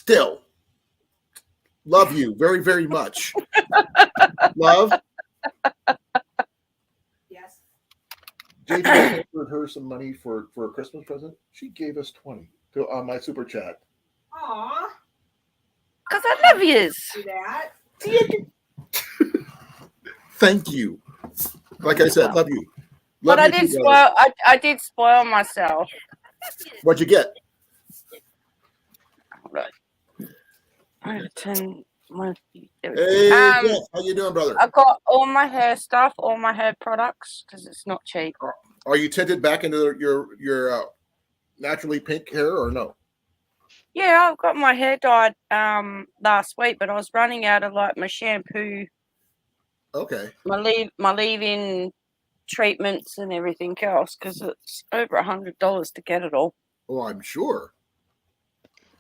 still love you very, very much. Love. Yes. JJ offered her some money for a Christmas present. She gave us 20 on my super chat. Aw. Because I love yous. Do that. Thank you. Like I said, love you. But Love I you did too, brother. spoil. I did spoil myself. What'd you get? Right. I'm gonna turn my. Hey, Jeff, how you doing, brother? I got all my hair stuff, all my hair products, because it's not cheap. Are you tinted back into your naturally pink hair or no? Yeah, I've got my hair dyed last week, but I was running out of like my shampoo. Okay. My leave-in treatments and everything else, because it's over $100 to get it all. Oh, I'm sure.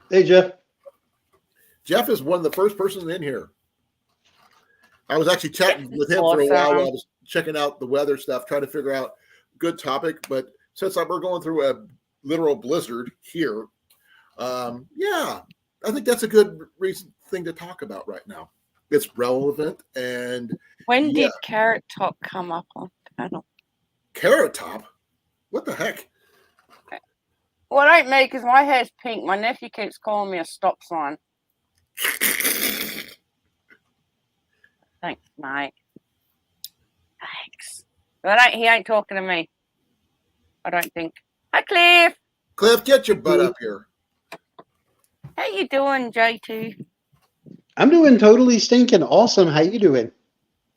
Hey, Jeff. Jeff is one of the first persons in here. I was actually chatting with him for a while I was checking out the weather stuff, trying to figure out a good topic. But since we're going through a literal blizzard here, yeah, I think that's a good thing to talk about right now. It's relevant. And when did Carrot Top come up on the panel? Carrot Top? What the heck? Well, it ain't me, because my hair's pink. My nephew keeps calling me a stop sign. Thanks, mate. Thanks. But he ain't talking to me. I don't think. Hi, Cliff. Cliff, get your butt up here. How you doing, J2? I'm doing totally stinking awesome. How you doing?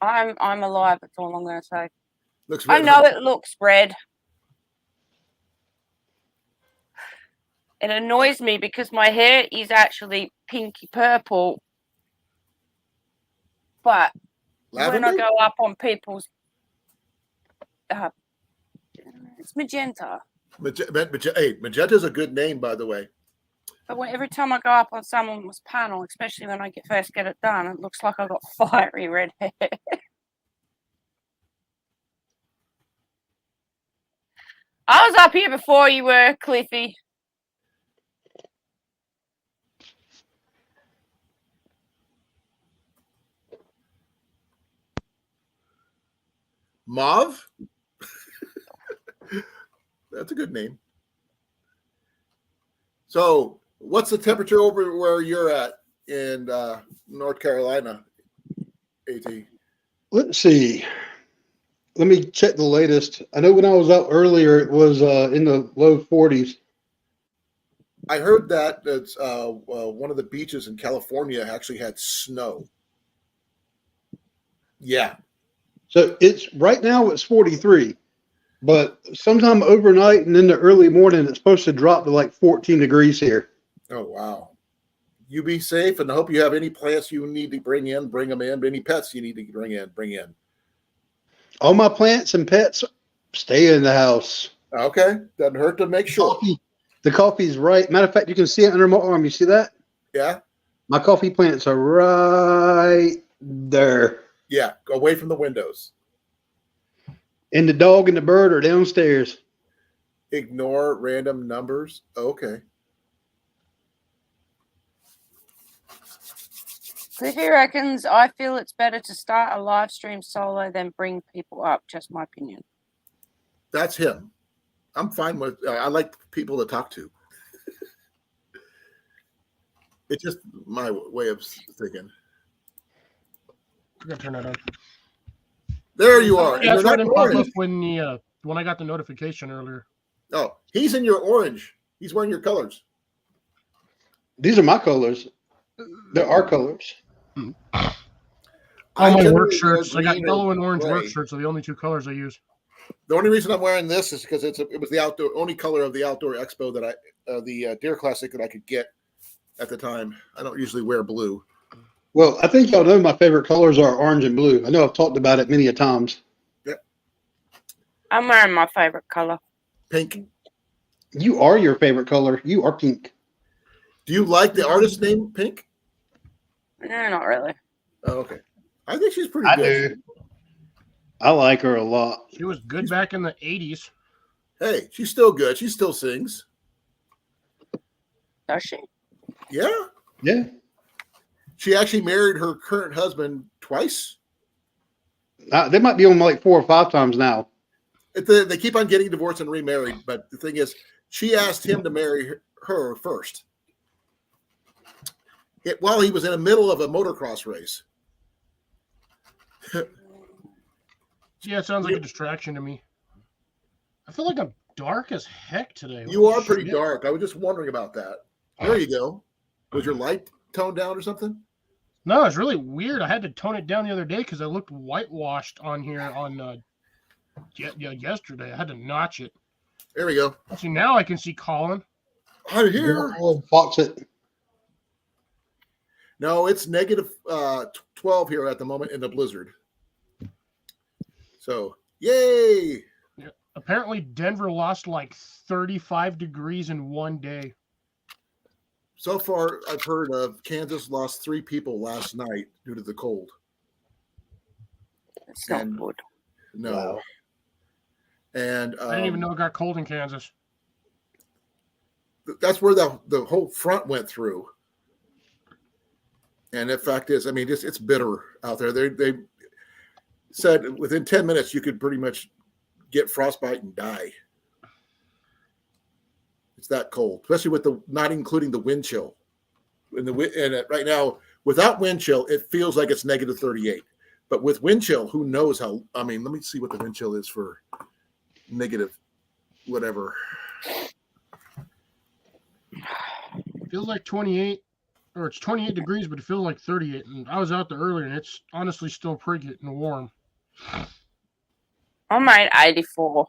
I'm alive. That's all I'm going to say. Looks red. I know it looks red. It annoys me because my hair is actually pinky purple. But Lavender? when I go up on people's... it's magenta. Hey, magenta's a good name, by the way. But every time I go up on someone's panel, especially when I first get it done, it looks like I've got fiery red hair. I was up here before you were, Cliffy. Mauve? That's a good name. So, what's the temperature over where you're at in North Carolina, AT? Let's see. Let me check the latest. I know when I was out earlier, it was in the low 40s. I heard that it's one of the beaches in California actually had snow. Yeah. So it's right now it's 43, but sometime overnight and in the early morning, it's supposed to drop to like 14 degrees here. Oh, wow. You be safe, and I hope you have any plants you need to bring them in. Any pets you need to bring in. All my plants and pets stay in the house. Okay. Doesn't hurt to make sure. The coffee's right. Matter of fact, you can see it under my arm. You see that? Yeah. My coffee plants are right there. Yeah. Go away from the windows. And the dog and the bird are downstairs. Ignore random numbers. Okay. Cliffy reckons, I feel it's better to start a live stream solo than bring people up. Just my opinion. That's him. I'm fine with I like people to talk to. It's just my way of thinking. I'm gonna turn that on. There you are. Yeah, that's why I didn't pop up when I got the notification earlier. Oh, he's in your orange. He's wearing your colors. These are my colors. They're our colors. All my work shirts. I got yellow and orange work shirts are the only two colors I use. The only reason I'm wearing this is because it was the only color of the outdoor expo that the Deer Classic that I could get at the time. I don't usually wear blue. Well, I think y'all know my favorite colors are orange and blue. I know I've talked about it many a times. Yep. I'm wearing my favorite color. Pink. You are your favorite color. You are pink. Do you like the artist name Pink? No, not really. Oh, okay. I think she's pretty good. I do. I like her a lot. She was good back in the 80s. Hey, she's still good. She still sings. Does she? Yeah. Yeah. She actually married her current husband twice. They might be on like 4 or 5 times now. They keep on getting divorced and remarried, but the thing is, she asked him to marry her first. While he was in the middle of a motocross race. Yeah, it sounds like a distraction to me. I feel like I'm dark as heck today. You are pretty dark. I was just wondering about that. There you go. Was your light toned down or something? No, it's really weird. I had to tone it down the other day because I looked whitewashed on here on yesterday. I had to notch it. There we go. See, now I can see Colin. I'm here. Fox it. No, it's negative 12 here at the moment in the blizzard. So, yay! Yeah. Apparently, Denver lost like 35 degrees in one day. So far, I've heard of Kansas lost 3 people last night due to the cold. That's not good. No. Wow. And I didn't even know it got cold in Kansas. That's where the whole front went through. And the fact is, I mean, it's bitter out there. They said within 10 minutes you could pretty much get frostbite and die. It's that cold, especially with not including the wind chill. And right now, without wind chill, it feels like it's negative 38. But with wind chill, who knows how? I mean, let me see what the wind chill is for negative whatever. It feels like 28, or it's 28 degrees, but it feels like 38. And I was out there earlier, and it's honestly still pretty getting warm. I'm at 84.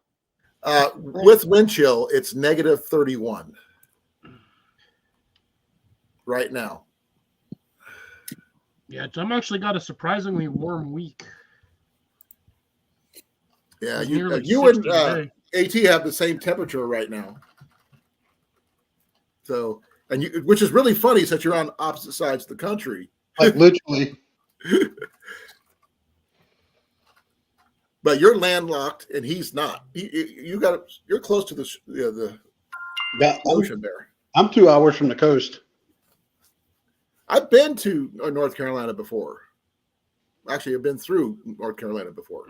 With wind chill, it's negative 31 right now. Yeah, I'm actually got a surprisingly warm week. Yeah, It's you nearly and 60 today. AT have the same temperature right now. So, which is really funny since you're on opposite sides of the country. Like literally. But you're landlocked and he's not. You're close to the ocean there. I'm 2 hours from the coast. I've been to North Carolina before. Actually, I've been through North Carolina before.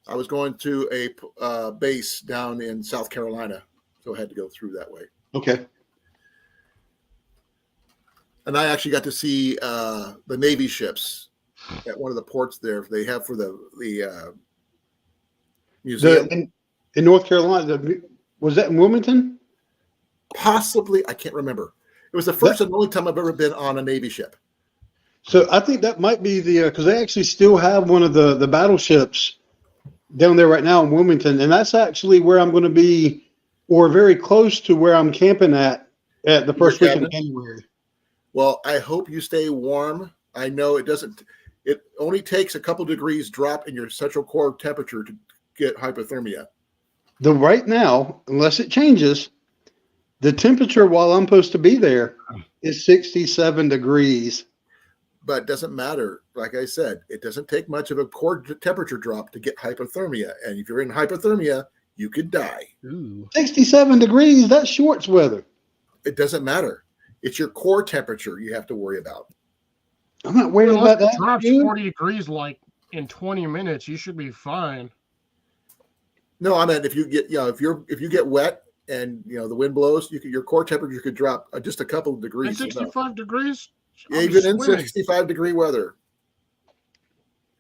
I was going to a base down in South Carolina, so I had to go through that way. Okay. And I actually got to see the Navy ships at one of the ports there they have for the museum. In North Carolina, was that in Wilmington? Possibly, I can't remember. It was the first and only time I've ever been on a Navy ship. So I think that might be because they actually still have one of the battleships down there right now in Wilmington, and that's actually where I'm going to be, or very close to where I'm camping at the first week of January. Well, I hope you stay warm. I know it doesn't. It only takes a couple degrees drop in your central core temperature to get hypothermia. Right now, unless it changes, the temperature while I'm supposed to be there is 67 degrees. But it doesn't matter. Like I said, it doesn't take much of a core temperature drop to get hypothermia. And if you're in hypothermia, you could die. Ooh. 67 degrees, that's shorts weather. It doesn't matter. It's your core temperature you have to worry about. I'm not worried about that. It drops dude. 40 degrees like in 20 minutes. You should be fine. No, I mean if you get if you get wet and the wind blows, your core temperature could drop just a couple of degrees. And 65 degrees? Even in 65-degree weather.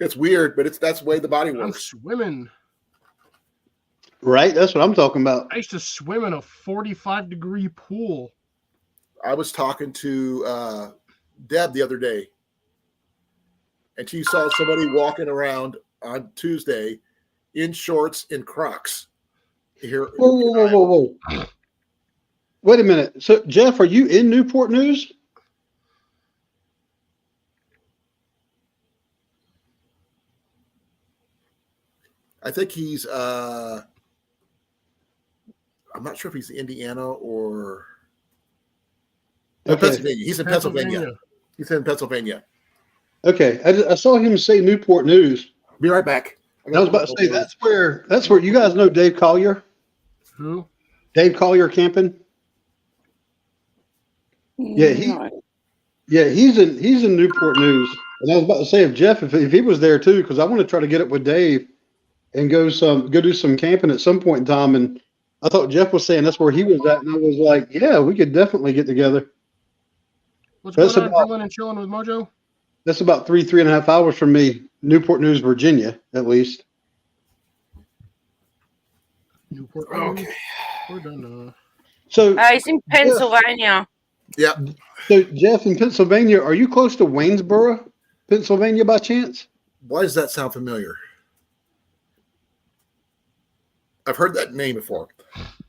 It's weird, but that's the way the body I'm works. swimming. Right, that's what I'm talking about. I used to swim in a 45-degree pool. I was talking to Deb the other day, and she saw somebody walking around on Tuesday in shorts and Crocs. Here, Whoa. Wait a minute. So, Jeff, are you in Newport News? I think he's I'm not sure if he's Indiana or Pennsylvania. He's in Pennsylvania. He's in Pennsylvania. Okay. I saw him say Newport News. Be right back. I was about to say that's where you guys know Dave Collier. Who? Dave Collier Camping. Yeah, No. he's in Newport News, and I was about to say if he was there too, because I want to try to get up with Dave and go do some camping at some point in time. And I thought Jeff was saying that's where he was at, and I was like, yeah, we could definitely get together. What's That's going on, about grilling and chilling with Mojo? that's about 3.5 hours from me, Newport News, Virginia, at least. Newport. Okay. We're done. So, He's in Pennsylvania. Yep. so Jeff, in Pennsylvania, are you close to Waynesboro, Pennsylvania, by chance? Why does that sound familiar? I've heard that name before.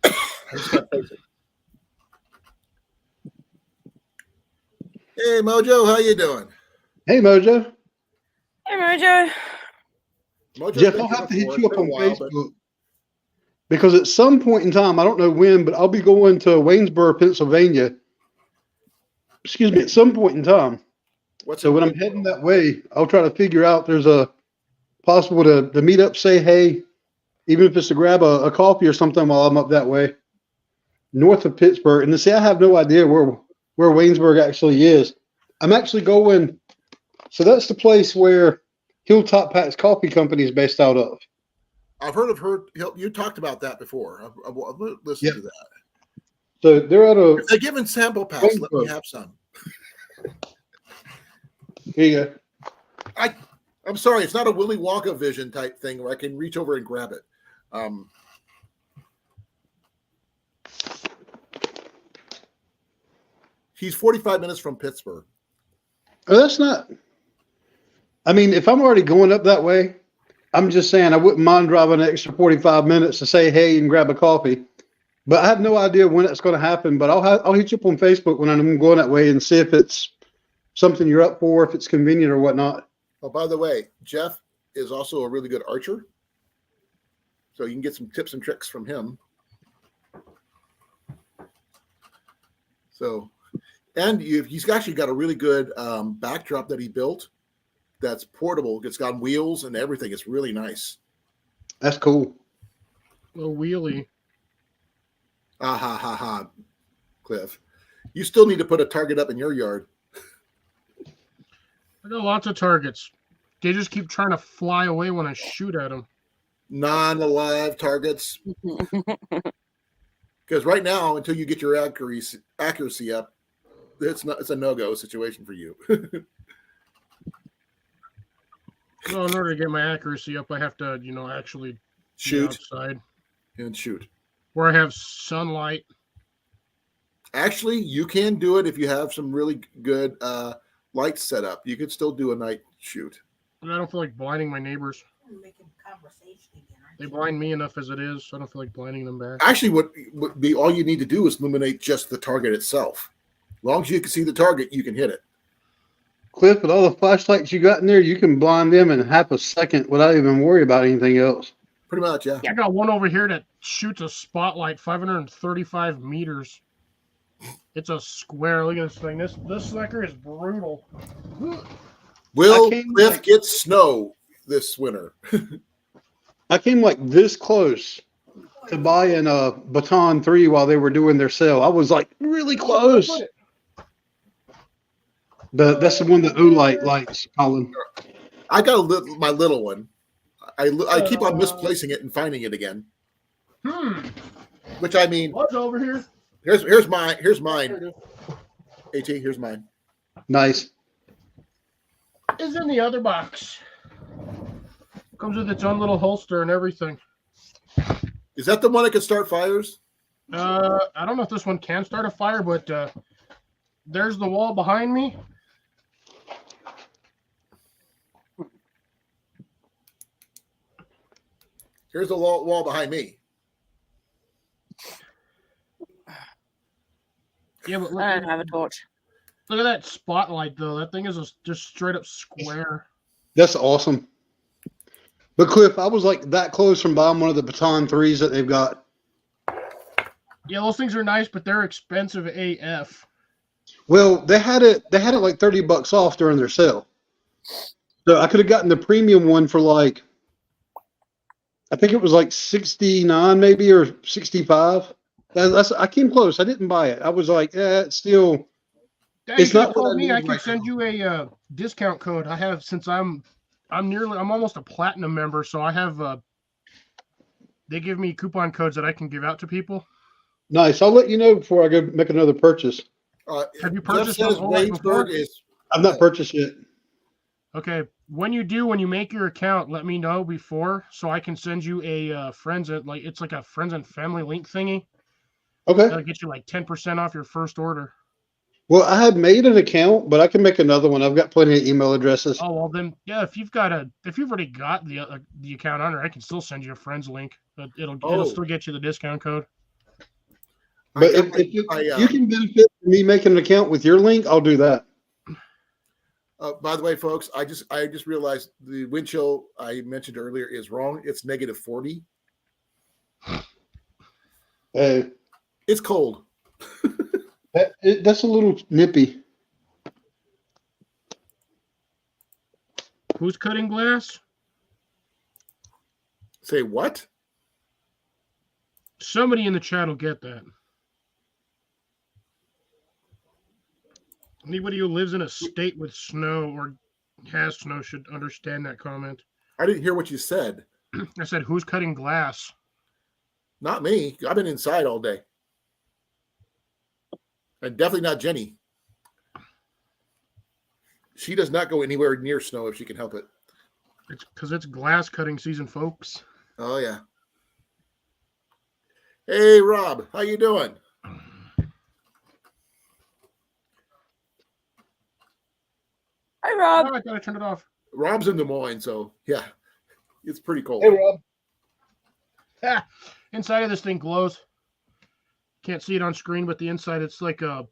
I just got posted. Hey Mojo, how you doing? Hey, Mojo. Hey, Mojo. Mojo's Jeff, been I'll here have to hit before. you It's up been on a while, but Facebook because at some point in time, I don't know when, but I'll be going to Waynesboro, Pennsylvania. Excuse me, at some point in time. what's So when I'm heading that way, I'll try to figure out there's a possible to meet up, say hey, even if it's to grab a coffee or something while I'm up that way, north of Pittsburgh. And to see, I have no idea where Waynesburg actually is. I'm actually going. So that's the place where Hilltop Pat's Coffee Company is based out of. I've heard of her. You talked about that before. I've listened to that. So they're out of. If they're giving sample packs, let me have some. Here you go. I'm sorry, it's not a Willy Wonka vision type thing where I can reach over and grab it. He's 45 minutes from Pittsburgh. Oh, that's not. I mean, if I'm already going up that way, I'm just saying I wouldn't mind driving an extra 45 minutes to say hey and grab a coffee. But I have no idea when it's going to happen. But I'll hit you up on Facebook when I'm going that way and see if it's something you're up for, if it's convenient or whatnot. Oh, by the way, Jeff is also a really good archer. So you can get some tips and tricks from him. So, and he's actually got a really good backdrop that he built that's portable. It's got wheels and everything. It's really nice. That's cool. A wheelie. Ah, ha, ha, ha, Cliff. You still need to put a target up in your yard. I got lots of targets. They just keep trying to fly away when I shoot at them. Non-alive targets. Because right now, until you get your accuracy up, it's a no-go situation for you. So in order to get my accuracy up, I have to, actually Shoot be outside and shoot. where I have sunlight. Actually, you can do it if you have some really good lights set up. You could still do a night shoot. And I don't feel like blinding my neighbors. They blind me enough as it is, so I don't feel like blinding them back. Actually, what would be all you need to do is illuminate just the target itself. As long as you can see the target, you can hit it. Cliff, with all the flashlights you got in there, you can blind them in half a second without even worry about anything else. Pretty much, yeah. I got one over here that shoots a spotlight 535 meters. It's a square. Look at this thing. This sucker is brutal. Will Cliff get snow this winter? I came like this close to buying a Baton 3 while they were doing their sale. I was like really close. That's the one that Olight likes, Colin. I got my little one. I keep on misplacing it and finding it again. Which I mean, What's over here? Here's mine. Here's mine. AT, here's mine. Nice. Is in the other box. Comes with its own little holster and everything. Is that the one that can start fires? I don't know if this one can start a fire, but there's the wall behind me. Here's the wall behind me. Yeah, but I don't have a torch. Look at that spotlight, though. That thing is just straight up square. That's awesome. But Cliff, I was like that close from buying one of the Baton 3s that they've got. Yeah, those things are nice, but they're expensive AF. Well, they had it like $30 off during their sale. So I could have gotten the premium one for like, I think it was like 69 maybe or 65. I came close. I didn't buy it. I was like, it's still Yeah, It's you not what told I me need I could right send now. you a discount code. I have since I'm almost a platinum member, so I have they give me coupon codes that I can give out to people. Nice. I'll let you know before I go make another purchase. Have you Jeff purchased says all that before? Waynesburg is. I've not purchased yet. Okay, when you make your account, let me know before so I can send you a friends it's like a friends and family link thingy. Okay. That'll get you like 10% off your first order. Well, I had made an account, but I can make another one. I've got plenty of email addresses. Oh well, then yeah. If you've already got the account on there, I can still send you a friends link. But it'll still get you the discount code. But if you can benefit from me making an account with your link, I'll do that. By the way, folks, I just realized the wind chill I mentioned earlier is wrong. It's -40. Hey, It's cold. that's a little nippy. Who's cutting glass? Say what? Somebody in the chat will get that. Anybody who lives in a state with snow or has snow should understand that comment. I didn't hear what you said. I said, who's cutting glass? Not me. I've been inside all day. And definitely not Jenny. She does not go anywhere near snow if she can help it. It's because it's glass cutting season, folks. Oh, yeah. Hey, Rob. How you doing? Hi, Rob. Oh, I thought I turned it off. Rob's in Des Moines, so yeah. It's pretty cold. Hey, Rob. Inside of this thing glows. Can't see it on screen, but the inside it's like a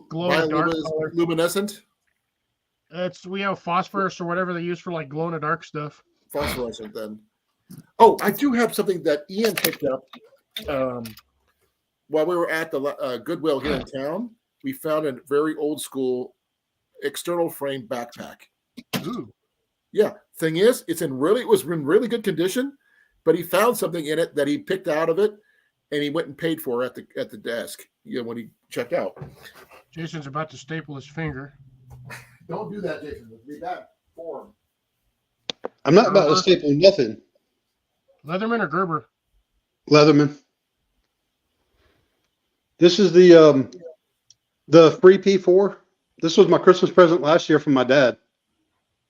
glow in the dark color. Luminescent? We have phosphorus or whatever they use for like glow in the dark stuff. Phosphorescent then. Oh, I do have something that Ian picked up while we were at the Goodwill here in town. We found a very old school external frame backpack. Ooh. Yeah. Thing is, it was in really good condition, but he found something in it that he picked out of it and he went and paid for at the desk, when he checked out. Jason's about to staple his finger. Don't do that, Jason. It'll be bad form. I'm not about to staple nothing. Leatherman or Gerber? Leatherman. This is the free P4. This was my Christmas present last year from my dad.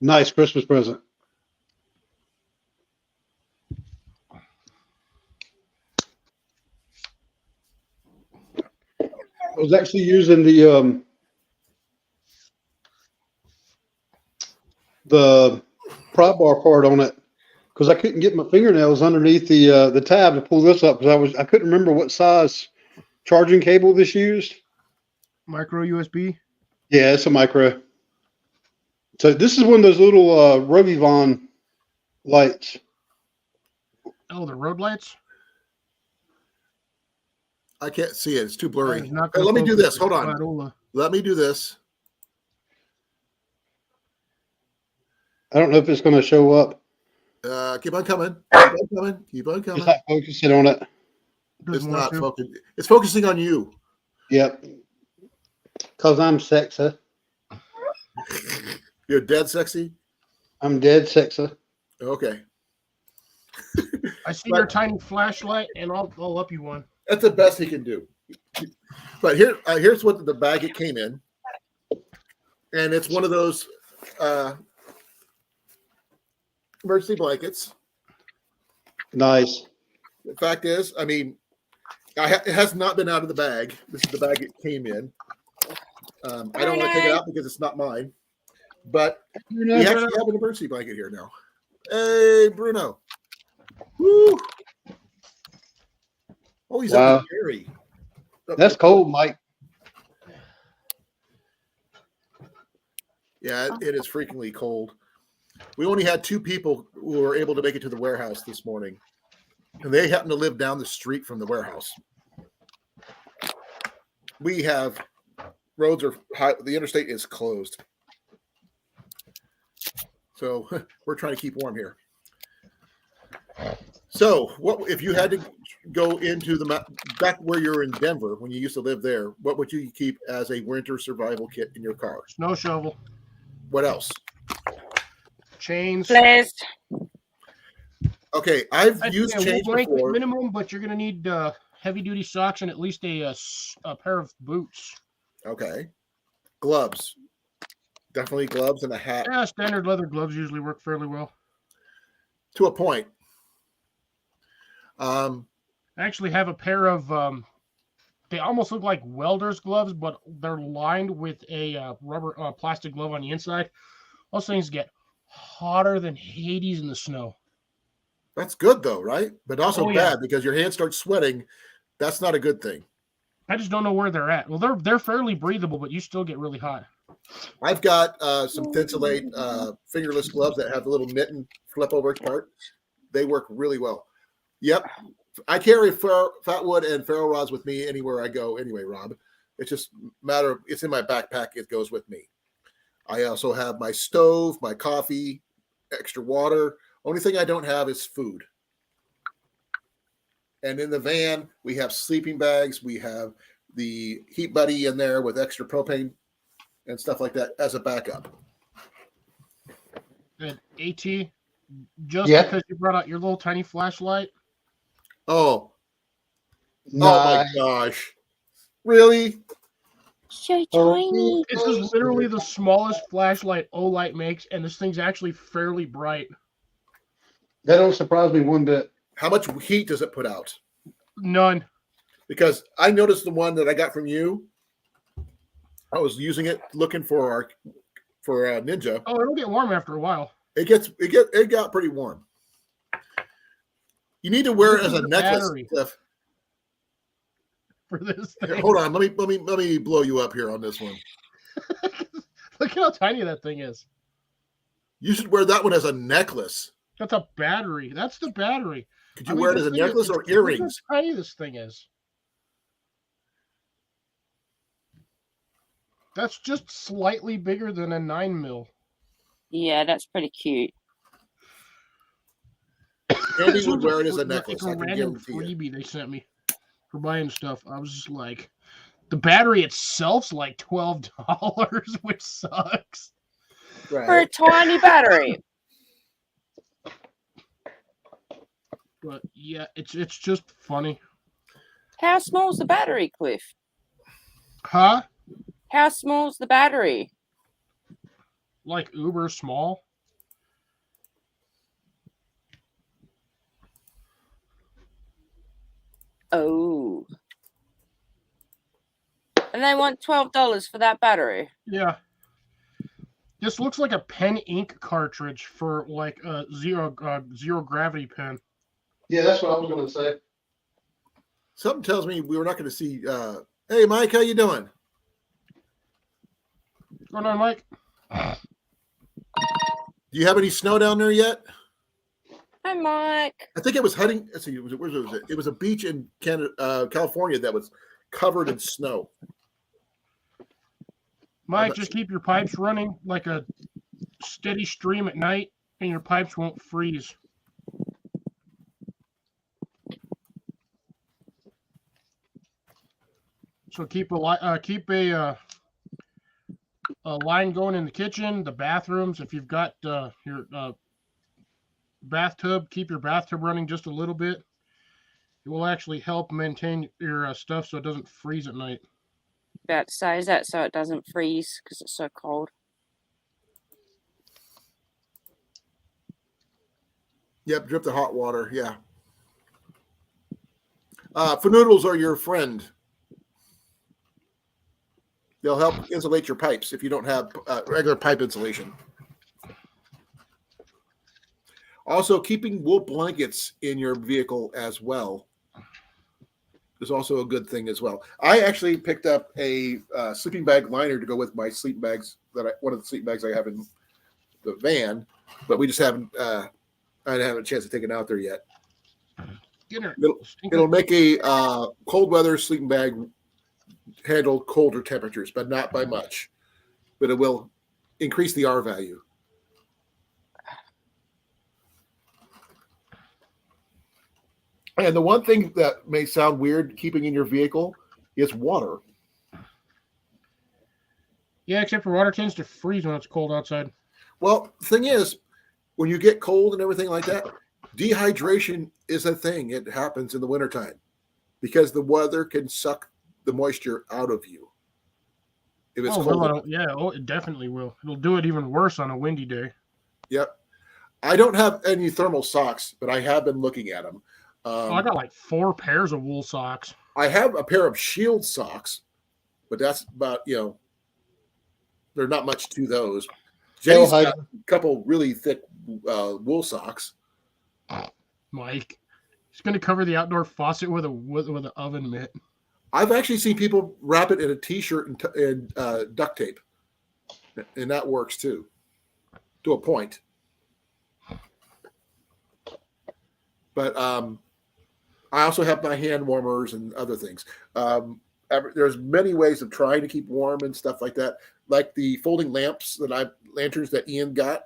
Nice Christmas present. I was actually using the pry bar part on it because I couldn't get my fingernails underneath the tab to pull this up because I couldn't remember what size charging cable this used. Micro USB? Yeah, it's a micro. So this is one of those little Rovivon lights. Oh, the road lights? I can't see it. It's too blurry. It's not Hey, gonna let me do focus this. Hold on. Viola. Let me do this. I don't know if it's going to show up. Keep on coming. Keep on coming. Keep on It's coming. not focusing on it. It's not focusing. It's focusing on you. Yep. Because I'm sexy. You're dead sexy. I'm dead sexy. Okay. I see your tiny flashlight, and I'll up you one. That's the best he can do. But here's what the bag it came in, and it's one of those emergency blankets. Nice. The fact is, I mean, it has not been out of the bag. This is the bag it came in. I don't want to take it out because it's not mine. But we actually have an emergency blanket here now. Hey, Bruno. Woo. Oh, he's Wow. up Gary. That's cold, Mike. Yeah, it is freakingly cold. We only had 2 people who were able to make it to the warehouse this morning. And they happen to live down the street from the warehouse. We have roads are high, the interstate is closed. So we're trying to keep warm here. So what if you had to go into back where you're in Denver when you used to live there, what would you keep as a winter survival kit in your car? Snow shovel, What else? chains. Flares. Okay, I've I'd used say a wool chains blanket before. minimum, but you're gonna need heavy duty socks and at least a pair of boots. Okay, gloves. Definitely gloves and a hat Yeah, standard leather gloves usually work fairly well. to a point. I actually have a pair of they almost look like welder's gloves, but they're lined with a rubber plastic glove on the inside. Those things get hotter than Hades in the snow. That's good though, right? But also Oh, bad yeah. because your hands start sweating. That's not a good thing. I just don't know where they're at. Well, they're fairly breathable, but you still get really hot. I've got some Thinsulate fingerless gloves that have the little mitten flip over part. They work really well. Yep. I carry fatwood and ferro rods with me anywhere I go anyway, Rob. It's just matter of, it's in my backpack. It goes with me. I also have my stove, my coffee, extra water. Only thing I don't have is food. And in the van, we have sleeping bags. We have the Heat Buddy in there with extra propane and stuff like that as a backup. And AT, just Yeah. because you brought out your little tiny flashlight, Oh Nah. my gosh. Really? So Oh, tiny. this is literally the smallest flashlight Olight makes, and this thing's actually fairly bright. That don't surprise me one bit. How much heat does it put out? None. Because I noticed the one that I got from you. I was using it looking for Ninja. Oh, it'll get warm after a while. It got pretty warm. You need to wear it as a necklace, Battery. Cliff. For this Here, thing. hold on, let me blow you up here on this one. Look at how tiny that thing is. You should wear that one as a necklace. That's a battery. That's the battery. Could you wear it this as a thing necklace or look how earrings? tiny this thing is. That's just slightly bigger than a 9mm. Yeah, that's pretty cute. Andy This would was wear it as a like necklace. I can random guarantee it. freebie they sent me for buying stuff. I was just like, the battery itself's like $12, which sucks. For a Right. tiny battery. But yeah, it's just funny. How small's the battery, Cliff? Huh? How small's the battery? Like uber small. Oh. And they want $12 for that battery. Yeah. This looks like a pen ink cartridge for like a zero gravity pen. Yeah, that's what I was going to say. Something tells me we were not going to see. Hey, Mike, how you doing? What's going on, Mike? Do you have any snow down there yet? Hi, Mike. I think it was heading. Let's see, where was it? It was a beach in Canada, California that was covered in snow. Mike, just keep your pipes running like a steady stream at night, and your pipes won't freeze. So keep a line going in the kitchen, the bathrooms. If you've got your bathtub, keep your bathtub running just a little bit. It will actually help maintain your stuff so it doesn't freeze at night. About to say, is that so it doesn't freeze because it's so cold? Yep, drip the hot water. Yeah. Fanoodles are your friend. They'll help insulate your pipes if you don't have regular pipe insulation. Also, keeping wool blankets in your vehicle as well is also a good thing as well. I actually picked up a sleeping bag liner to go with my sleeping bags one of the sleeping bags I have in the van, but we just haven't. I didn't have a chance to take it out there yet. It'll make a cold weather sleeping bag handle colder temperatures, but not by much. But it will increase the R value. And the one thing that may sound weird keeping in your vehicle is water. Yeah, except for water tends to freeze when it's cold outside. Well, the thing is, when you get cold and everything like that, dehydration is a thing. It happens in the wintertime because the weather can suck the moisture out of you. If it's cold. Well, it definitely will. It'll do it even worse on a windy day. Yep. I don't have any thermal socks, but I have been looking at them. I got like 4 pairs of wool socks. I have a pair of shield socks, but that's about, there's not much to those. Jenny's got a couple really thick wool socks. Mike, he's going to cover the outdoor faucet with an oven mitt. I've actually seen people wrap it in a T-shirt and duct tape, and that works too, to a point. But I also have my hand warmers and other things. There's many ways of trying to keep warm and stuff like that, like the folding lanterns that Ian got.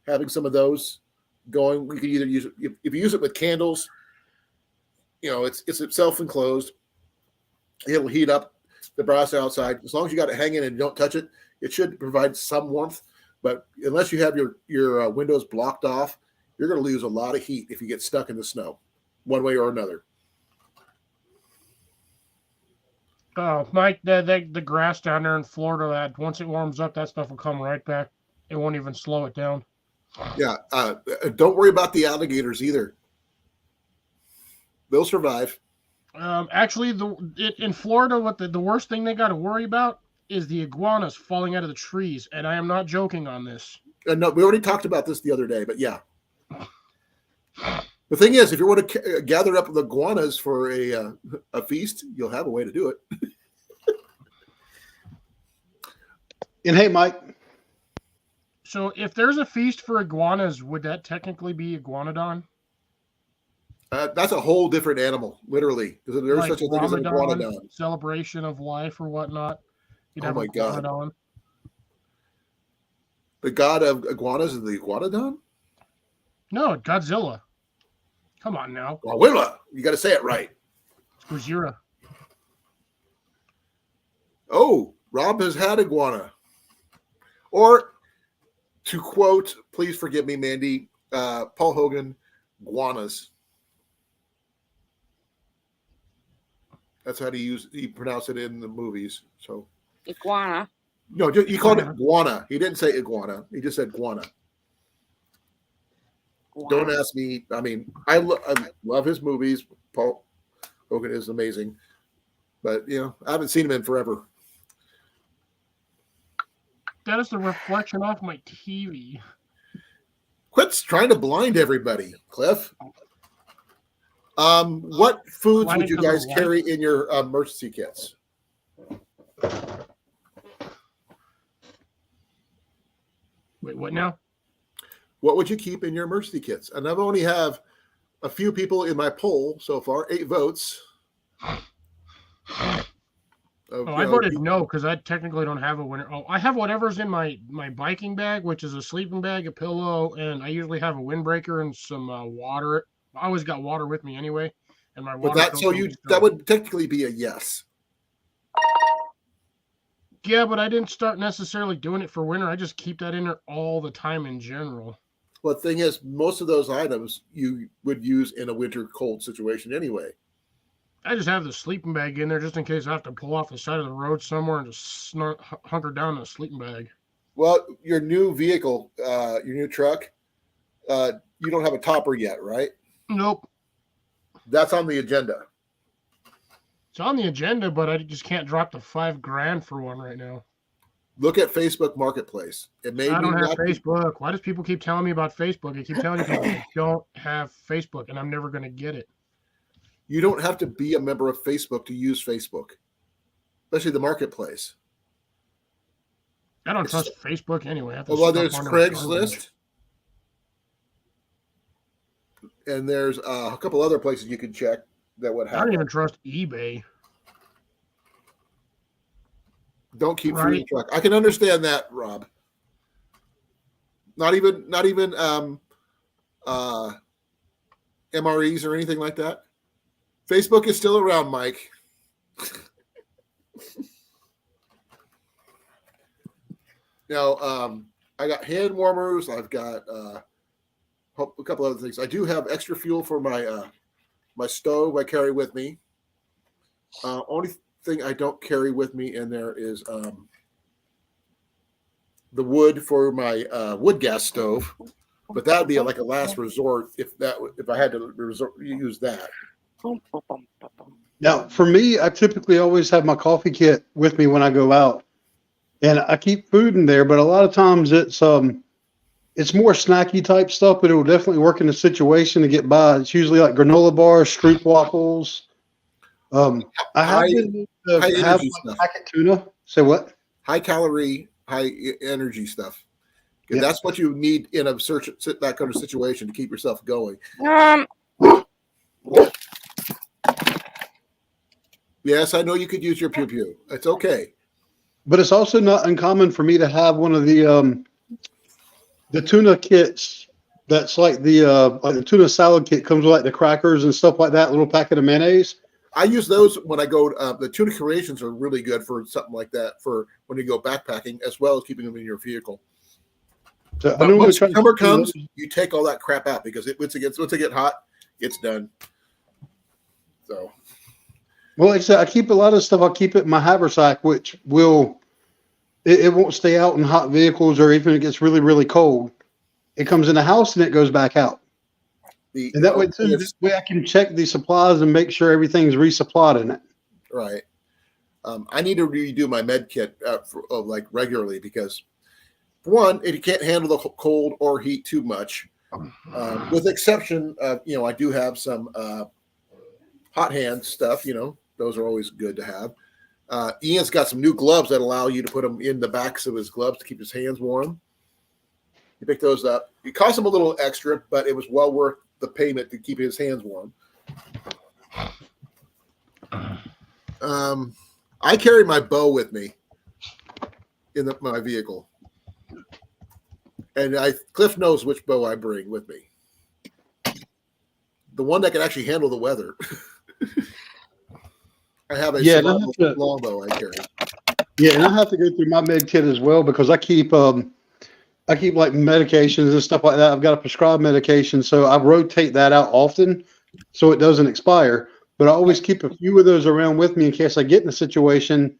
Having some of those going, you can either use it if you use it with candles. It's self-enclosed. It'll heat up the brass outside. As long as you got it hanging and don't touch it, it should provide some warmth. But unless you have your windows blocked off, you're going to lose a lot of heat if you get stuck in the snow, one way or another. Oh, Mike, the grass down there in Florida, once it warms up, that stuff will come right back. It won't even slow it down. Yeah. Don't worry about the alligators either. They'll survive. Actually, in Florida, the worst thing they got to worry about is the iguanas falling out of the trees, and I am not joking on this. No, we already talked about this the other day, but yeah. The thing is, if you want to gather up the iguanas for a feast, you'll have a way to do it. And hey, Mike. So if there's a feast for iguanas, would that technically be iguanodon? That's a whole different animal, literally. Because there's such a thing as an iguanodon. Celebration of life or whatnot. Oh my God. The god of iguanas is the iguanodon? No, Godzilla. Come on now. Godzilla. You got to say it right. Gojira. Oh, Rob has had iguana. Or, to quote, please forgive me, Mandy, Paul Hogan, guanas. That's how he pronounced it in the movies. So iguana. No, he called it guana. He didn't say iguana. He just said guana. Don't ask me. I mean, I love his movies. Paul Hogan is amazing, but I haven't seen him in forever. That is the reflection off my TV. Quit trying to blind everybody, Cliff. What foods would you guys carry in your emergency kits? Wait, what now? What would you keep in your emergency kits? And I've only have a few people in my poll so far, 8 votes. I voted no because I technically don't have a winter. Oh, I have whatever's in my biking bag, which is a sleeping bag, a pillow, and I usually have a windbreaker and some water. I always got water with me anyway, and my water. That would technically be a yes. Yeah, but I didn't start necessarily doing it for winter. I just keep that in there all the time in general. Well, the thing is, most of those items you would use in a winter cold situation anyway. I just have the sleeping bag in there just in case I have to pull off the side of the road somewhere and just hunker down in a sleeping bag. Well, your new vehicle, your new truck, you don't have a topper yet, right? Nope. That's on the agenda. It's on the agenda, but I just can't drop the $5,000 for one right now. Look at Facebook Marketplace. I don't have Facebook. Why does people keep telling me about Facebook? I keep telling people I don't have Facebook, and I'm never going to get it. You don't have to be a member of Facebook to use Facebook, especially the Marketplace. I don't trust Facebook anyway. Well, there's Craigslist, and there's a couple other places you can check that would happen. I don't even trust eBay. Don't keep free truck. I can understand that, Rob. Not even MREs or anything like that? Facebook is still around, Mike. Now, I got hand warmers. I've got a couple other things. I do have extra fuel for my my stove I carry with me. Only thing I don't carry with me in there is the wood for my wood gas stove, but that would be like a last resort if I had to use that. Now, for me, I typically always have my coffee kit with me when I go out, and I keep food in there. But a lot of times it's more snacky type stuff, but it will definitely work in a situation to get by. It's usually like granola bars, street waffles. I have have like packet tuna. Say what? High calorie, high energy stuff. Yeah. That's what you need in a that kind of situation to keep yourself going. Yes, I know you could use your pew pew. It's okay. But it's also not uncommon for me to have one of the tuna kits. That's like the tuna salad kit comes with like the crackers and stuff like that. Little packet of mayonnaise. I use those when I go. The tuna creations are really good for something like that for when you go backpacking, as well as keeping them in your vehicle. So but once summer comes, you take all that crap out because once it gets hot, it's done. So. Well, like I said, I keep a lot of stuff. I'll keep it in my haversack, which it won't stay out in hot vehicles or even if it gets really, really cold. It comes in the house and it goes back out. And that way, too, this way I can check the supplies and make sure everything's resupplied in it. Right. I need to redo my med kit like regularly because, for one, it can't handle the cold or heat too much. With exception of, I do have some hot hand stuff, those are always good to have. Ian's got some new gloves that allow you to put them in the backs of his gloves to keep his hands warm. You pick those up. It cost him a little extra, but it was well worth the payment to keep his hands warm. I carry my bow with me in my vehicle. And Cliff knows which bow I bring with me. The one that can actually handle the weather. I have a longbow I carry. Yeah, and I have to go through my med kit as well because I keep like medications and stuff like that. I've got a prescribed medication, so I rotate that out often so it doesn't expire. But I always keep a few of those around with me in case I get in a situation.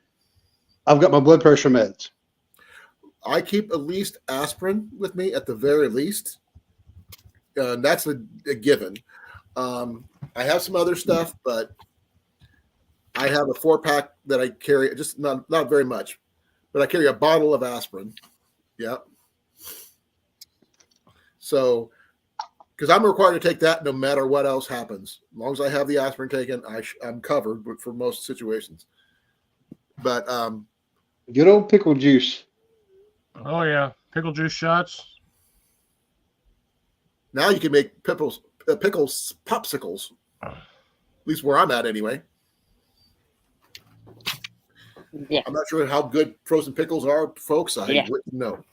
I've got my blood pressure meds. I keep at least aspirin with me at the very least. That's a given. I have some other stuff, but I have a 4-pack that I carry, just not very much, but I carry a bottle of aspirin. Yeah. So, because I'm required to take that no matter what else happens. As long as I have the aspirin taken, I'm covered for most situations. But good old pickle juice. Oh yeah, pickle juice shots. Now you can make pickles popsicles. At least where I'm at, anyway. Yeah. I'm not sure how good frozen pickles are, folks. I wouldn't know.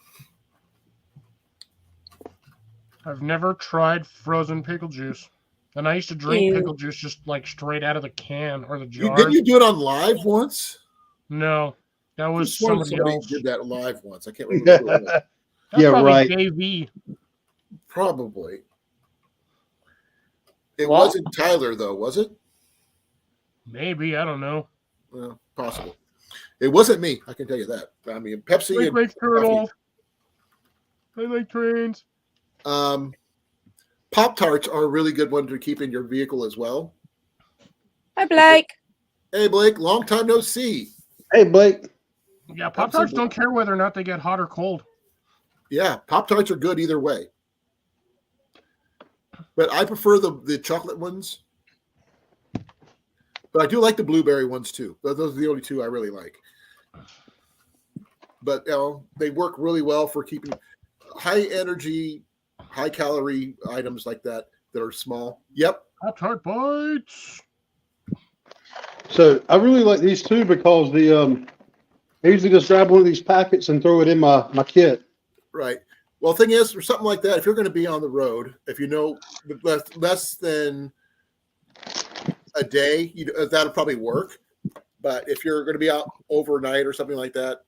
I've never tried frozen pickle juice. And I used to drink pickle juice just like straight out of the can or the jar. Didn't you do it on live once? No, that was somebody else. Did that live once. I can't remember. Yeah, right. JV. Probably. It wasn't Tyler, though, was it? Maybe, I don't know. Well, possible. It wasn't me. I can tell you that. I mean, Pepsi and turtle. I like trains. Pop-Tarts are a really good one to keep in your vehicle as well. Hi, Blake. Hey, Blake. Long time no see. Hey, Blake. Yeah, Pop-Tarts don't care whether or not they get hot or cold. Yeah, Pop-Tarts are good either way. But I prefer the chocolate ones. But I do like the blueberry ones, too. Those are the only two I really like. But they work really well for keeping high energy, high calorie items like that are small. Yep. Pop-Tart bites. So I really like these too because I usually just grab one of these packets and throw it in my kit. Right. Well, the thing is, for something like that, if you're going to be on the road, if you know less than a day, that'll probably work. But if you're going to be out overnight or something like that,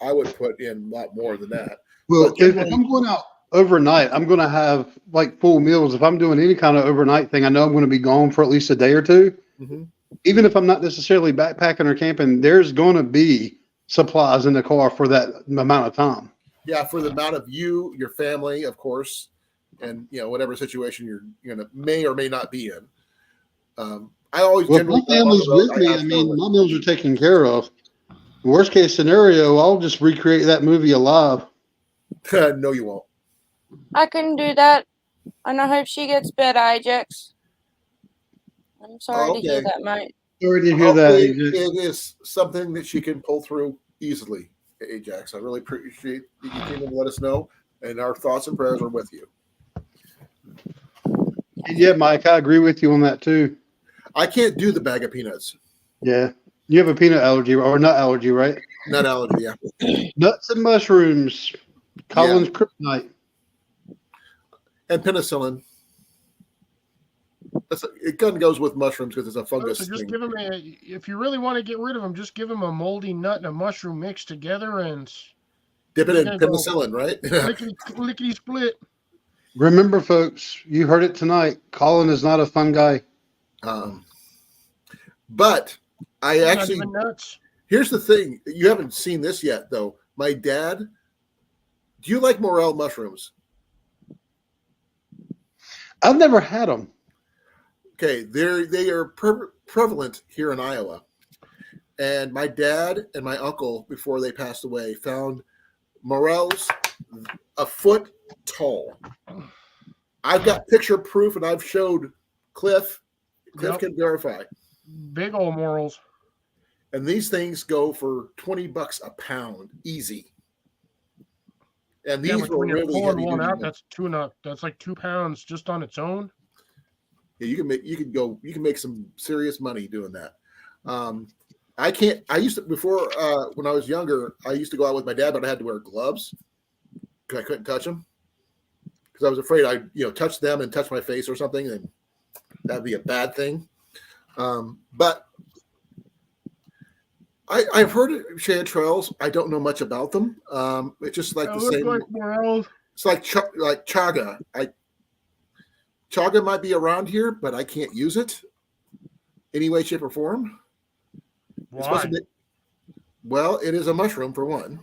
I would put in a lot more than that. Well, if I'm going out overnight, I'm going to have like full meals. If I'm doing any kind of overnight thing, I know I'm going to be gone for at least a day or two. Mm-hmm. Even if I'm not necessarily backpacking or camping, there's going to be supplies in the car for that amount of time. Yeah, for the amount of you, your family, of course, and whatever situation you're gonna may or may not be in. I always if my family's with me, I mean, my meals are taken care of. Worst case scenario, I'll just recreate that movie alive. No, you won't. I can do that. And I hope she gets better, Ajax. I'm sorry to hear that, mate. Sorry to hear that, Ajax. It is something that she can pull through easily, Ajax. I really appreciate that you came and let us know, and our thoughts and prayers are with you. Yeah, Mike, I agree with you on that too. I can't do the bag of peanuts. Yeah. You have a peanut allergy or nut allergy, right? Nut allergy, yeah. Nuts and mushrooms. Colan's kryptonite. And penicillin. It kind of goes with mushrooms because it's a fungus. So just give him if you really want to get rid of him, just give him a moldy nut and a mushroom mixed together and dip it in penicillin, right? lickety split. Remember, folks, you heard it tonight. Colin is not a fun guy. But I actually, nuts. Here's the thing. You haven't seen this yet, though. My dad, do you like morel mushrooms? I've never had them. Okay, they are prevalent here in Iowa. And my dad and my uncle, before they passed away, found morels a foot tall. I've got picture proof, and I've showed Cliff. Cliff can verify. Big old morels. And these things go for $20 a pound, easy. And these were really heavy. One out, that's like 2 pounds just on its own. Yeah, you can make some serious money doing that. I used to before when I was younger, I used to go out with my dad, but I had to wear gloves because I couldn't touch them because I was afraid I'd touch them and touch my face or something, and that'd be a bad thing. But I've heard of chanterelles. I don't know much about them. It's just like the same. Like morels. It's like chaga. Chaga might be around here, but I can't use it any way, shape, or form. Why? Well, it is a mushroom for one,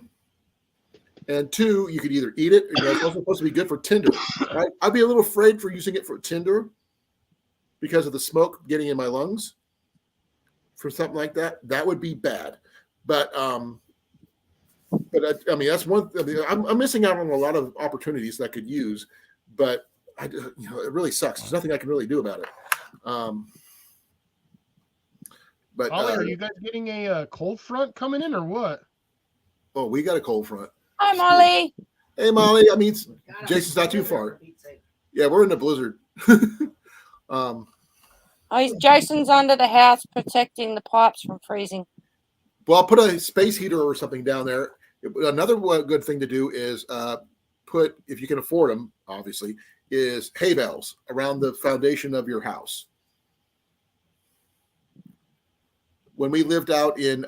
and two, you could either eat it. It's also supposed to be good for tinder. Right? I'd be a little afraid for using it for tinder because of the smoke getting in my lungs. For something like that, that would be bad. But I mean, that's one. I mean, I'm missing out on a lot of opportunities that I could use, but it really sucks. There's nothing I can really do about it. But Ollie, are you guys getting a cold front coming in or what? Oh, we got a cold front. Hi, Molly. Hey, Molly. I mean, Jason's not too far. Yeah, we're in the blizzard. Jason's under the house protecting the pipes from freezing. Well, I'll put a space heater or something down there. Another good thing to do is put, if you can afford them, obviously, is hay bales around the foundation of your house. When we lived out in,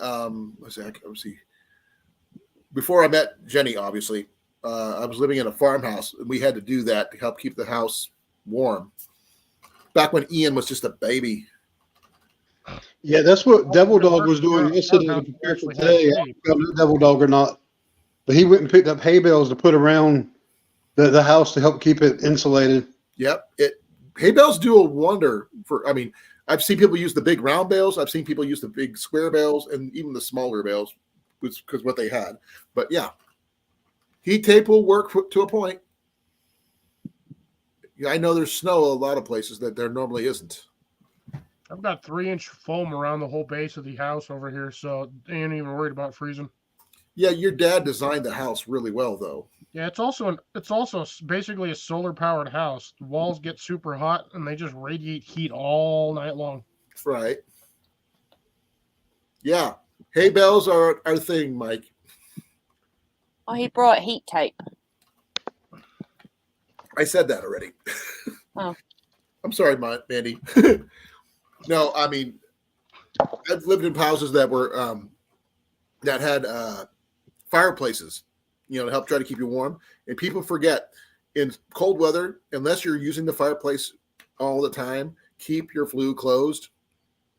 let's see, before I met Jenny, obviously, I was living in a farmhouse, and we had to do that to help keep the house warm. Back when Ian was just a baby. Yeah, that's what Devil Dog was doing yesterday to prepare for today. I don't know if Devil Dog or not, but he went and picked up hay bales to put around the house to help keep it insulated. Yep, hay bales do a wonder for. I mean, I've seen people use the big round bales. I've seen people use the big square bales, and even the smaller bales, because what they had. But yeah, heat tape will work to a point. Yeah, I know there's snow a lot of places that there normally isn't. I've got 3-inch foam around the whole base of the house over here, so I ain't even worried about freezing. Yeah, your dad designed the house really well, though. Yeah, it's also basically a solar powered house. The walls get super hot and they just radiate heat all night long. Right. Yeah, hay bales are our thing, Mike. Oh, he brought heat tape. I said that already. Oh. I'm sorry, Mandy. No, I mean, I've lived in houses that were that had fireplaces, to help try to keep you warm. And people forget in cold weather, unless you're using the fireplace all the time, keep your flue closed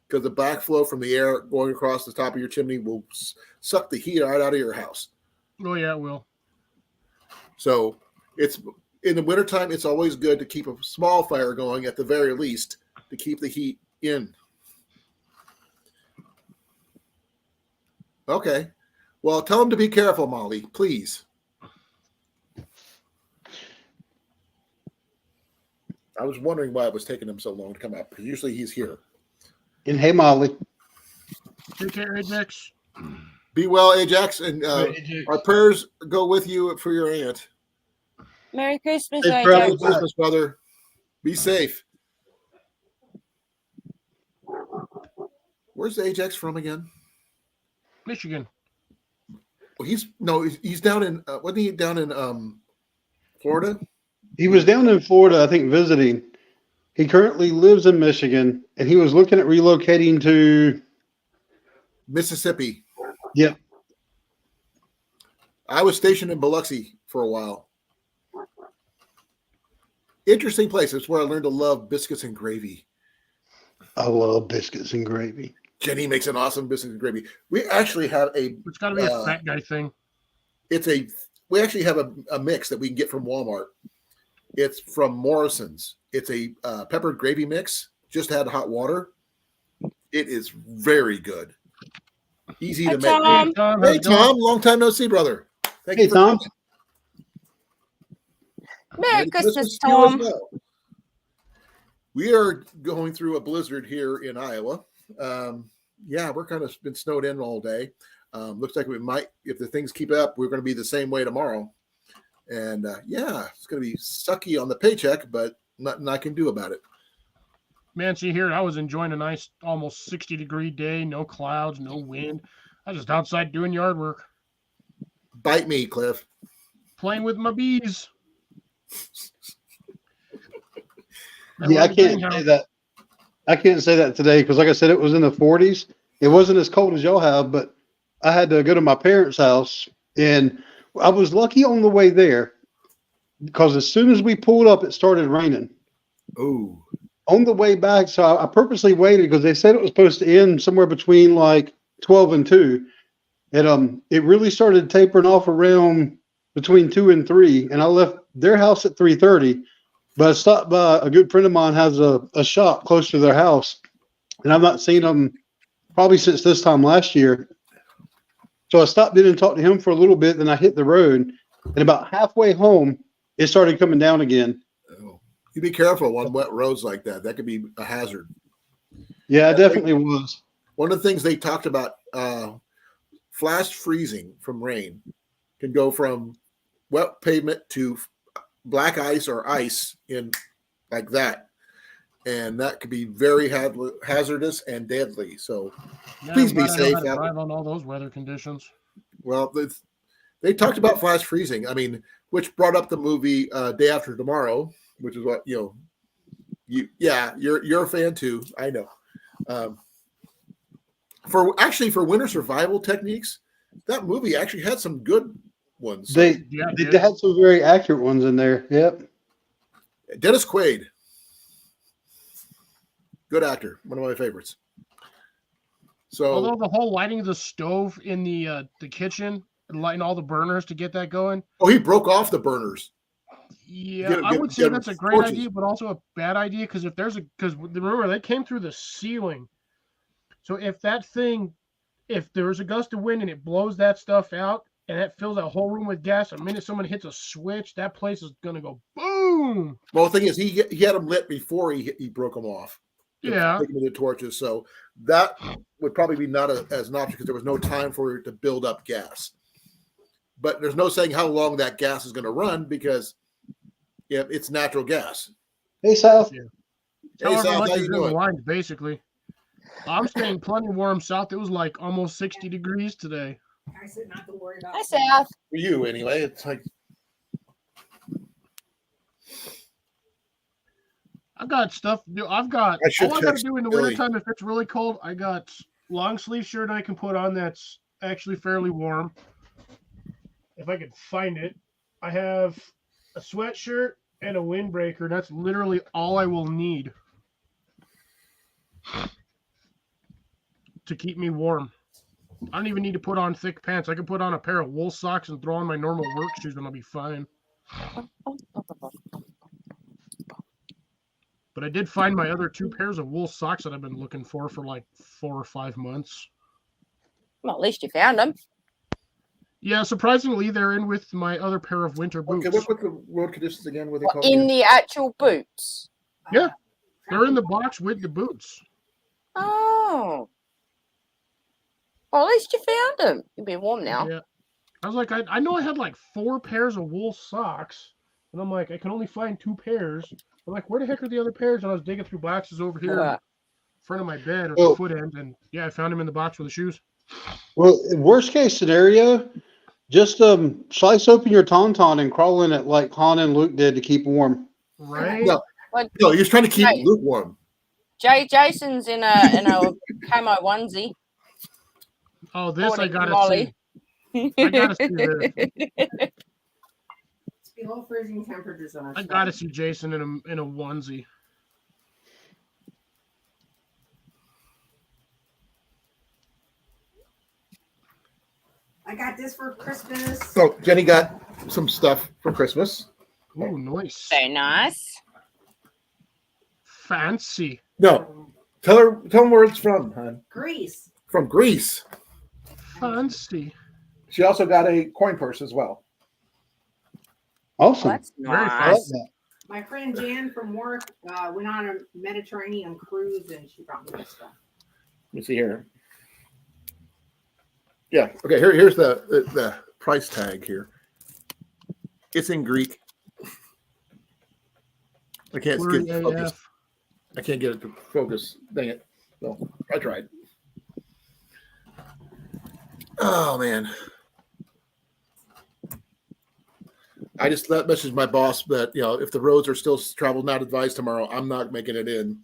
because the backflow from the air going across the top of your chimney will suck the heat right out of your house. Oh, yeah, it will. So it's in the wintertime, it's always good to keep a small fire going at the very least to keep the heat in. Okay. Well, tell him to be careful, Molly, please. I was wondering why it was taking him so long to come up, because usually he's here. And hey, Molly. Take care, Ajax. Be well, Ajax, and Ajax. our prayers go with you for your aunt. Merry Christmas, Hey, Ajax. Merry Christmas, brother. Be safe. Where's Ajax from again? Michigan. Well, he's down in wasn't he down in Florida? He was down in Florida, I think, visiting. He currently lives in Michigan, and he was looking at relocating to Mississippi. Yep. I was stationed in Biloxi for a while. Interesting place. It's where I learned to love biscuits and gravy. I love biscuits and gravy. Jenny makes an awesome biscuits and gravy. We actually have It's got to be a fat guy thing. We actually have a mix that we can get from Walmart. It's from Morrison's. It's a peppered gravy mix. Just had hot water. It is very good. Easy to make. Tom. Hey, Tom. Long time no see, brother. Thank you for Tom. coming. Merry Christmas, to you as Tom. well. We are going through a blizzard here in Iowa. We're kind of been snowed in all day. Looks like we might, if the things keep up, we're going to be the same way tomorrow. And it's going to be sucky on the paycheck, but nothing I can do about it. Man, see here, I was enjoying a nice almost 60-degree day, no clouds, no wind. I was just outside doing yard work. Bite me, Cliff. Playing with my bees. Yeah, I can't say that. I can't say that today because, like I said, it was in the 40s. It wasn't as cold as y'all have, but I had to go to my parents' house, and I was lucky on the way there because as soon as we pulled up, it started raining. Oh. On the way back, so I purposely waited because they said it was supposed to end somewhere between like 12 and 2. And it really started tapering off around between 2 and 3. And I left their house at 3:30. But I stopped by, a good friend of mine has a shop close to their house. And I've not seen them probably since this time last year. So I stopped in and talked to him for a little bit. Then I hit the road. And about halfway home, it started coming down again. Oh. You be careful on wet roads like that. That could be a hazard. Yeah, it definitely was. One of the things they talked about, flash freezing from rain can go from wet pavement to black ice or ice in like that. And that could be very hazardous and deadly. So please be safe. I know how to drive on all those weather conditions. Well, they talked about flash freezing. I mean, which brought up the movie Day After Tomorrow, which is what you're a fan too. I know. For winter survival techniques, that movie actually had some good ones. They had some very accurate ones in there. Yep. Dennis Quaid, good actor, one of my favorites. So, although the whole lighting of the stove in the kitchen and lighting all the burners to get that going. Oh, he broke off the burners. Yeah, I would say that's a great idea, but also a bad idea because remember they came through the ceiling. So if there's a gust of wind and it blows that stuff out and that fills that whole room with gas, the minute someone hits a switch, that place is gonna go boom. Well, the thing is, he had them lit before he broke them off. Yeah, taking the torches. So that would probably be not as an option because there was no time for it to build up gas. But there's no saying how long that gas is going to run because it's natural gas. Hey, South. Yeah. Hey, South, how you doing? Lines, basically. I'm staying plenty warm south. It was like almost 60 degrees today. I said not to worry about. Hi, South. For you, anyway. It's like I've got stuff. I've got I should all I got to text do in the Billy. wintertime if it's really cold. I got long sleeve shirt I can put on that's actually fairly warm. If I can find it, I have a sweatshirt and a windbreaker. That's literally all I will need to keep me warm. I don't even need to put on thick pants. I can put on a pair of wool socks and throw on my normal work shoes and I'll be fine. But I did find my other 2 pairs of wool socks that I've been looking for like 4 or 5 months. Well, at least you found them. Yeah, surprisingly, they're in with my other pair of winter boots. Okay, what's the road conditions again? What they call In the actual boots. Yeah, they're in the box with the boots. Oh. Well, at least you found them. You'll be warm now. Yeah. I was like, I know I had like 4 pairs of wool socks, and I'm like, I can only find 2 pairs. I'm like, where the heck are the other pairs? And I was digging through boxes over here in front of my bed or the foot end, and yeah, I found them in the box with the shoes. Well, worst case scenario, just slice open your tauntaun and crawl in it like Han and Luke did to keep warm. Right? No, he's trying to keep Right. Luke warm. Jason's in a camo onesie. Oh, this I According to gotta Molly. see. I gotta see this. It's below freezing temperatures on our I gotta see Jason in a onesie. I got this for Christmas. So Jenny got some stuff for Christmas. Ooh, nice. Very nice. Fancy. No, tell them where it's from, hon. Greece. From Greece. Fancy. She also got a coin purse as well. Awesome. That's Very I nice. like that. My friend Jan from work went on a Mediterranean cruise and she brought me this stuff. Let me see here. Yeah. Okay. Here's the price tag here. It's in Greek. I can't Blurry get it to focus. AF. I can't get it to focus. Dang it. No, I tried. Oh man. I just messaged my boss that if the roads are still travel not advised tomorrow, I'm not making it in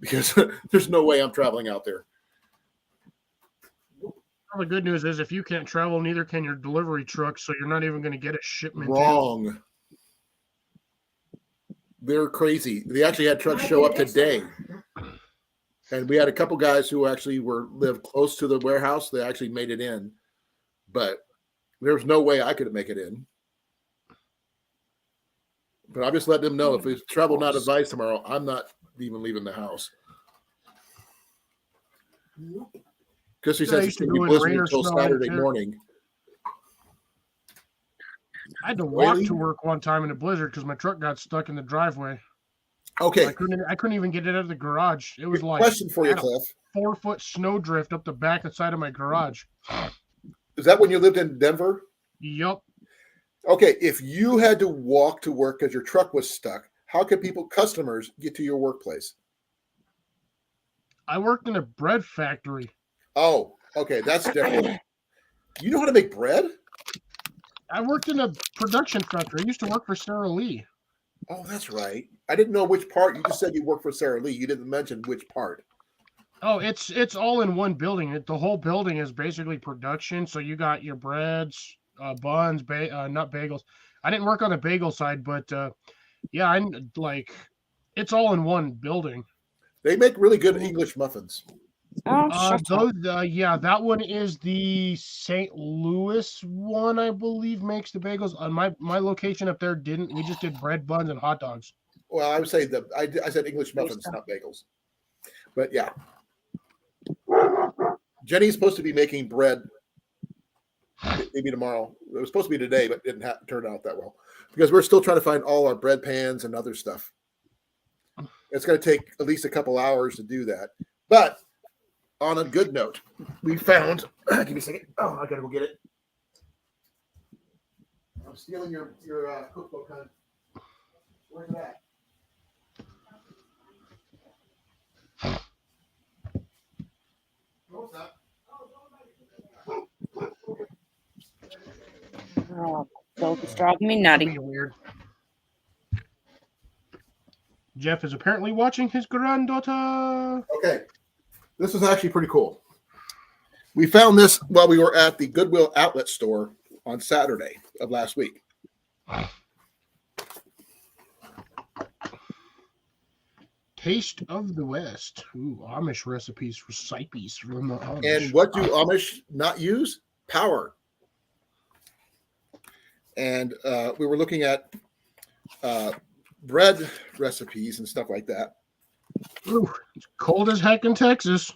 because there's no way I'm traveling out there. Well, the good news is if you can't travel, neither can your delivery truck, so you're not even going to get a shipment. Wrong. They're crazy. They actually had trucks show up today. And we had a couple guys who actually lived close to the warehouse. They actually made it in. But there's no way I could make it in. But I'm just letting them know if it's travel not advised tomorrow, I'm not even leaving the house. Because she says it's going to be blizzard until Saturday morning. I had to walk to work one time in a blizzard because my truck got stuck in the driveway. Okay. I couldn't even get it out of the garage. It was like question for you, Cliff. 4-foot snowdrift up the back and side of my garage. Is that when you lived in Denver? Yup. Okay, if you had to walk to work because your truck was stuck, how could customers get to your workplace? I worked in a bread factory. Oh, okay, that's different. You know how to make bread? I worked in a production factory. I used to work for Sarah Lee. Oh, that's right. I didn't know which part. You just said you worked for Sarah Lee. You didn't mention which part. Oh, it's all in one building. The whole building is basically production. So you got your breads, buns, not bagels. I didn't work on the bagel side, but yeah, it's all in one building. They make really good English muffins. Yeah, that one is the St. Louis one, I believe, makes the bagels. My location up there didn't. We just did bread, buns, and hot dogs. Well, I would say I said English muffins, not bagels. But yeah, Jenny's supposed to be making bread maybe tomorrow. It was supposed to be today, but didn't turn out that well because we're still trying to find all our bread pans and other stuff. It's going to take at least a couple hours to do that. But on a good note, we found. Give me a second. Oh, I got to go get it. I'm stealing your cookbook, hon. Where's that? No, it's not. Oh, dog is driving me nutty. Weird. Jeff is apparently watching his granddaughter. Okay. This is actually pretty cool. We found this while we were at the Goodwill outlet store on Saturday of last week. Taste of the West. Ooh, Amish recipes for Sipes from the Amish. And what do Amish not use? Power. And we were looking at bread recipes and stuff like that. Ooh, it's cold as heck in Texas.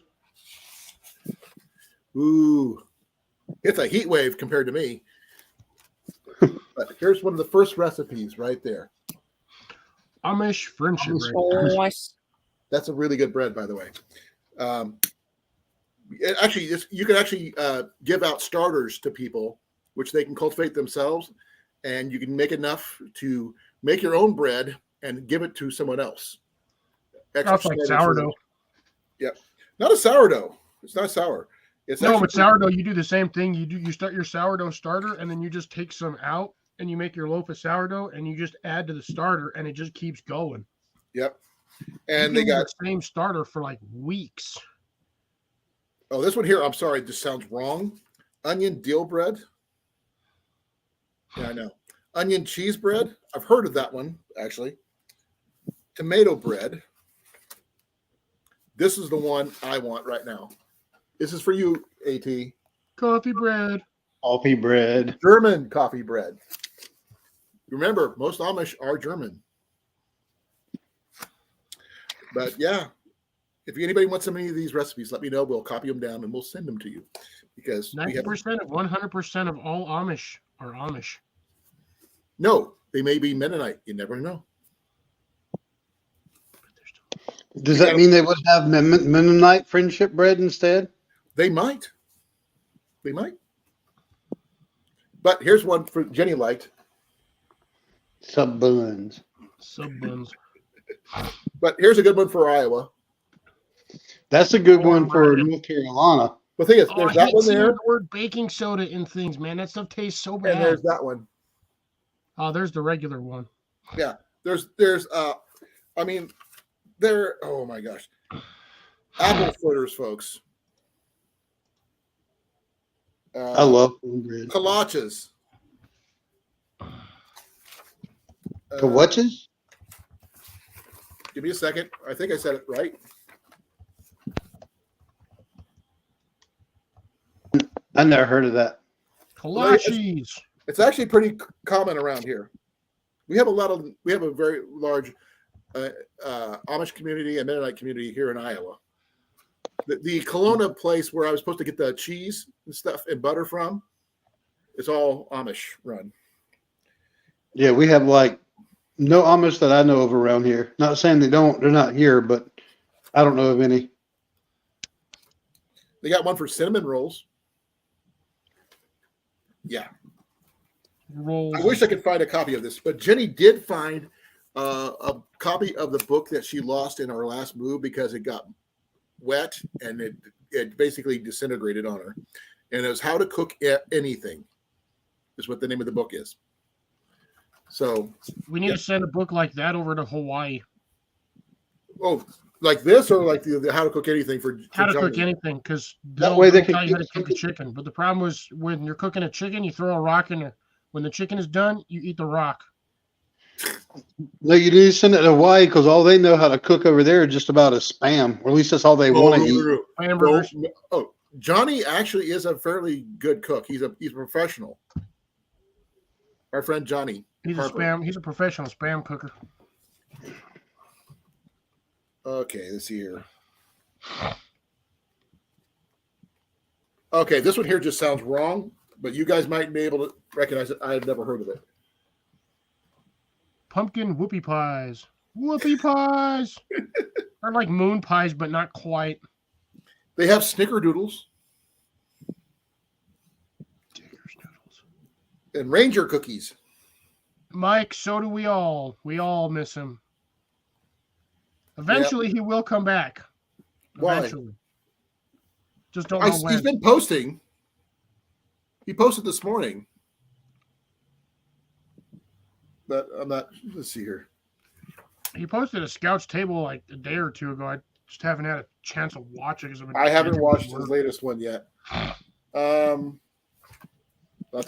Ooh, it's a heat wave compared to me. But here's one of the first recipes right there. Amish friendship bread. Nice. That's a really good bread, by the way. You can actually give out starters to people, which they can cultivate themselves, and you can make enough to make your own bread and give it to someone else. That's like sourdough. Yep, not a sourdough. It's not sour. It's no, but sourdough, you do the same thing. You start your sourdough starter, and then you just take some out, and you make your loaf of sourdough, and you just add to the starter, and it just keeps going. Yep. And they got the same starter for like weeks. Oh, this one here, I'm sorry, this sounds wrong. Onion deal bread. Yeah, I know. Onion cheese bread. I've heard of that one, actually. Tomato bread. This is the one I want right now. This is for you, AT. Coffee bread. Coffee bread. German coffee bread. Remember, most Amish are German. But yeah, if anybody wants any of these recipes, let me know. We'll copy them down and we'll send them to you. Because 90% of 100% of all Amish are Amish. No, they may be Mennonite. You never know. Does that mean they would have Mennonite friendship bread instead? They might. They might. But here's one for Jenny liked. Sub buns. Sub buns. But here's a good one for Iowa. That's a good one for North Carolina. The thing is, there's that one there. The word baking soda in things, man. That stuff tastes so bad. And there's that one. Oh, there's the regular one. Yeah. There's I mean, oh my gosh. Apple fritters, folks. I love cornbread. Kolaches. Kolaches? Give me a second. I think I said it right. I never heard of that. Kolaches. It's actually pretty common around here. We have a very large Amish community and Mennonite community here in Iowa. The Kelowna place where I was supposed to get the cheese and stuff and butter from, it's all Amish run. Yeah, we have like no Amish that I know of around here. Not saying they're not here, but I don't know of any. They got one for cinnamon rolls. Yeah. Rolls. I wish I could find a copy of this, but Jenny did find a copy of the book that she lost in our last move because it got wet and it basically disintegrated on her. And it was How to Cook Anything is what the name of the book is. So we need to send a book like that over to Hawaii. Oh, like this or like the How to Cook Anything for How to Johnny? Cook anything, because that way they can tell you how to cook a chicken. But the problem was when you're cooking a chicken, you throw a rock in there. When the chicken is done, you eat the rock. No, you need to send it to Hawaii because all they know how to cook over there is just about a spam, or at least that's all they want to eat. Hamburgers. Oh, Johnny actually is a fairly good cook. He's a professional. Our friend Johnny. He's a professional spam cooker. Okay, let's see here. Okay, this one here just sounds wrong, but you guys might be able to recognize it. I have never heard of it. Pumpkin whoopie pies. Whoopie pies. They're like moon pies, but not quite. They have snickerdoodles and Ranger cookies. Mike, so do we all. We all miss him. Eventually, he will come back. Eventually. Why? Just don't know when. He's been posting. He posted this morning. But I'm not. Let's see here. He posted a Scout's Table like a day or two ago. I just haven't had a chance to watch it because I haven't watched his latest one yet. That's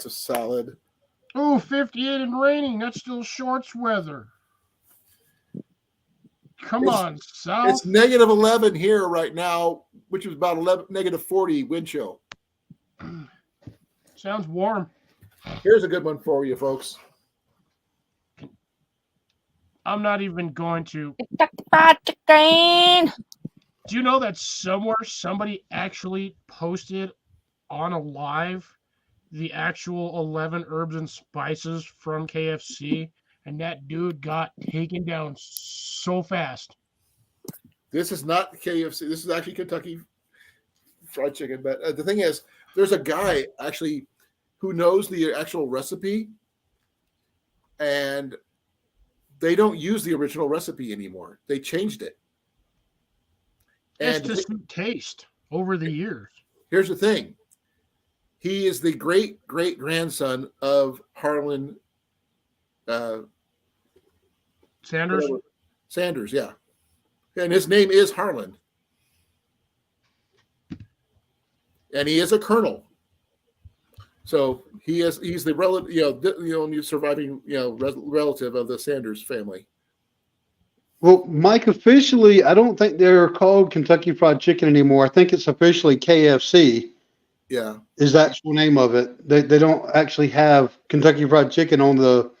a solid. Oh, 58 and raining. That's still shorts weather. Come on, South. It's negative 11 here right now, which is about negative 40 wind chill. Sounds warm. Here's a good one for you, folks. I'm not even going to. Chicken. Do you know that somewhere somebody actually posted on a live the actual 11 herbs and spices from KFC, and that dude got taken down so fast? This is not KFC. This is actually Kentucky Fried Chicken. But the thing is, there's a guy actually who knows the actual recipe, and they don't use the original recipe anymore. They changed it. It's And just taste over the years. Here's the thing. He is the great-great-grandson of Harlan Sanders? Sanders, yeah. And his name is Harlan. And he is a colonel. So he's the relative, surviving, relative of the Sanders family. Well, Mike, officially, I don't think they're called Kentucky Fried Chicken anymore. I think it's officially KFC. Yeah. Is the actual name of it. They don't actually have Kentucky Fried Chicken on the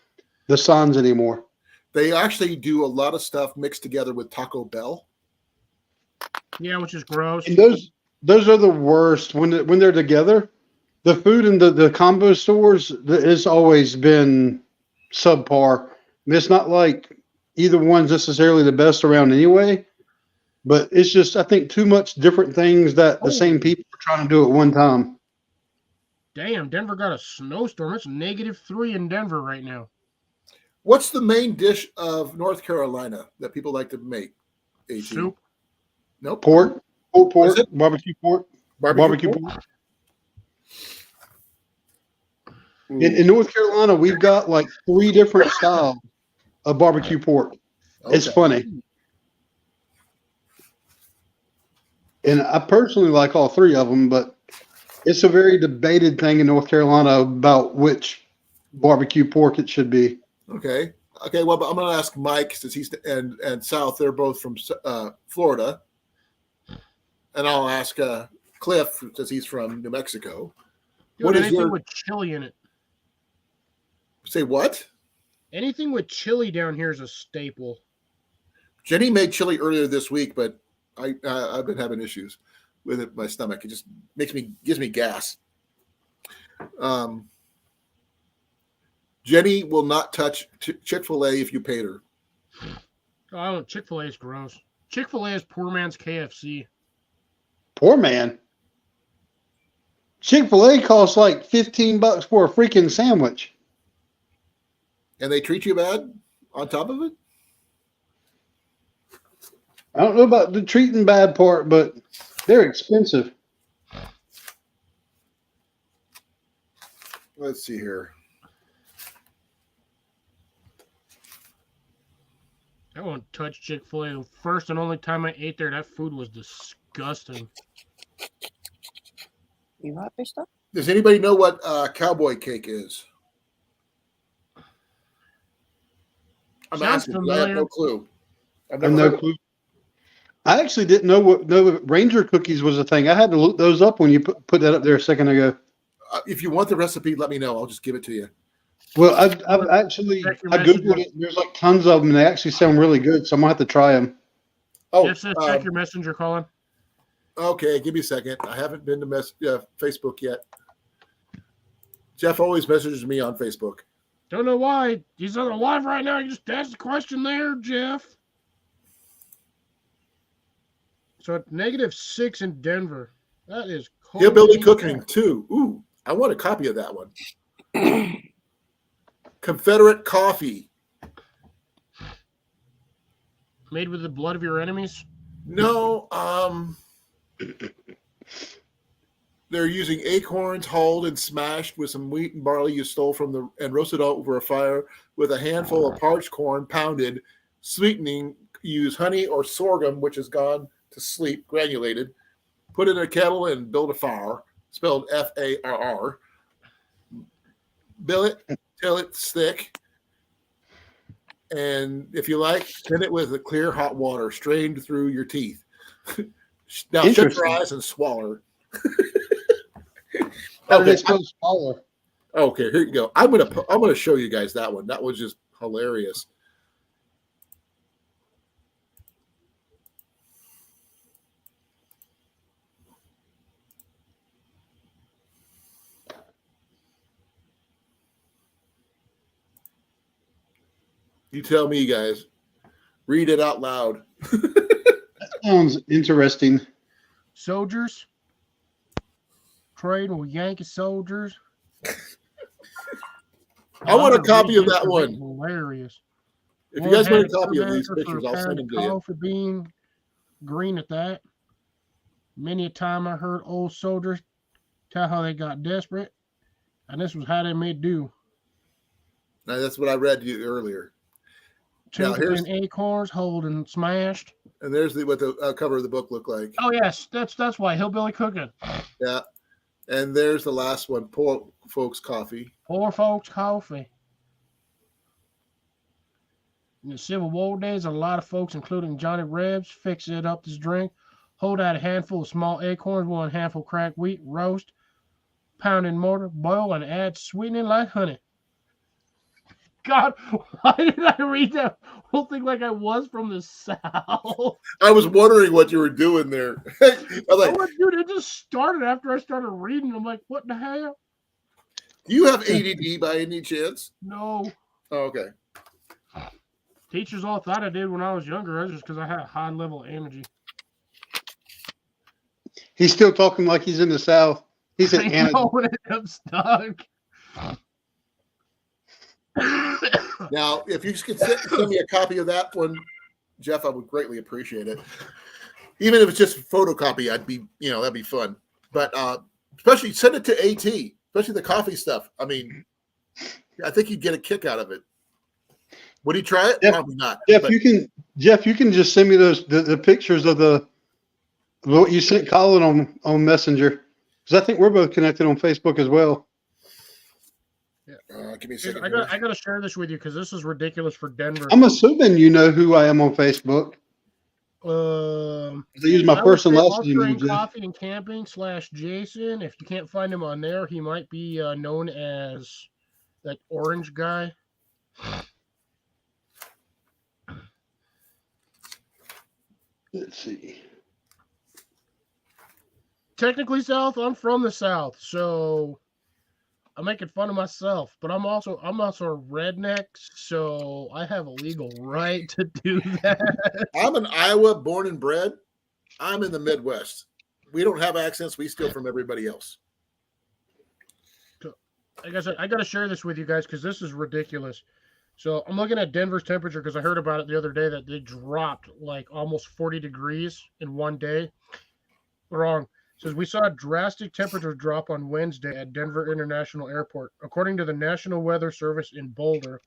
signs anymore. They actually do a lot of stuff mixed together with Taco Bell. Yeah, which is gross. And those are the worst when they're together. The food in the combo stores has always been subpar. It's not like either one's necessarily the best around anyway, but it's just, I think, too much different things that the same people are trying to do at one time. Damn, Denver got a snowstorm. It's -3 in Denver right now. What's the main dish of North Carolina that people like to make? AT? Soup. Nope. Pork, pulled pork, Is it? barbecue pork, barbecue pork. In North Carolina, we've got like 3 different styles of barbecue pork. Okay. It's funny. And I personally like all 3 of them, but it's a very debated thing in North Carolina about which barbecue pork it should be. Okay. Well, but I'm going to ask Mike, since he's and South. They're both from Florida, and I'll ask Cliff, since he's from New Mexico. Dude, What is anything your with chili in it? say? What? Anything with chili down here is a staple. Jenny made chili earlier this week, but I've been having issues with it. My stomach, it just gives me gas. Jenny will not touch Chick-fil-A if you paid her. Oh, Chick-fil-A is gross. Chick-fil-A is poor man's KFC. Poor man. Chick-fil-A costs like $15 for a freaking sandwich. And they treat you bad on top of it? I don't know about the treating bad part, but they're expensive. Let's see here. I won't touch Chick-fil-A. The first and only time I ate there, that food was disgusting. You happy stuff? Does anybody know what cowboy cake is? I'm Sounds asking. I have familiar. no clue. I have no clue. I actually didn't know Ranger cookies was a thing. I had to look those up when you put that up there a second ago. If you want the recipe, let me know. I'll just give it to you. Well, I've actually I googled it. There's like tons of them, and they actually sound really good. So I'm gonna have to try them. Oh, Jeff says check your messenger, Colin. Okay, give me a second. I haven't been to Facebook yet. Jeff always messages me on Facebook. Don't know why. He's on the live right now. You just asked the question there, Jeff. So it's -6 in Denver. That is cold. Hillbilly Cooking too. Ooh, I want a copy of that one. Confederate coffee. Made with the blood of your enemies? No, they're using acorns hulled and smashed with some wheat and barley you stole from and roasted over a fire with a handful of parched corn pounded, Sweetening, use honey or sorghum, which has gone to sleep, granulated. Put it in a kettle and build a fire, spelled Farr. Bill it till it's thick. And if you like, thin it with a clear hot water strained through your teeth. Now shut your eyes and swallow. Okay. Smaller. Okay, here you go. I'm gonna show you guys that one. That was just hilarious. You tell me, guys. Read it out loud. That sounds interesting. Soldiers trading with Yankee soldiers. I want a copy of that one. Hilarious. If you guys want a copy of these pictures, I'll send them to you. Coffee bean, green at that. Many a time I heard old soldiers tell how they got desperate, and this was how they made do. Now that's what I read to you earlier. Tinkling acorns, holding smashed. And there's what the cover of the book looked like. Oh yes, that's why hillbilly cooking. Yeah, and there's the last one. Poor folks coffee. Poor folks coffee. In the Civil War days, a lot of folks, including Johnny Rebs, fix it up this drink. Hold out a handful of small acorns, one handful of cracked wheat, roast, pound in mortar, boil, and add sweetening like honey. God, why did I read that whole thing like I was from the South? I was wondering what you were doing there. I was like, oh, dude, it just started after I started reading. I'm like, what the hell? Do you have ADD by any chance? No. Oh, okay. Teachers all thought I did when I was younger. That's just because I had a high level of energy. He's still talking like he's in the South. He's an animal. I'm stuck. Now, if you could send me a copy of that one, Jeff, I would greatly appreciate it. Even if it's just a photocopy, that'd be fun. But especially send it to AT, especially the coffee stuff. I mean, I think you'd get a kick out of it. Would he try it? Probably not. Jeff, you can just send me the pictures of what you sent Colin on Messenger, because I think we're both connected on Facebook as well. Give me a second. I got to share this with you because this is ridiculous for Denver. I'm assuming you know who I am on Facebook. I use my first and last name. Coffee and Camping /Jason. If you can't find him on there, he might be known as that orange guy. Let's see. Technically South. I'm from the South, so I'm making fun of myself, but I'm also a redneck, so I have a legal right to do that. I'm in Iowa, born and bred. I'm in the Midwest. We don't have accents. We steal from everybody else. Like I said, I got to share this with you guys because this is ridiculous. So I'm looking at Denver's temperature because I heard about it the other day that they dropped like almost 40 degrees in one day. Wrong. It says we saw a drastic temperature drop on Wednesday at Denver International Airport. According to the National Weather Service in Boulder,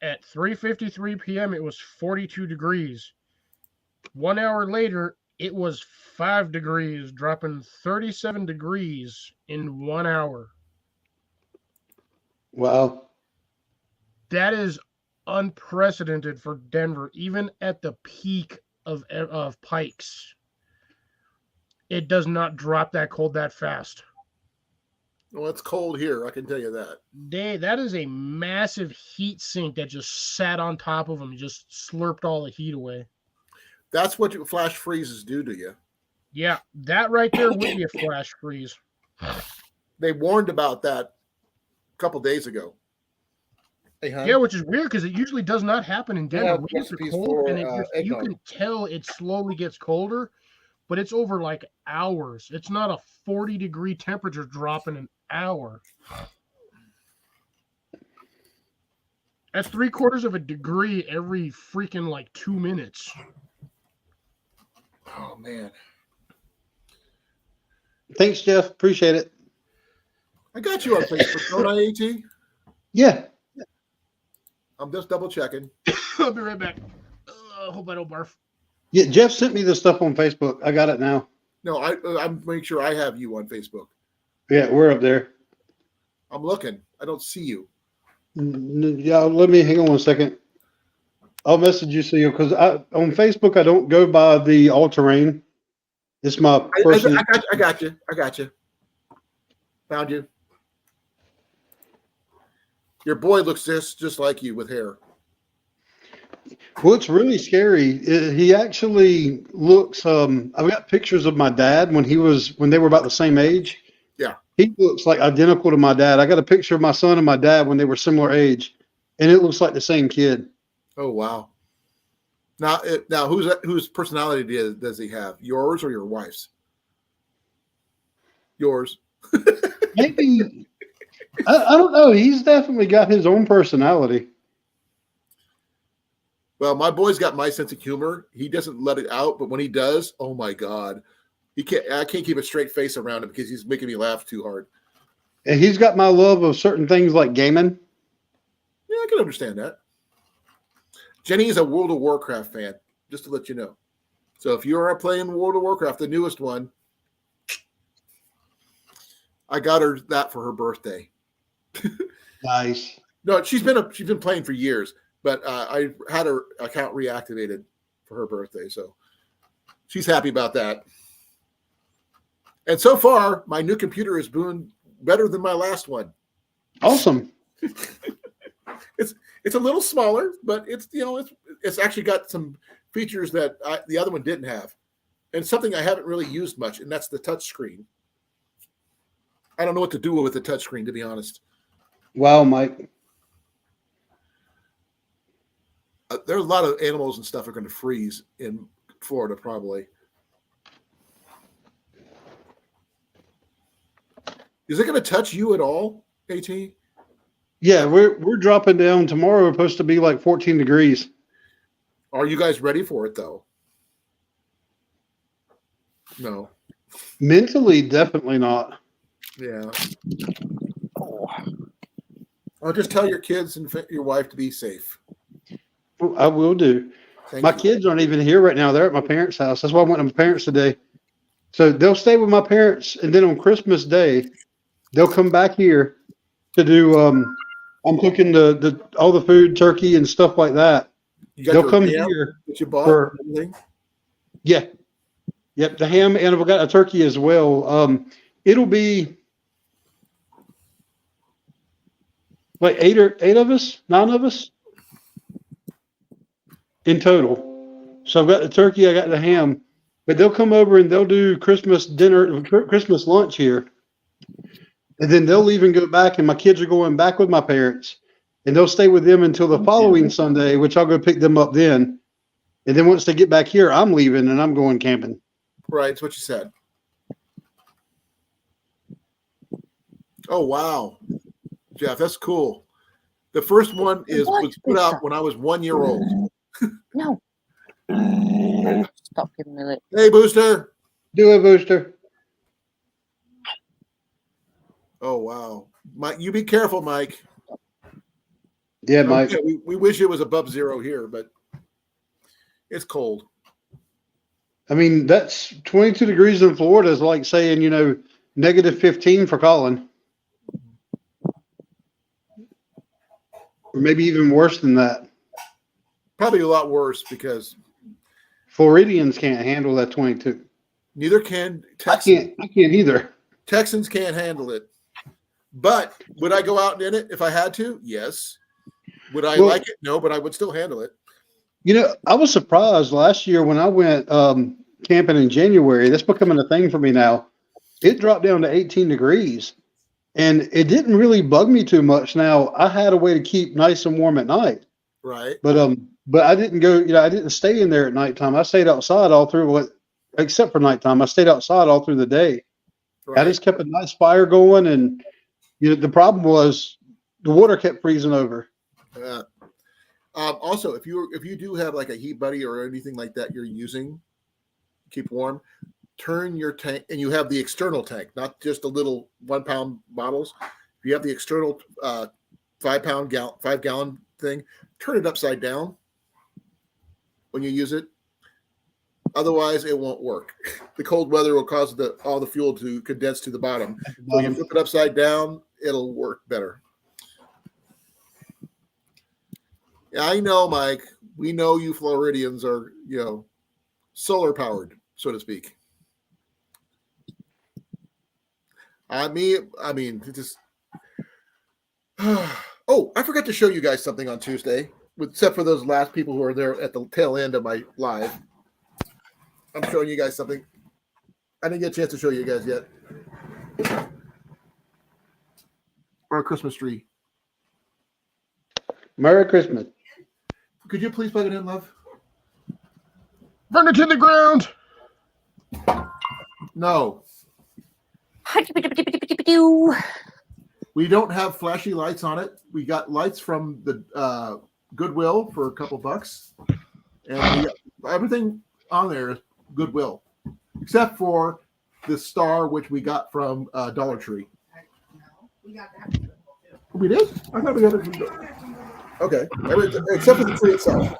at 3:53 p.m. it was 42 degrees. 1 hour later, it was 5 degrees, dropping 37 degrees in 1 hour. Wow. That is unprecedented for Denver, even at the peak of Pikes. It does not drop that cold that fast. Well, it's cold here. I can tell you that. That is a massive heat sink that just sat on top of them and just slurped all the heat away. That's what flash freezes do to you. Yeah, that right there would be a flash freeze. They warned about that a couple days ago. Hey, yeah, which is weird because it usually does not happen in Denver. We get the cold, and you can tell it slowly gets colder, but it's over like hours. It's not a 40-degree temperature drop in an hour. That's 3/4 of a degree every freaking like 2 minutes. Oh, man. Thanks, Jeff. Appreciate it. I got you on Facebook, don't I, AT? Yeah. I'm just double checking. I'll be right back. I hope I don't barf. Yeah, Jeff sent me this stuff on Facebook. I got it now. No, I'm making sure I have you on Facebook. Yeah, we're up there. I'm looking. I don't see you. Yeah, let me hang on 1 second. I'll message you so you because on Facebook I don't go by the all terrain. It's my personal. I got you. I got you. Found you. Your boy looks just like you with hair. Well, it's really scary. He actually looks. I've got pictures of my dad when they were about the same age. Yeah. He looks like identical to my dad. I got a picture of my son and my dad when they were similar age, and it looks like the same kid. Oh wow! Now whose personality does he have? Yours or your wife's? Yours. Maybe I don't know. He's definitely got his own personality. Well, my boy's got my sense of humor. He doesn't let it out, but when he does, oh my God, I can't keep a straight face around him because he's making me laugh too hard. And he's got my love of certain things like gaming. Yeah, I can understand that. Jenny is a World of Warcraft fan, just to let you know. So if you are playing World of Warcraft, the newest one, I got her that for her birthday. Nice. No, she's been playing for years, but I had her account reactivated for her birthday, so she's happy about that. And so far, my new computer is doing better than my last one. Awesome. It's a little smaller, but it's actually got some features that the other one didn't have, and something I haven't really used much, and that's the touch screen. I don't know what to do with the touch screen, to be honest. Wow, Mike. There are a lot of animals and stuff are going to freeze in Florida, probably. Is it going to touch you at all, AT? Yeah, we're dropping down tomorrow. We're supposed to be like 14 degrees. Are you guys ready for it, though? No. Mentally, definitely not. Yeah. I'll just tell your kids and your wife to be safe. I will do. My kids aren't even here right now. They're at my parents' house. That's why I went to my parents today. So they'll stay with my parents, and then on Christmas Day, they'll come back here to do. I'm cooking all the food, turkey and stuff like that. They'll come here. That you bought? Yeah. Yep, the ham, and I've got a turkey as well. It'll be like 9 of us in total. So I've got the turkey, I got the ham, but they'll come over and they'll do Christmas dinner, Christmas lunch here. And then they'll leave and go back, and my kids are going back with my parents, and they'll stay with them until the following Sunday, which I'll go pick them up then. And then once they get back here, I'm leaving and I'm going camping. Right, it's what you said. Oh, wow. Jeff, that's cool. The first one was put out when I was 1 year old. No. Stop giving me lip. Hey, Booster. Do it, Booster. Oh, wow. Mike, you be careful, Mike. Yeah, Mike. We wish it was above zero here, but it's cold. I mean, that's 22 degrees in Florida is like saying, negative 15 for Colan. Or maybe even worse than that. Probably a lot worse because Floridians can't handle that 22. Neither can Texans. I can't either. Texans can't handle it. But would I go out in it if I had to? Yes. Would I like it? No, but I would still handle it. I was surprised last year when I went camping in January. That's becoming a thing for me now. It dropped down to 18 degrees, and it didn't really bug me too much. Now, I had a way to keep nice and warm at night. Right. But I didn't go, I didn't stay in there at nighttime. I stayed outside all through except for nighttime. I stayed outside all through the day. Right. I just kept a nice fire going, and the problem was the water kept freezing over. Also, if you do have like a heat buddy or anything like that you're using, keep warm, turn your tank, and you have the external tank, not just the little 1 pound bottles. If you have the external 5 gallon thing, turn it upside down. when you use it. Otherwise, it won't work. The cold weather will cause all the fuel to condense to the bottom. So you flip it upside down, it'll work better. Yeah, I know, Mike. We know you Floridians are, solar powered, so to speak. I mean, just. Oh, I forgot to show you guys something on Tuesday, except for those last people who are there at the tail end of my live. I'm showing you guys something. I didn't get a chance to show you guys yet. Our Christmas tree. Merry Christmas. Could you please plug it in, love? Burn it to the ground. No. We don't have flashy lights on it. We got lights from the Goodwill for a couple bucks. And we got everything on there is Goodwill, except for the star, which we got from Dollar Tree. No, we got that. From Goodwill, too. We did? I thought we got it from Okay. Except for the tree itself.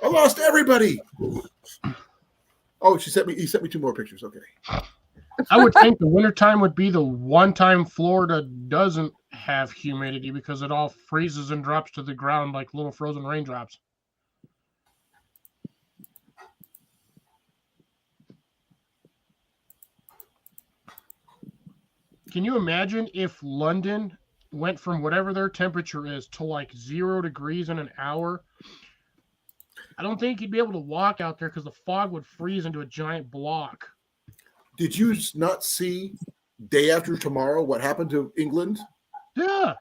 I lost everybody. Oh, he sent me 2 more pictures. Okay. I would think the wintertime would be the one time Florida doesn't have humidity because it all freezes and drops to the ground like little frozen raindrops. Can you imagine if London went from whatever their temperature is to like 0 degrees in an hour? I don't think you'd be able to walk out there because the fog would freeze into a giant block. Did you not see day after tomorrow what happened to England? Yeah.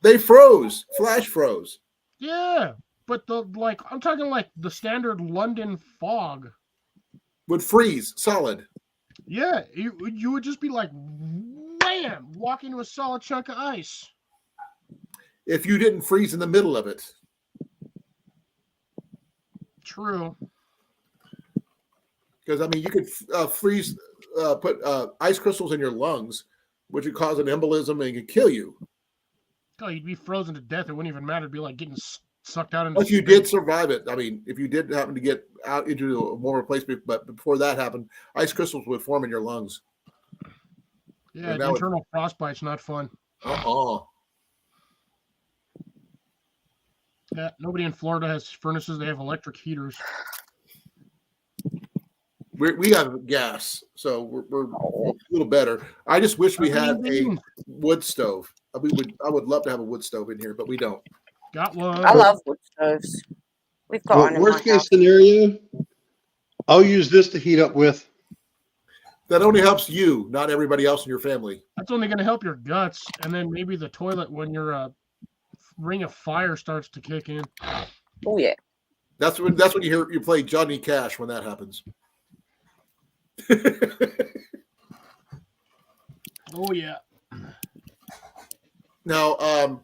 They froze, flash froze. Yeah. But I'm talking like the standard London fog would freeze solid. Yeah, you would just be like, wham, walking into a solid chunk of ice. If you didn't freeze in the middle of it. True. Because, I mean, you could freeze, put ice crystals in your lungs, which would cause an embolism and could kill you. Oh, you'd be frozen to death. It wouldn't even matter. It'd be like getting sucked out into If you did survive it, I mean, if you did happen to get out into a warmer place, but before that happened, ice crystals would form in your lungs. Yeah, internal frostbite's not fun. Yeah, nobody in Florida has furnaces. They have electric heaters. We have gas, so we're a little better. I just wish we had a wood stove. I would love to have a wood stove in here, but we don't. Got one. I love wood stoves. We've got one in worst my case house. scenario, I'll use this to heat up with. That only helps you, not everybody else in your family. That's only going to help your guts, and then maybe the toilet when your ring of fire starts to kick in. Oh yeah. That's when you play Johnny Cash when that happens. Oh yeah. Now,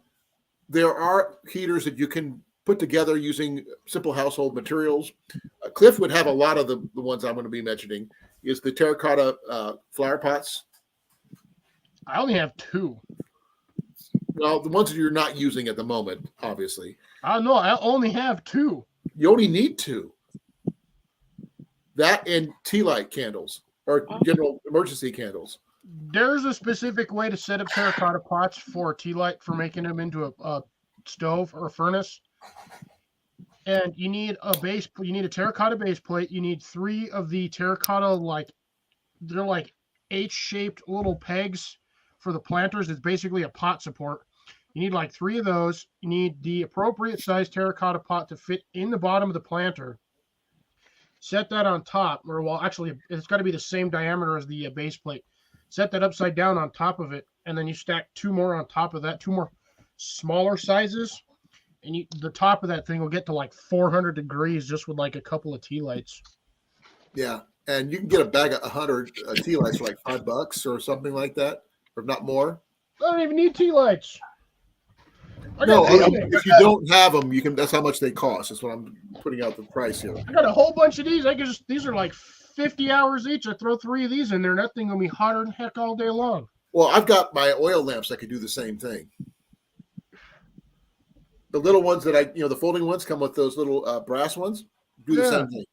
there are heaters that you can put together using simple household materials. Cliff would have a lot of the ones I'm going to be mentioning. Is the terracotta flower pots. I only have 2. Well, the ones that you're not using at the moment, obviously. No, I only have 2. You only need 2. That and tea light candles or general emergency candles. There's a specific way to set up terracotta pots for tea light for making them into a stove or a furnace. And you need a terracotta base plate. You need 3 of the terracotta, they're like H-shaped little pegs for the planters. It's basically a pot support. You need like 3 of those. You need the appropriate size terracotta pot to fit in the bottom of the planter. Set that on top, actually, it's got to be the same diameter as the base plate. Set that upside down on top of it, and then you stack 2 more on top of that, 2 more smaller sizes, and the top of that thing will get to like 400 degrees just with like a couple of tea lights. Yeah, and you can get a bag of 100 tea lights for like $5 or something like that, or not more. I don't even need tea lights. No, if you don't have them, you can. That's how much they cost. That's what I'm putting out the price here. I got a whole bunch of these. These are like 50 hours each. I throw 3 of these in there, and that thing will be hotter than heck all day long. Well, I've got my oil lamps that could do the same thing. The little ones that the folding ones come with those little brass ones. Do the same thing.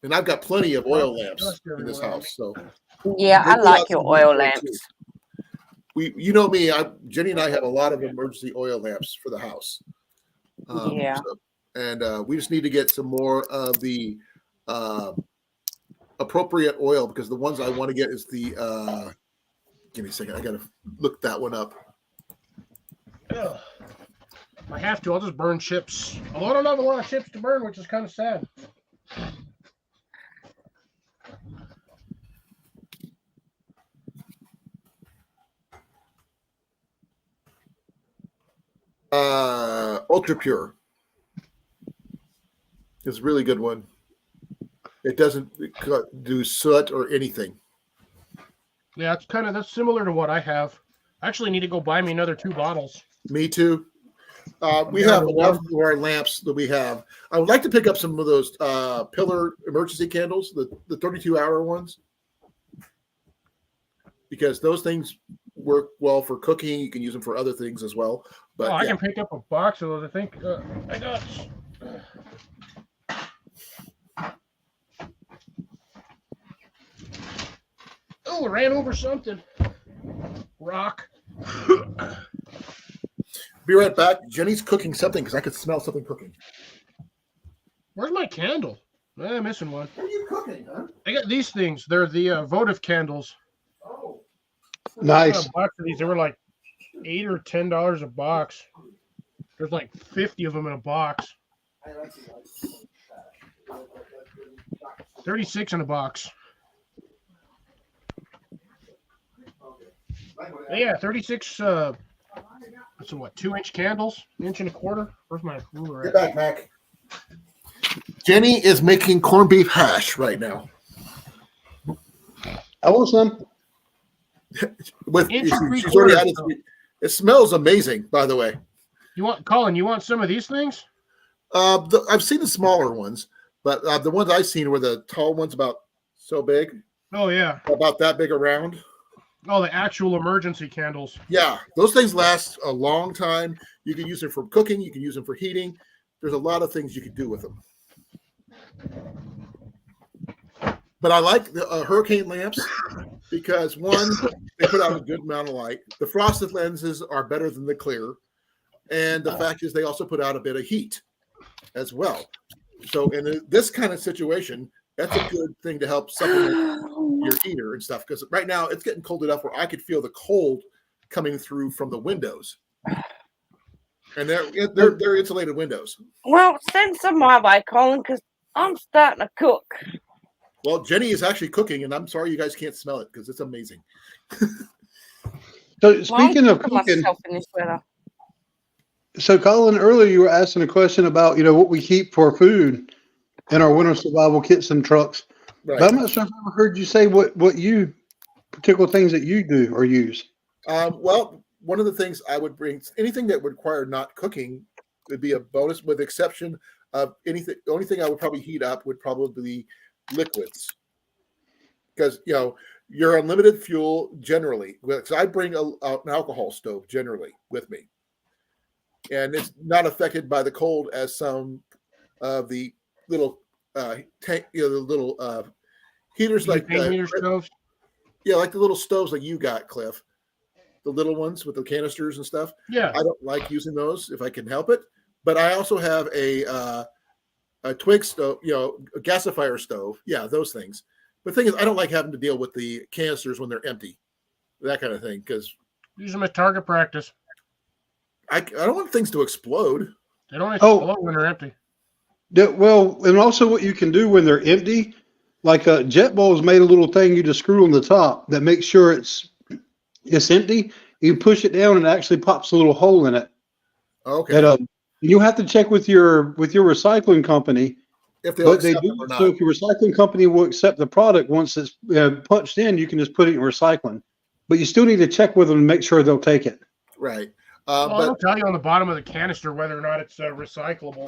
And I've got plenty of oil lamps in this house. So Yeah, I like your oil lamps. You know me, Jenny and I have a lot of emergency oil lamps for the house. Yeah. And we just need to get some more of the appropriate oil, because the ones I want to get is the give me a second, I gotta look that one up. Ugh. If I have to, I'll just burn chips. Although I don't have a lot of chips to burn, which is kind of sad. Ultra Pure is a really good one. It doesn't do soot or anything. Yeah, that's similar to what I have. I actually need to go buy me another 2 bottles. Me too. We have enough of our lamps that we have. I would like to pick up some of those pillar emergency candles, the 32-hour ones, because those things work well for cooking. You can use them for other things as well. But I can pick up a box of those. I think I got. Oh, I ran over something. Rock. Be right back. Jenny's cooking something because I could smell something cooking. Where's my candle? I'm missing one. What are you cooking, huh? I got these things. They're the votive candles. Oh, I Nice. got a box of these. They were like $8 or $10 a box. There's like 50 of them in a box. 36 in a box. Yeah, 36. So what? 2-inch candles, 1.25 inches. Where's my ruler get at? back, Mac. Jenny is making corned beef hash right now. I want some. With Inch and she's already added. 3/4. It smells amazing, by the way. Colin? You want some of these things? I've seen the smaller ones, but the ones I've seen were the tall ones, about so big, Oh yeah. about that big around. Oh, the actual emergency candles. Yeah, those things last a long time. You can use them for cooking. You can use them for heating. There's a lot of things you can do with them. But I like the hurricane lamps because, one, they put out a good amount of light. The frosted lenses are better than the clear. And the fact is they also put out a bit of heat as well. So in this kind of situation, that's a good thing to help supplement your heater and stuff. Because right now it's getting cold enough where I could feel the cold coming through from the windows. And they're insulated windows. Well, send some my way, Colin, because I'm starting to cook. Well, Jenny is actually cooking, and I'm sorry you guys can't smell it because it's amazing. So speaking of cooking, myself in this weather. so Colin, earlier you were asking a question about what we keep for food in our winter survival kits and trucks. Right. But I'm not sure if I ever heard you say what you particular things that you do or use. Well, one of the things I would bring, anything that would require not cooking would be a bonus, with the exception of anything. The only thing I would probably heat up would probably be liquids, because you're unlimited fuel generally. Because I bring an alcohol stove generally with me, and it's not affected by the cold as some of the little tank, the little heaters like meter stoves. Yeah, like the little stoves like you got, Cliff. The little ones with the canisters and stuff. Yeah. I don't like using those if I can help it. But I also have a twig stove, a gasifier stove. Yeah, those things. But the thing is, I don't like having to deal with the canisters when they're empty, that kind of thing. Because Use them as target practice. I don't want things to explode. They don't explode when they're empty. Well, and also what you can do when they're empty, like JetBall's made a little thing you just screw on the top that makes sure it's empty. You push it down and it actually pops a little hole in it. Okay. And, you have to check with your recycling company. If they'll accept do. it or not. So if your recycling company will accept the product once it's punched in, you can just put it in recycling. But you still need to check with them to make sure they'll take it. Right. Well, But it'll tell you on the bottom of the canister whether or not it's recyclable.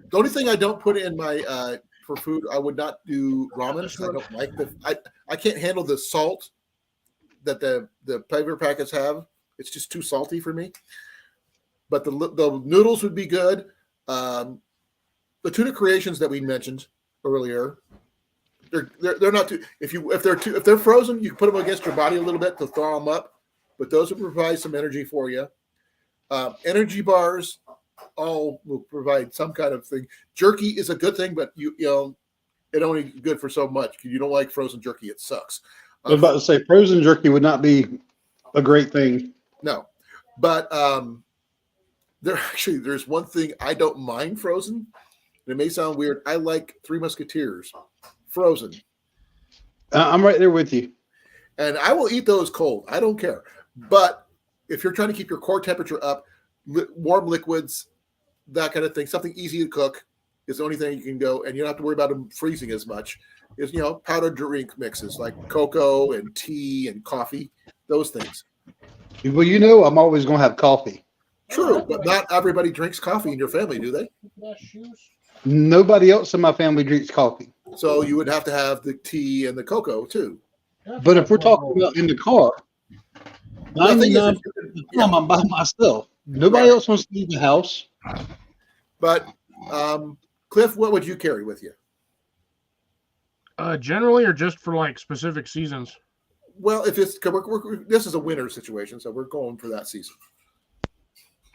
the only thing I don't put in my for food, I would not do ramen. I don't like I can't handle the salt that the paper packets have. It's just too salty for me. but the noodles would be good. The tuna creations that we mentioned earlier, they're not too. If they're frozen, you can put them against your body a little bit to thaw them up. But those will provide some energy for you. Energy bars all will provide some kind of thing. Jerky is a good thing, but you know it only good for so much. You don't like frozen jerky; it sucks. I was about to say frozen jerky would not be a great thing. No, but there's one thing I don't mind frozen. It may sound weird. I like Three Musketeers frozen. I'm right there with you. And I will eat those cold. I don't care. But if you're trying to keep your core temperature up, warm liquids, that kind of thing, something easy to cook is the only thing you can go, and you don't have to worry about them freezing as much. Is powdered drink mixes like cocoa and tea and coffee, those things. Well, I'm always going to have coffee. True, but not everybody drinks coffee in your family, do they? Nobody else in my family drinks coffee. So you would have to have the tea and the cocoa too. But if we're talking about in the car, 99% of the time I'm by myself. Nobody else wants to leave the house. But Cliff, what would you carry with you? Generally, or just for like specific seasons? Well, if it's this is a winter situation, so we're going for that season.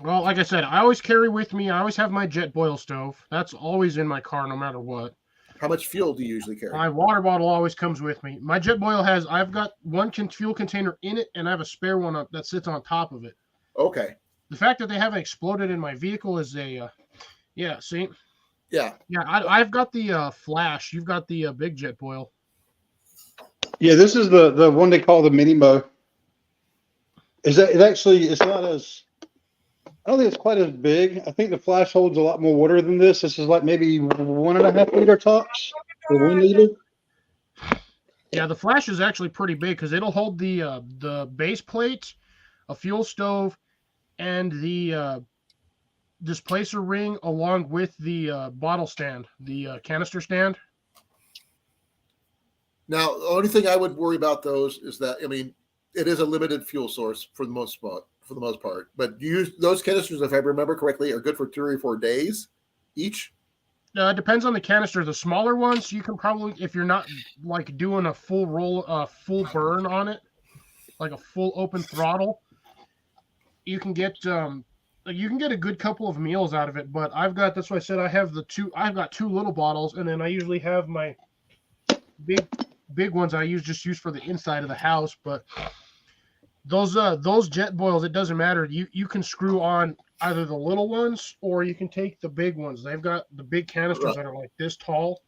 Well, like I said, I always carry with me. I always have my jet boil stove. That's always in my car, no matter what. How much fuel do you usually carry? My water bottle always comes with me. My jet boil I've got one fuel container in it, and I have a spare one that sits on top of it. Okay. The fact that they haven't exploded in my vehicle is see? Yeah. Yeah, I've got the Flash. You've got the big jet boil. Yeah, this is the one they call the Mini Mo. It's not as, I don't think it's quite as big. I think the Flash holds a lot more water than this. This is like maybe 1.5 liter tops or 1 liter. Yeah, the Flash is actually pretty big because it'll hold the base plate, a fuel stove, and the displacer ring along with the bottle stand, the canister stand. Now, the only thing I would worry about those is that, it is a limited fuel source for the most part. But those canisters, if I remember correctly, are good for 3 or 4 days each. It depends on the canister. The smaller ones, you can probably, if you're not like doing a full full burn on it, like a full open throttle, you can get a good couple of meals out of it. But that's why I said I've got 2 little bottles, and then I usually have my big ones I use for the inside of the house. But those jet boils, it doesn't matter. You can screw on either the little ones or you can take the big ones. They've got the big canisters that are like this tall.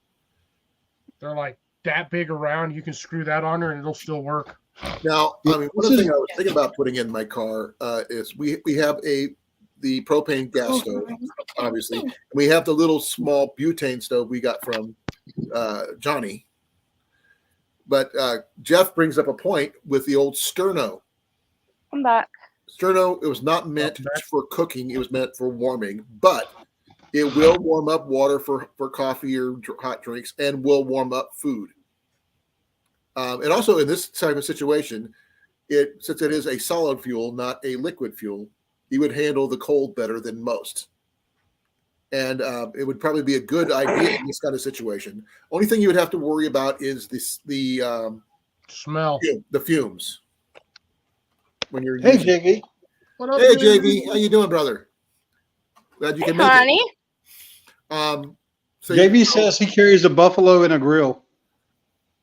They're like that big around. You can screw that on there and it'll still work. Now, one of the things I was thinking about putting in my car is we have the propane gas stove, obviously. We have the little small butane stove we got from Johnny. But Jeff brings up a point with the old Sterno. I'm back. Sterno, it was not meant for cooking. It was meant for warming, but it will warm up water for coffee or hot drinks and will warm up food. And also in this type of situation, since it is a solid fuel, not a liquid fuel, it would handle the cold better than most. And it would probably be a good idea in this kind of situation. Only thing you would have to worry about is the smell, the fumes. When you're JV. What up, hey JV, how you doing, brother? Glad you can make Honey. it. So JV says he carries a buffalo and a grill.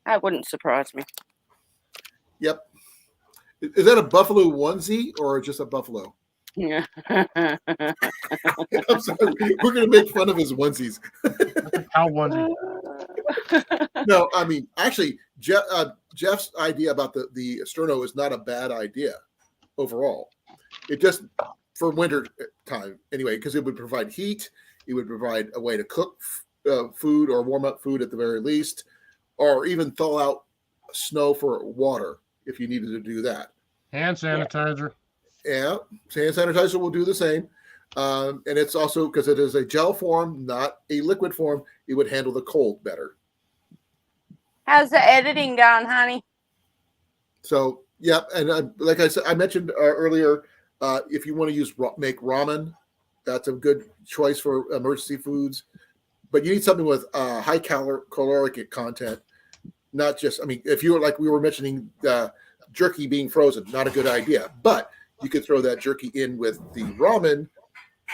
That wouldn't surprise me. Yep. Is that a buffalo onesie or just a buffalo? Yeah. I'm sorry. We're going to make fun of his onesies. How onesie? No, actually, Jeff's idea about the Sterno is not a bad idea overall. It just, for winter time anyway, because it would provide heat. It would provide a way to cook food or warm up food at the very least, or even thaw out snow for water if you needed to do that. Hand sanitizer. Yeah, hand sanitizer will do the same. And it's also, because it is a gel form, not a liquid form, it would handle the cold better. How's the editing going, honey? So, yeah, and like I said, I mentioned earlier, if you want to make ramen That's a good choice for emergency foods. But you need something with high caloric content, not just. I mean, if you were like we were mentioning, jerky being frozen, not a good idea. But you could throw that jerky in with the ramen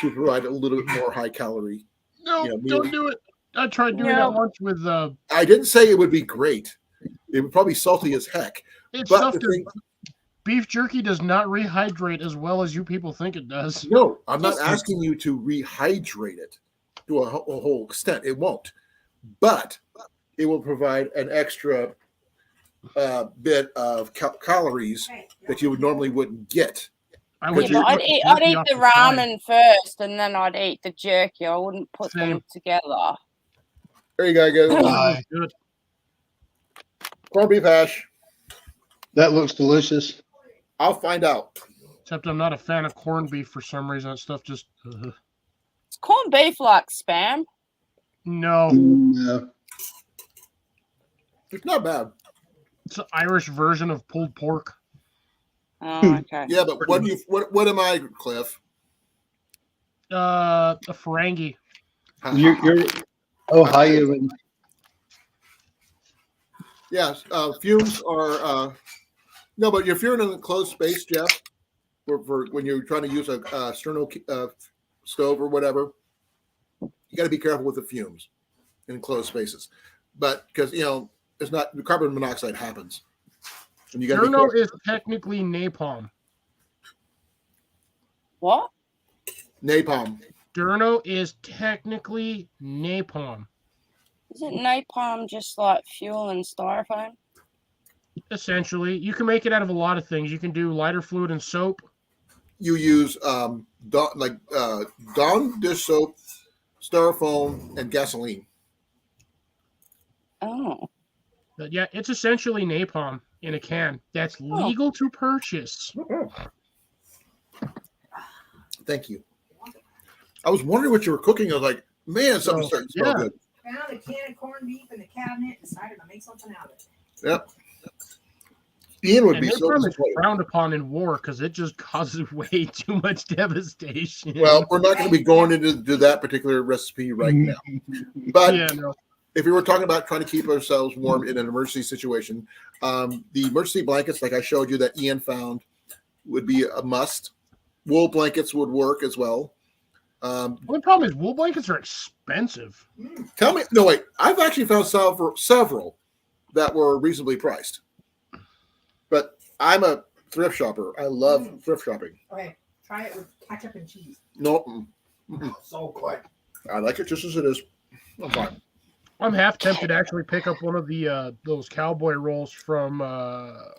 to provide a little bit more high calorie. No, don't do it. I tried doing that once with. I didn't say it would be great. It would probably be salty as heck. It's But tough the to. thing, Beef jerky does not rehydrate as well as you people think it does. no, I'm not asking you to rehydrate it to a whole extent. It won't. But it will provide an extra bit of calories that you normally wouldn't get. I But would. Yeah, but I'd eat the ramen first, and then I'd eat the jerky. I wouldn't put them together. There you go, guys. Good. Corned beef hash. That looks delicious. I'll find out. Except I'm not a fan of corned beef for some reason. That stuff just. It's corned beef like spam. No. No. It's not bad. It's an Irish version of pulled pork. Oh, okay. Yeah, but what am I, Cliff? A Ferengi. You're Ohio. And Yes, fumes are no, but if you're in an enclosed space, Jeff, for when you're trying to use a sterno stove or whatever, you got to be careful with the fumes in enclosed spaces. But because it's not carbon monoxide happens, and you got to. Sterno is technically napalm. What? Napalm. Sterno is technically napalm. Isn't napalm just like fuel and styrofoam? Essentially, you can make it out of a lot of things. You can do lighter fluid and soap. You use Dawn dish soap, styrofoam, and gasoline. Oh. But yeah, it's essentially napalm in a can. That's legal to purchase. Thank you. I was wondering what you were cooking. I was like, man, something's starting to smell good. Found a can of corned beef in the cabinet. Decided to make something out of it. Yep. Ian would And be so napalm is disappointed. frowned upon in war because it just causes way too much devastation. Well, we're not going to be going into that particular recipe right now. But yeah, no. if we were talking about trying to keep ourselves warm in an emergency situation, the emergency blankets, like I showed you that Ian found, would be a must. Wool blankets would work as well. The problem is wool blankets are expensive. Tell me, no, wait. I've actually found several that were reasonably priced. But I'm a thrift shopper. I love thrift shopping. Okay, try it with ketchup and cheese. No, So good. I like it just as it is. I'm fine. I'm half tempted to actually pick up one of the those cowboy rolls from. Oh,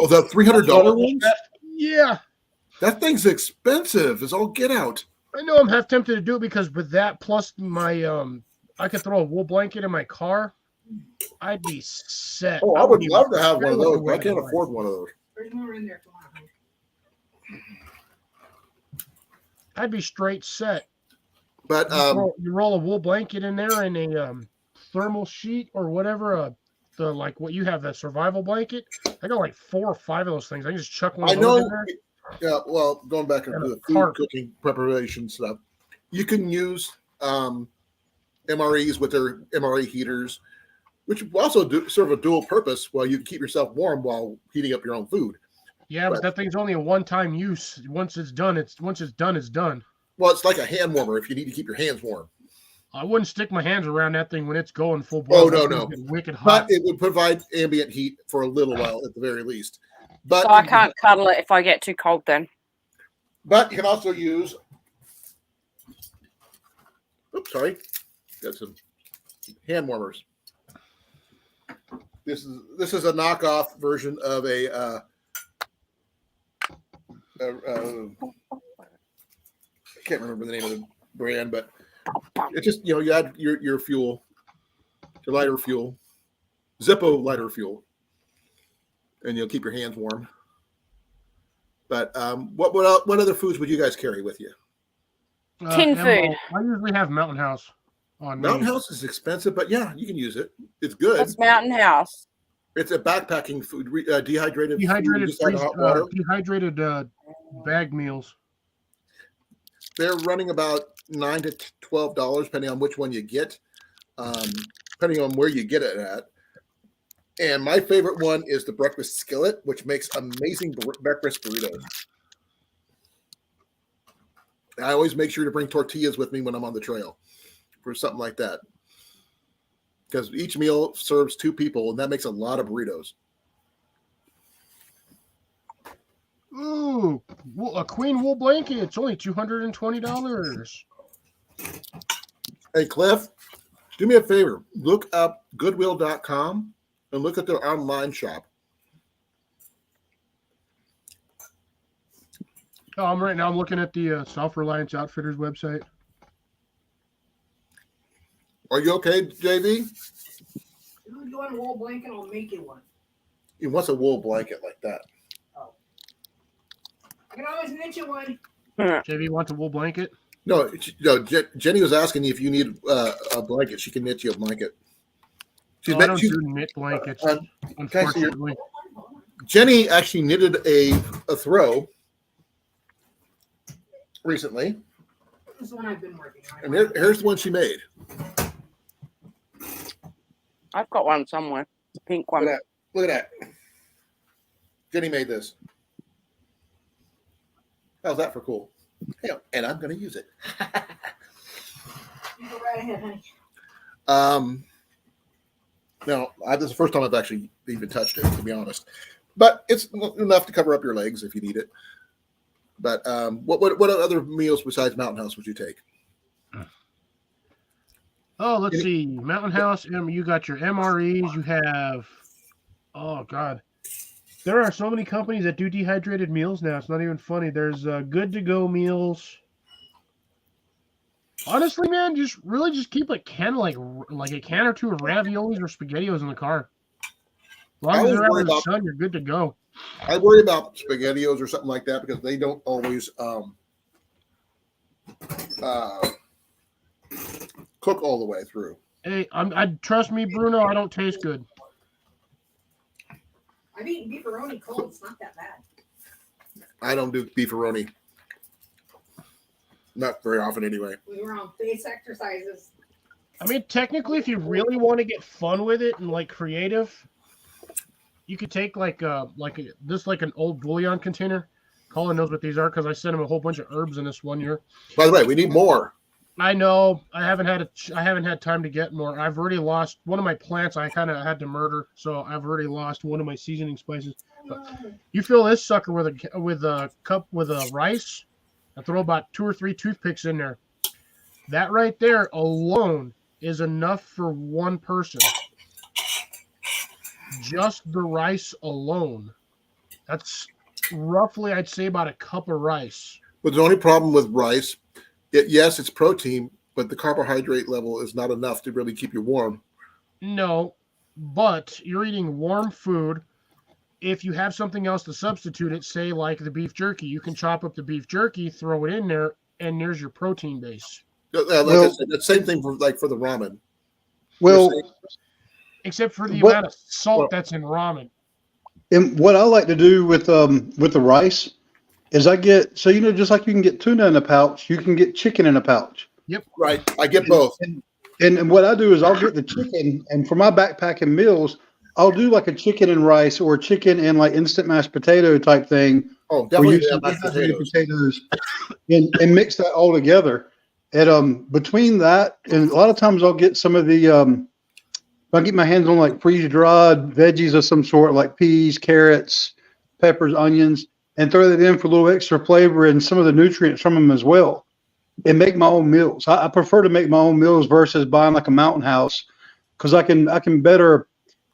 the $300 ones? Yeah, That thing's expensive. It's all get out. I know. I'm half tempted to do it because with that plus my I could throw a wool blanket in my car. I'd be set. Oh, I would love to have one of those, but I can't afford one of those. There's more in there if you want, honey. I'd be straight set. But You roll a wool blanket in there and a thermal sheet or whatever. The like what you have, that survival blanket. I got like 4 or 5 of those things. I can just chuck one. I of those know. in there. Yeah, well, going back into the food cooking preparation stuff, you can use MREs with their MRE heaters, which also serve a dual purpose while you keep yourself warm while heating up your own food. Yeah, but that thing's only a one-time use. Once it's done, it's done. Well, it's like a hand warmer if you need to keep your hands warm. I wouldn't stick my hands around that thing when it's going full blast. Oh, no. It's wicked hot. But it would provide ambient heat for a little while at the very least. But So I can't cuddle it if I get too cold then. But you can also use. Oops, sorry. Got some hand warmers. This is a knockoff version of I can't remember the name of the brand, but it's just you add your fuel, your lighter fuel, Zippo lighter fuel, and you'll keep your hands warm. But what other foods would you guys carry with you? Tin Emma, food. I usually have Mountain House on me. Mountain House is expensive, but yeah, you can use it. It's good. That's Mountain House. It's a backpacking food, dehydrated Dehydrated, food, just out of hot water. dehydrated bagged meals. they're running about $9 to $12, depending on which one you get, depending on where you get it at. And my favorite one is the breakfast skillet, which makes amazing breakfast burritos. I always make sure to bring tortillas with me when I'm on the trail for something like that, because each meal serves 2 people, and that makes a lot of burritos. Ooh, a queen wool blanket. It's only $220. Hey, Cliff, do me a favor. Look up Goodwill.com and look at their online shop. Oh, right now I'm looking at the Self-Reliance Outfitters website. Are you okay, JV? You want a wool blanket? I'll make you one. He wants a wool blanket like that. I can always knit you one. JV wants a wool blanket? No, Jenny was asking you if you need a blanket. She can knit you a blanket. I don't do knit blankets, unfortunately. Jenny actually knitted a throw recently. This is the one I've been working on. And here's the one she made. I've got one somewhere. The pink one. Look at that. Jenny made this. How's that for cool? Yeah, and I'm going to use it. You go right ahead, honey. Now, this is the first time I've actually even touched it, to be honest. But it's enough to cover up your legs if you need it. But what other meals besides Mountain House would you take? Oh, let's see. Mountain House, you got your MREs. You have, oh, God. There are so many companies that do dehydrated meals now. It's not even funny. There's good-to-go meals. Honestly, man, just keep a can, like a can or 2 of raviolis or SpaghettiOs in the car. As long as they're out in the sun, you're good to go. I worry about SpaghettiOs or something like that because they don't always cook all the way through. Hey, trust me, Bruno, I don't taste good. I've eaten beefaroni cold. It's not that bad. I don't do beefaroni. Not very often, anyway. We were on face exercises. I mean, technically, if you really want to get fun with it and like creative, you could take like an old bouillon container. Colin knows what these are because I sent him a whole bunch of herbs in this one year. By the way, we need more. I know. I haven't had time to get more. I've already lost one of my plants. I kind of had to murder, so I've already lost one of my seasoning spices. But you fill this sucker with a cup with a rice, and throw about 2 or 3 toothpicks in there. That right there alone is enough for one person. Just the rice alone. That's roughly, I'd say, about a cup of rice. But the only problem with rice, yes, it's protein, but the carbohydrate level is not enough to really keep you warm. No, but you're eating warm food. If you have something else to substitute it, say like the beef jerky, you can chop up the beef jerky, throw it in there, and there's your protein base. I said, the same thing for the ramen. Well, except for the amount of salt that's in ramen. And what I like to do with the rice is I get, just like you can get tuna in a pouch, you can get chicken in a pouch. Yep. Right. I get both. And what I do is I'll get the chicken, and for my backpacking meals, I'll do like a chicken and rice or a chicken and like instant mashed potato type thing. Oh, definitely mashed potatoes and mix that all together. And between that, and a lot of times I'll get some of the I'll get my hands on like freeze-dried veggies of some sort, like peas, carrots, peppers, onions, and throw that in for a little extra flavor and some of the nutrients from them as well. And make my own meals. I prefer to make my own meals versus buying like a Mountain House because I can better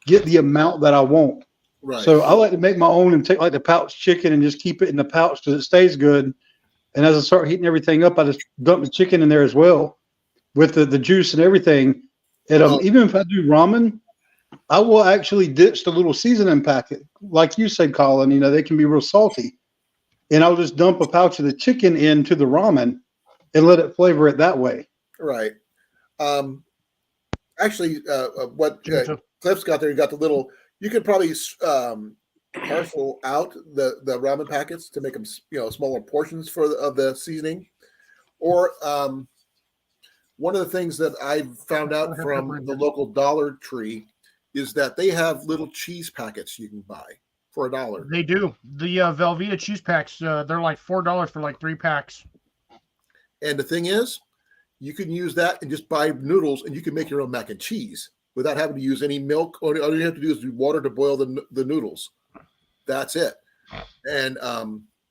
get the amount that I want. Right. So I like to make my own and take like the pouch chicken and just keep it in the pouch because it stays good. And as I start heating everything up, I just dump the chicken in there as well with the juice and everything. And even if I do ramen, I will actually ditch the little seasoning packet. Like you said, Colin, they can be real salty. And I'll just dump a pouch of the chicken into the ramen and let it flavor it that way. Right. Actually, what Cliff's got there, you got the little, you could probably parcel out the ramen packets to make them, smaller portions of the seasoning. Or one of the things that I found out from the local Dollar Tree is that they have little cheese packets you can buy for $1. They do. The Velveeta cheese packs, they're like $4 for like 3 packs. And the thing is, you can use that and just buy noodles, and you can make your own mac and cheese without having to use any milk. All you have to do is water to boil the noodles. That's it. And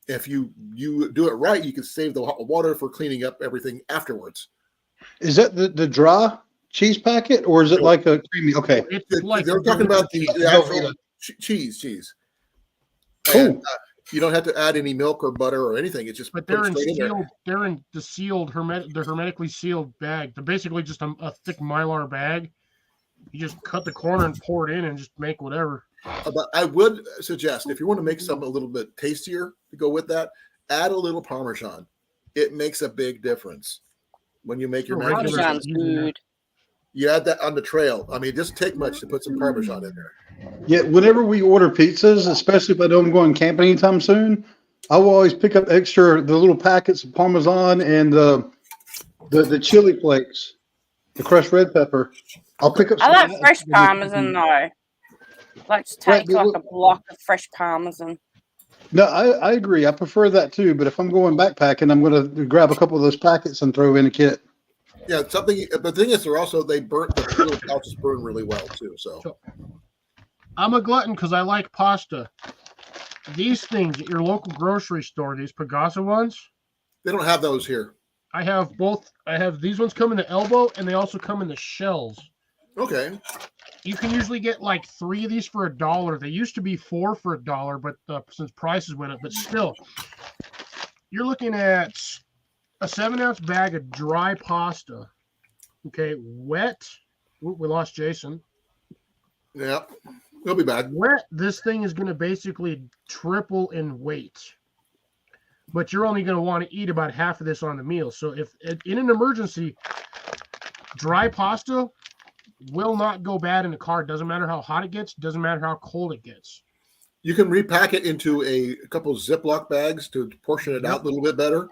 if you do it right, you can save the hot water for cleaning up everything afterwards. Is that the dry cheese packet, or is it like a creamy? Okay, They're talking about the actual cheese. Cool. And, you don't have to add any milk or butter or anything. It's just but they're in the sealed hermetically sealed bag. They're basically just a thick Mylar bag. You just cut the corner and pour it in and just make whatever. But I would suggest, if you want to make something a little bit tastier to go with that, add a little Parmesan. It makes a big difference when you make your mac and cheese. You add that on the trail. I mean, it doesn't take much to put some Parmesan in there. Yeah, whenever we order pizzas, especially if I don't go camping anytime soon, I will always pick up the little packets of Parmesan and the chili flakes, the crushed red pepper. I'll pick up. I like fresh Parmesan though. Like to take like a block of fresh Parmesan. No, I agree. I prefer that too. But if I'm going backpacking, I'm going to grab a couple of those packets and throw in a kit. Yeah, something. But the thing is, they burnt the little pouches burn really well too. So I'm a glutton because I like pasta. These things at your local grocery store, these Pagasa ones, they don't have those here. I have both. I have these ones come in the elbow, and they also come in the shells. Okay. You can usually get like 3 of these for $1. They used to be 4 for $1, but since prices went up, but still, you're looking at a 7-ounce bag of dry pasta. Okay, wet. We lost Jason. Yeah, he'll be back. Wet. This thing is going to basically triple in weight, but you're only going to want to eat about half of this on the meal. So if in an emergency, dry pasta will not go bad in the car. Doesn't matter how hot it gets. Doesn't matter how cold it gets. You can repack it into a couple Ziploc bags to portion it out a little bit better.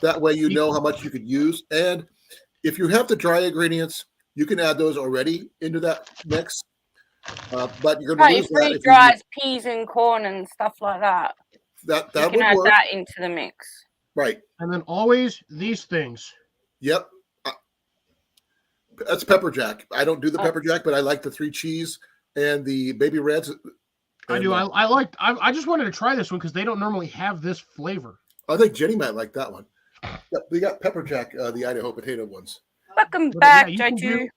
That way you know how much you could use. And if you have the dry ingredients, you can add those already into that mix. But you're going to lose that. Dries peas and corn and stuff like that. That you can add that into the mix. Right. And then always these things. Yep. That's pepper jack. I don't do the pepper jack, but I like the 3 cheese and the baby reds. I do. I just wanted to try this one because they don't normally have this flavor. I think Jenny might like that one. Yep, we got pepper jack, the Idaho potato ones. Welcome back, Joju.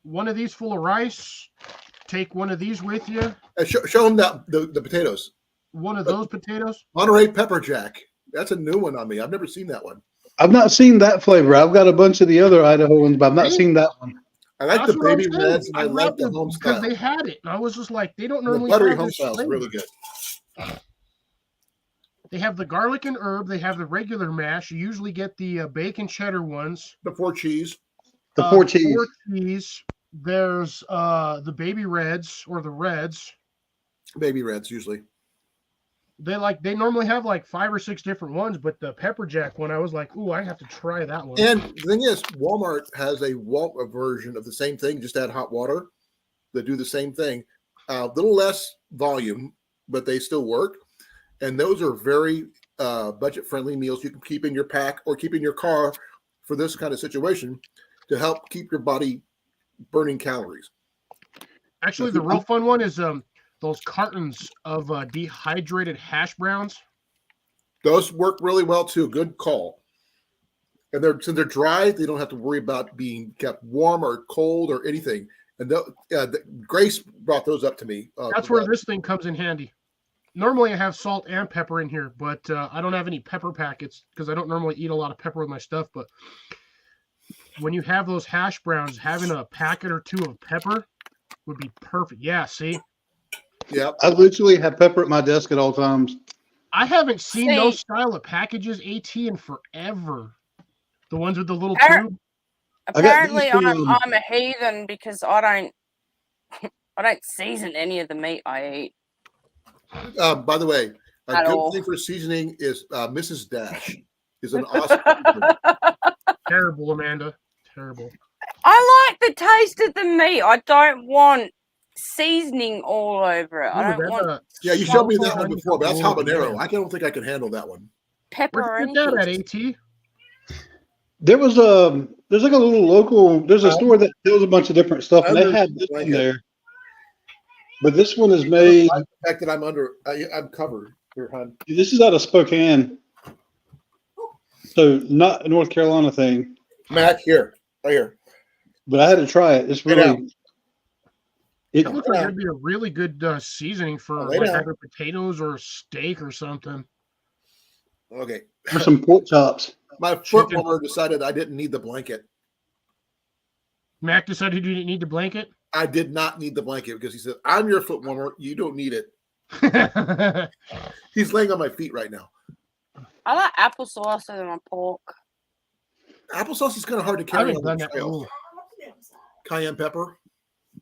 One of these full of rice. Take one of these with you. Show them the potatoes. One of those potatoes. Monterey pepper jack. That's a new one on me. I've never seen that one. I've not seen that flavor. I've got a bunch of the other Idaho ones, but I've not seen that one. I like the baby reds, and I like the home style. Because they had it, and I was just like, they don't normally the buttery have home this style is really good. They have the garlic and herb. They have the regular mash. You usually get the bacon cheddar ones. The 4 cheese. The 4 cheese. 4 cheese. There's the baby reds or the reds. Baby reds usually. They normally have like 5 or 6 different ones, but the pepper jack one, I was like, ooh, I have to try that one. And the thing is, Walmart has a version of the same thing, just add hot water. They do the same thing. A little less volume, but they still work. And those are very budget-friendly meals you can keep in your pack or keep in your car for this kind of situation to help keep your body burning calories. Actually, the real fun one is those cartons of dehydrated hash browns. Those work really well too. Good call. And since they're dry, they don't have to worry about being kept warm or cold or anything. And Grace brought those up to me. That's where this thing comes in handy. Normally I have salt and pepper in here, but I don't have any pepper packets because I don't normally eat a lot of pepper with my stuff. But when you have those hash browns, having a packet or 2 of pepper would be perfect. Yeah, see? Yeah. I literally have pepper at my desk at all times. I haven't seen those style of packages, AT, in forever. The ones with the little tube. Apparently I'm a heathen because I don't season any of the meat I eat. By the way, a good thing for seasoning is Mrs. Dash. is an awesome. Terrible, Amanda. Terrible. I like the taste of the meat. I don't want seasoning all over it. I don't want Yeah, you showed me that salt one on before, but that's your- habanero. man. I don't think I can handle that one. pepper or Where'd you get that anything. at, AT? There's like a little local. There's a store that sells a bunch of different stuff, and they Under had this the one blanket. there. But this one is made. The fact that I'm covered here, hon. This is out of Spokane, so not a North Carolina thing. Mac, here, right here. But I had to try it. It's Get out. really. It, That looks like it'd be a really good seasoning for lay like down. either potatoes or steak or something. Okay. for some pork chops. My foot warmer decided I didn't need the blanket. Mac decided you didn't need the blanket. I did not need the blanket because he said, I'm your foot warmer. You don't need it. He's laying on my feet right now. I like applesauce over my pork. Applesauce is kind of hard to I carry haven't on done the that. trail. Ooh. Cayenne pepper.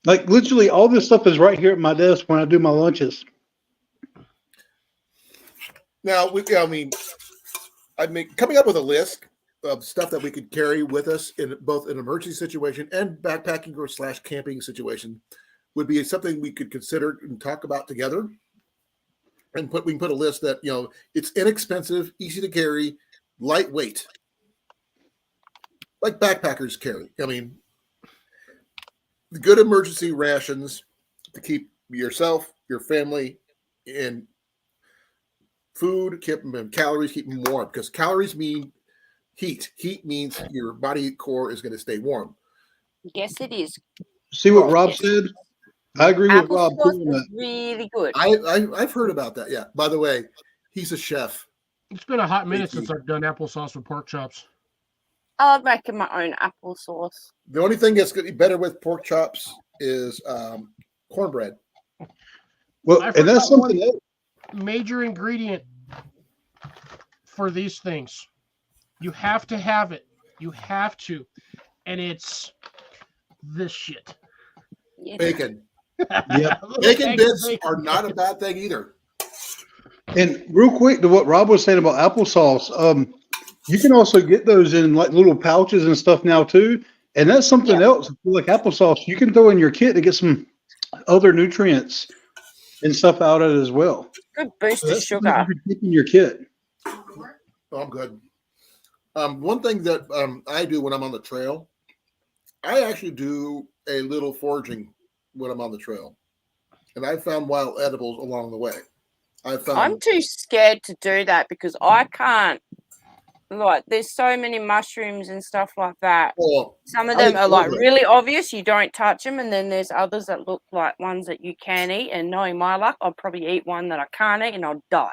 Like literally all this stuff is right here at my desk when I do my lunches. Now, coming up with a list of stuff that we could carry with us in both an emergency situation and backpacking or / camping situation would be something we could consider and talk about together. And we can put a list that, it's inexpensive, easy to carry, lightweight, like backpackers carry. The good emergency rations to keep yourself, your family, and food, keep them in calories, keep them warm, because calories mean heat. Heat means your body core is going to stay warm. Yes, it is. See what Rob said? I agree with Rob. Applesauce is really good. I've heard about that. Yeah. By the way, he's a chef. It's been a hot minute since I've done applesauce with pork chops. I love making my own applesauce. The only thing that's going to be better with pork chops is cornbread. Well, I and that's forgot something else. Major ingredient for these things. You have to have it. You have to. And it's this shit. Yes. Bacon. Yep. Bacon bits are not a bad thing either. And real quick to what Rob was saying about applesauce, you can also get those in like little pouches and stuff now too. And that's something else. Like applesauce, you can throw in your kit to get some other nutrients and stuff out of it as well. Good boost So of sugar. Oh, you can keep in your kit. I'm good. One thing that I do when I'm on the trail, I actually do a little foraging when I'm on the trail. And I found wild edibles along the way. I'm too scared to do that because I can't. Like, there's so many mushrooms and stuff like that. Well, Some of them are like really obvious. You don't touch them, and then there's others that look like ones that you can eat. And knowing my luck, I'll probably eat one that I can't eat, and I'll die.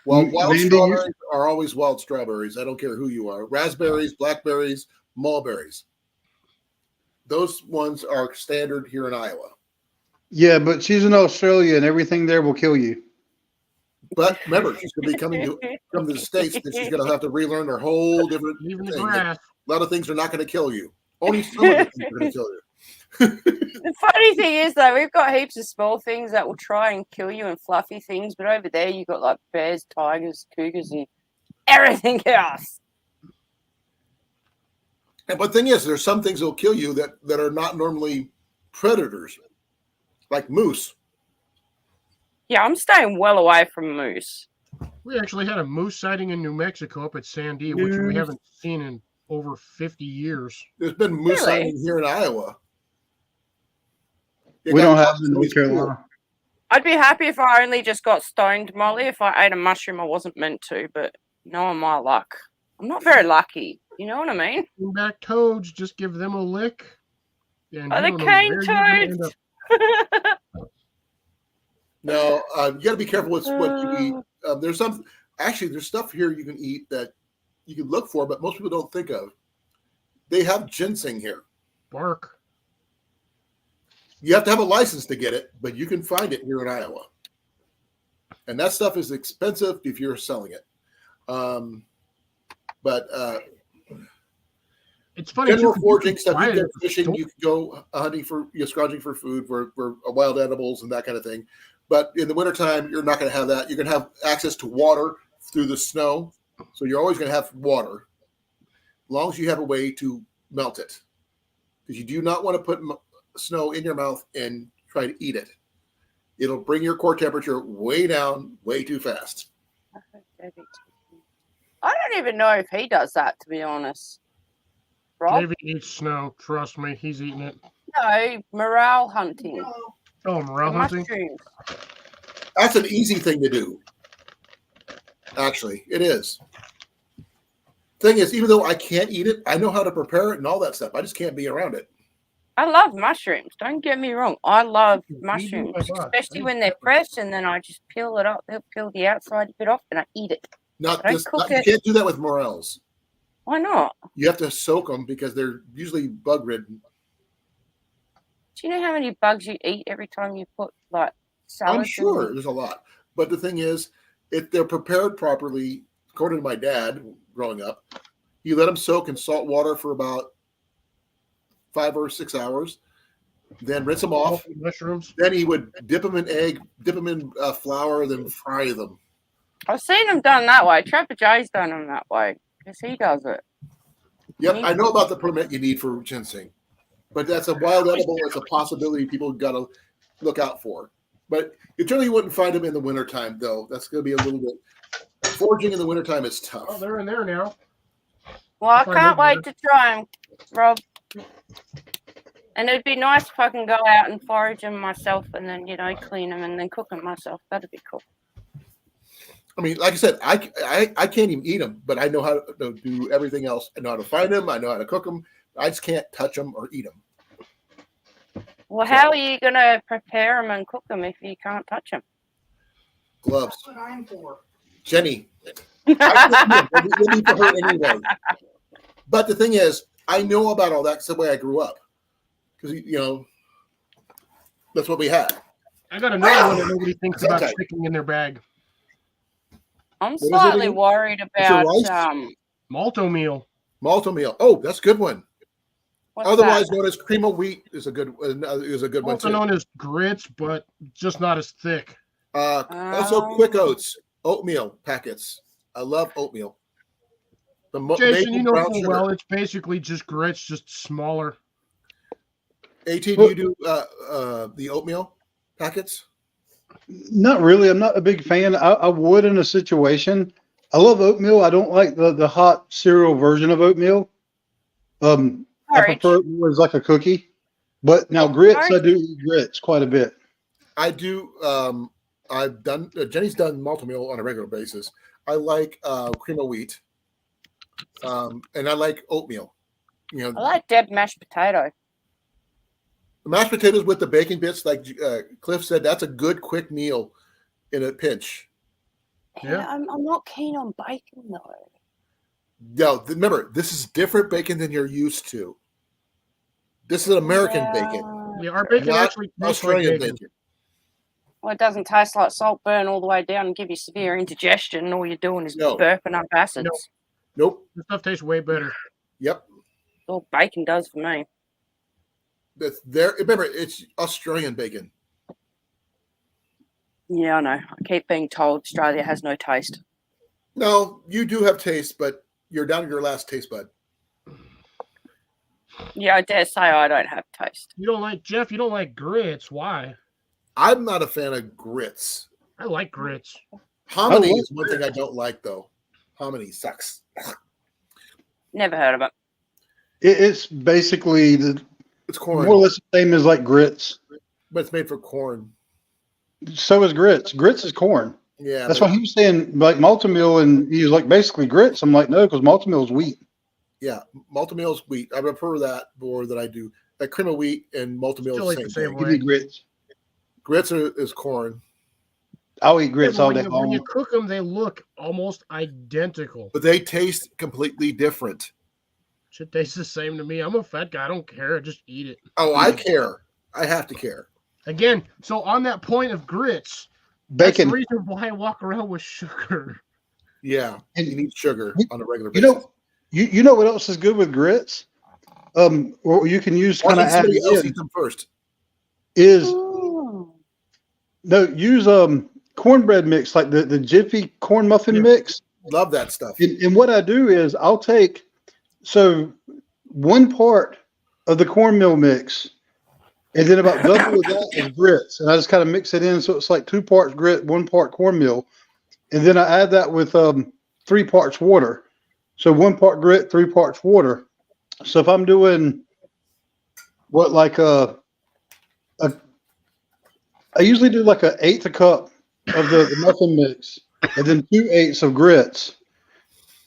Well, wild Randy, strawberries are always wild strawberries. I don't care who you are. Raspberries, blackberries, mulberries. Those ones are standard here in Iowa. Yeah, but she's in Australia and everything there will kill you. But remember, she's going to be coming to the States, and she's going to have to relearn her whole different Even the thing. grass. A lot of things are not going to kill you. Only some of the things are going to kill you. The funny thing is, though, we've got heaps of small things that will try and kill you and fluffy things, but over there you've got like bears, tigers, cougars, and everything else. But the thing is, there's some things that will kill you that are not normally predators, like moose. Yeah, I'm staying well away from moose. We actually had a moose sighting in New Mexico up at Sandy, which we haven't seen in over 50 years. There's been moose Really? sightings here in Iowa. We don't have them in North Carolina. I'd be happy if I only just got stoned, Molly, if I ate a mushroom I wasn't meant to, but knowing my luck, I'm not very lucky. You know what I mean? Back toads, just give them a lick. And Are you the don't know where cane you're gonna end toads? up. No, you got to be careful with what you eat. There's stuff here you can eat that you can look for, but most people don't think of. They have ginseng here. Bark. You have to have a license to get it, but you can find it here in Iowa. And that stuff is expensive if you're selling it. But It's funny. general too, 'cause foraging can stuff, buy you it go at the fishing, store. you can go hunting scrounging for food, for wild edibles and that kind of thing. But in the wintertime, you're not going to have that. You're going to have access to water through the snow. So you're always going to have water, as long as you have a way to melt it. Because you do not want to put snow in your mouth and try to eat it. It'll bring your core temperature way down way too fast. I don't even know if he does that, to be honest. Rob? David eats snow. Trust me, he's eating it. No, morale hunting. Oh, morale hunting? Mushrooms. That's an easy thing to do. Actually, it is. Thing is, even though I can't eat it, I know how to prepare it and all that stuff. I just can't be around it. I love mushrooms. Don't get me wrong. I love mushrooms, especially when they're fresh, and then I just peel it up. They'll peel the outside bit off, and I eat it. You can't do that with morels. Why not? You have to soak them because they're usually bug ridden. Do you know how many bugs you eat every time you put like salad? I'm sure there's a lot, but the thing is, if they're prepared properly, according to my dad growing up, he let them soak in salt water for about 5 or 6 hours, then rinse them off. Mushrooms. Then he would dip them in egg, dip them in flour, then fry them. I've seen them done that way. Trapper Jay's done them that way because he does it. Yep, I know about the permit you need for ginseng, but that's a wild edible. It's a possibility people got to look out for. But you generally wouldn't find them in the wintertime, though. That's going to be a little bit. Foraging in the wintertime is tough. Oh, they're in there now. Well, I can't wait to try them, Rob. And it'd be nice if I can go out and forage them myself and then, clean them and then cook them myself. That'd be cool. I mean, like I said, I can't even eat them, but I know how to do everything else. I know how to find them. I know how to cook them. I just can't touch them or eat them. Well, how are you going to prepare them and cook them if you can't touch them? Gloves. That's what I'm for. Jenny. We'll need for her anyway. But the thing is, I know about all that. It's the way I grew up. Because, that's what we had. I got another one that nobody thinks about sticking in their bag. I'm slightly worried about Malto meal. Malto meal. Oh, that's a good one. what's Otherwise that? known as cream of wheat is a good one Also too. known as grits, but just not as thick. Also, quick oats, oatmeal packets. I love oatmeal. Jason, you know full well it's basically just grits, just smaller. AT, do you do the oatmeal packets? Not really. I'm not a big fan. I would in a situation. I love oatmeal. I don't like the hot cereal version of oatmeal. I prefer it more as like a cookie. But now grits, I do eat grits quite a bit. I do. I've done. Jenny's done multi-meal on a regular basis. I like cream of wheat, and I like oatmeal. I like Deb mashed potato. The mashed potatoes with the bacon bits, like Cliff said, that's a good quick meal in a pinch. Yeah, I'm not keen on bacon though. No, remember, this is different bacon than you're used to. This is an American bacon. Yeah, our bacon actually tastes like Australian bacon. bacon. Well, it doesn't taste like salt burn all the way down and give you severe indigestion. All you're doing is burping up acids. Nope. This stuff tastes way better. Yep. All bacon does for me. That's there. Remember, it's Australian bacon. Yeah, I know. I keep being told Australia has no taste. No, you do have taste, but you're down to your last taste bud. Yeah, I dare say I don't have taste. You don't like Jeff? You don't like grits? Why? I'm not a fan of grits. I like grits. Hominy is one thing I don't like, though. Hominy sucks. Never heard of it. It's basically It's corn, more or less the same as like grits. but it's made for corn. So is grits. Grits is corn. Yeah, That's why he was saying like multi-meal, and he was like basically grits. I'm like, no, because multi-meal is wheat. Yeah, multi-meal is wheat. I prefer that more than I do. That cream of wheat and multi-meal Still is like the the same same thing. way. Give me grits. Grits is corn, I'll eat grits all day When long. you cook them, they look almost identical. but they taste completely different. Shit tastes the same to me. I'm a fat guy. I don't care. I just eat it. Oh, I care. I have to care. Again, so on that point of grits, Bacon. that's the reason why I walk around with sugar. Yeah, And you need sugar on a regular You basis. know, you know what else is good with grits? Or you can use kind of add somebody else in eat them first. is Ooh. no use cornbread mix like the Jiffy corn muffin mix. Love that stuff. And what I do is I'll take, so 1 part of the cornmeal mix, and then about double of that is grits. And I just kind of mix it in. So it's like 2 parts grit, 1 part cornmeal. And then I add that with 3 parts water. So 1 part grit, 3 parts water. So if I'm doing I usually do like 1/8 a cup of the muffin mix, and then 2/8 of grits.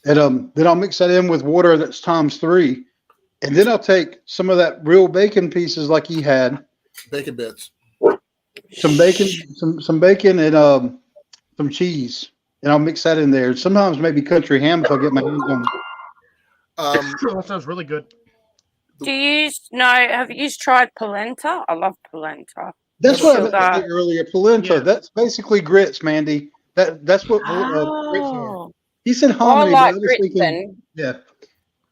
And then I'll mix that in with water that's times 3. And then I'll take some of that real bacon pieces like he had. Bacon bits. Some bacon, some bacon and some cheese. And I'll mix that in there. Sometimes maybe country ham if I get my hands on it. That sounds really good. have you tried polenta? I love polenta. That's what I meant Sugar. to say earlier. Polenta. Yeah. That's basically grits, Mandy. That's what grits are. Oh, He said I hominy, like but I was grits thinking, then, yeah.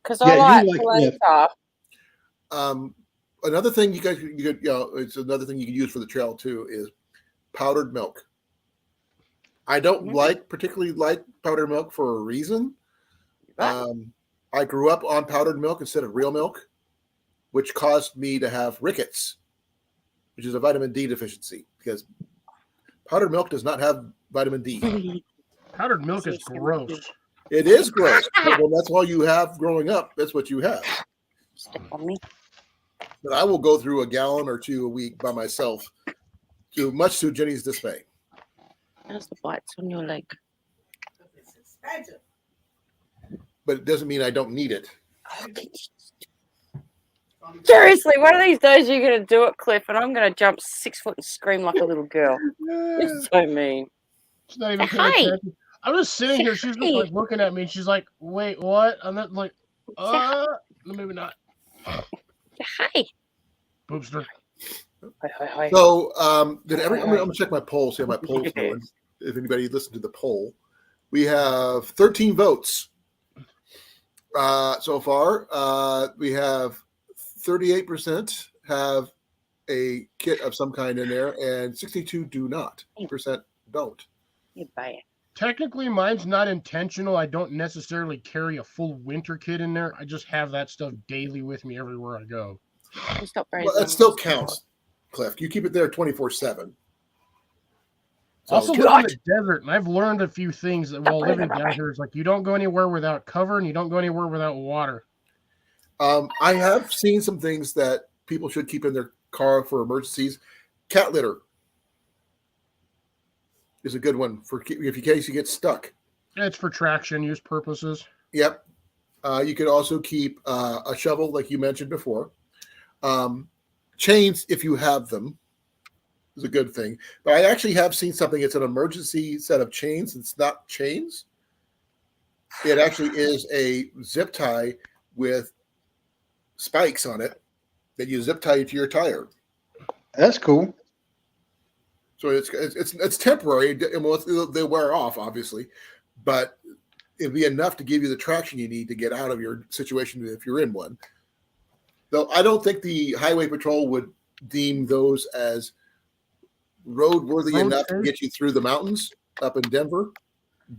because Yeah, I you like like- polenta. Another thing you could, it's another thing you can use for the trail too is powdered milk. I don't particularly like powdered milk for a reason. I grew up on powdered milk instead of real milk, which caused me to have rickets, which is a vitamin D deficiency, because powdered milk does not have vitamin D. Powdered milk is gross. It is gross. Well, that's all you have growing up. That's what you have. Step on me. But I will go through a gallon or 2 a week by myself, much to Jenny's dismay. There's the bites on your leg. It's expensive. But it doesn't mean I don't need it. Seriously, one of these days you're going to do it, Cliff, and I'm going to jump 6 foot and scream like a little girl. You're so mean. She's not even Hey. paying attention. I'm just sitting here. She's just Hey. like looking at me. And she's like, "Wait, what?" I'm not like, maybe not. Hi. Boopster. Hi. So, I'm going to check my poll, see how my poll's going. If anybody listened to the poll, we have 13 votes so far. We have 38% have a kit of some kind in there, and 62 do not. Percent don't. You buy it. Technically, mine's not intentional. I don't necessarily carry a full winter kit in there. I just have that stuff daily with me everywhere I go. Well, that still counts, Cliff. You keep it there 24/7. Also, So, live in the desert, and I've learned a few things that while living down here is like you don't go anywhere without cover, and you don't go anywhere without water. I have seen some things that people should keep in their car for emergencies. Cat litter is a good one for if in case you get stuck. It's for traction use purposes. Yep. You could also keep a shovel, like you mentioned before. Chains, if you have them, is a good thing. But I actually have seen something. It's an emergency set of chains. It's not chains. It actually is a zip tie with spikes on it that you zip tie to your tire. That's cool. So it's temporary, and they wear off, obviously, but it'll be enough to give you the traction you need to get out of your situation if you're in one. Though I don't think the highway patrol would deem those as roadworthy enough to get you through the mountains up in Denver.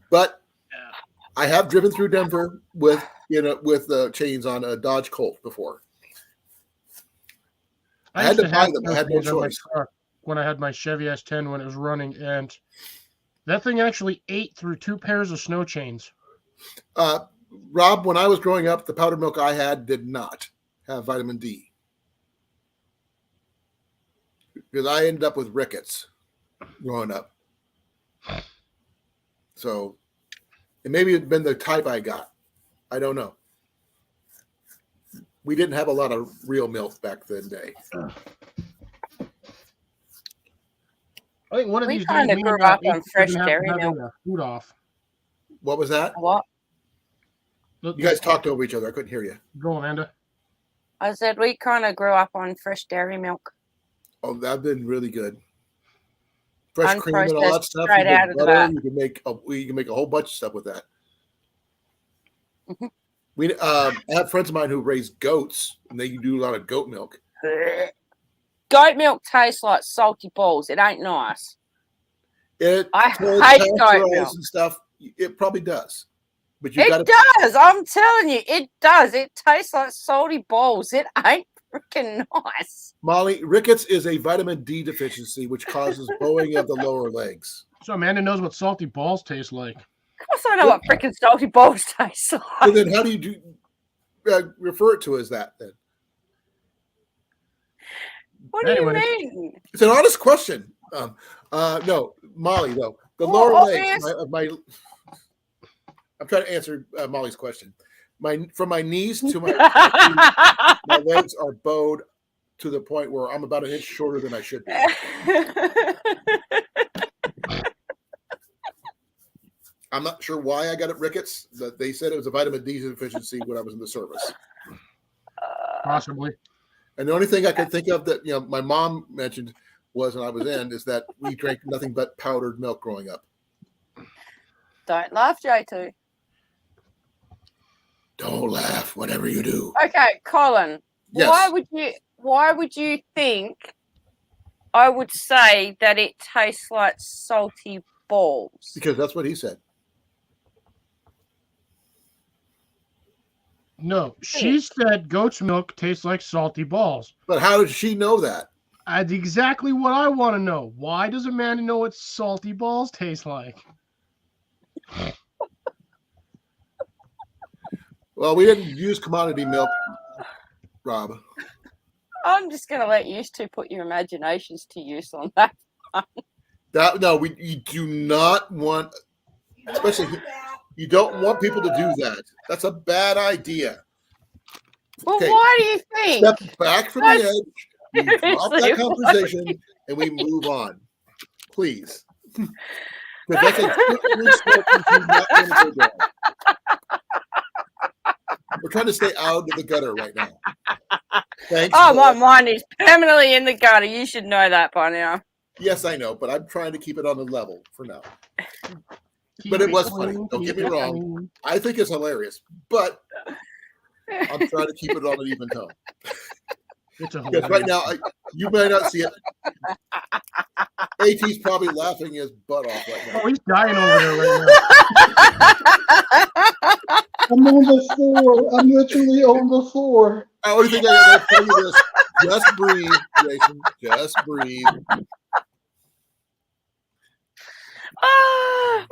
But I have driven through Denver with the chains on a Dodge Colt before. I had to buy them. I had no choice. When I had my Chevy S10 when it was running, and that thing actually ate through 2 pairs of snow chains. Rob, when I was growing up, the powdered milk I had did not have vitamin D because I ended up with rickets growing up. So it maybe it'd been the type I got. I don't know. We didn't have a lot of real milk back then day. I think one of We these days kinda me grew and up Nate on are fresh gonna have dairy to have milk. our food off. What was that? What? You guys talked over each other. I couldn't hear you. Go, Amanda. I said we kind of grew up on fresh dairy milk. Oh, that's been really good. Fresh cream and all Unprocessed, that stuff. straight You make out of the butter. vat. You can make a whole bunch of stuff with that. Mhm. I have friends of mine who raise goats, and they do a lot of goat milk. Goat milk tastes like salty balls. It ain't nice. It I for hate goat pasteurized milk. and stuff. It probably does. But you got It does. I'm telling you, it does. It tastes like salty balls. It ain't freaking nice. Molly, rickets is a vitamin D deficiency, which causes bowing of the lower legs. So Amanda knows what salty balls taste like. Of course, I know what freaking salty balls taste like. So then, how do you refer it to as that? Then What do Anyways. you mean? it's an honest question. No, Molly, though the Well, lower legs obvious- of my. I'm trying to answer Molly's question. From my knees to my legs are bowed to the point where I'm about an inch shorter than I should be. I'm not sure why I got it rickets. But they said it was a vitamin D deficiency when I was in the service. Possibly. And the only thing I could think of that my mom mentioned was when I was in is that we drank nothing but powdered milk growing up. Don't laugh, J2. Don't laugh, whatever you do. Okay, Colin. Yes. Why would you think I would say that it tastes like salty balls? Because that's what he said. No, she said goat's milk tastes like salty balls. But how did she know that? That's exactly what I want to know. Why does Amanda know what salty balls taste like? Well, we didn't use commodity milk, Rob. I'm just going to let you two put your imaginations to use on that. You do not want, especially you don't want people to do that. That's a bad idea. Well, Okay. why do you think? Step back from the edge, we drop that Seriously, conversation, and we move on. Please. Because that's a slippery slope you do not want to go down. We're trying to stay out of the gutter right now. Thanks. Oh, my Paul. mind is permanently in the gutter. You should know that by now. Yes, I know, but I'm trying to keep it on the level for now. But it was funny. Don't get me wrong. I think it's hilarious, but I'm trying to keep it on an even tone. It's a Because right now, you may not see it. AT's probably laughing his butt off right now. Oh, he's dying over there right now. I'm on the floor. I'm literally on the floor. The only thing I gotta tell you is just breathe, Jason. Just breathe.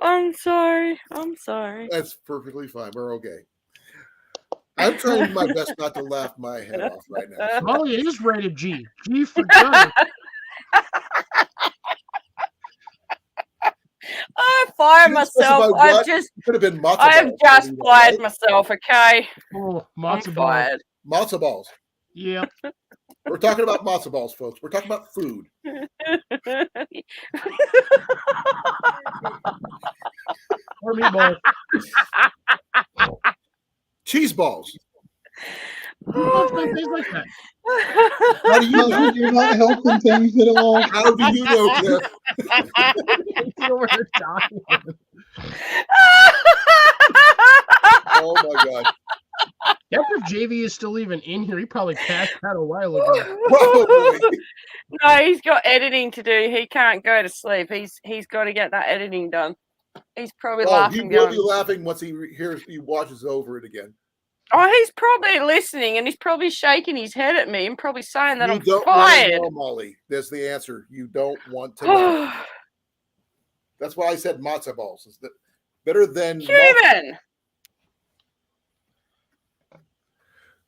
I'm sorry. I'm sorry. That's perfectly fine. We're okay. I'm trying my best not to laugh my head off right now. Molly is rated G. G for good. I fired You myself. specified what? It Could have been matzo I have balls, just maybe, fired right? myself, okay? Oh, I'm matzo ball. fired. Matzo balls. Yep. We're talking about matzo balls, folks. We're talking about food. Or meatballs. Cheese balls. Meatballs don't taste like that. How do you No, know? you're not helping things at all. How do you know, Cliff? He's over here dying. Oh my god. If JV is still even in here, he probably passed out a while ago. Probably. No, he's got editing to do. He can't go to sleep. He's got to get that editing done. He's probably Oh, he laughing. will Going, be laughing once he watches over it again. oh, he's probably listening and he's probably shaking his head at me and probably saying that You I'm don't want to fired. know, Molly. That's the answer. You don't want to know. That's why I said matzo balls. Is that better than Human.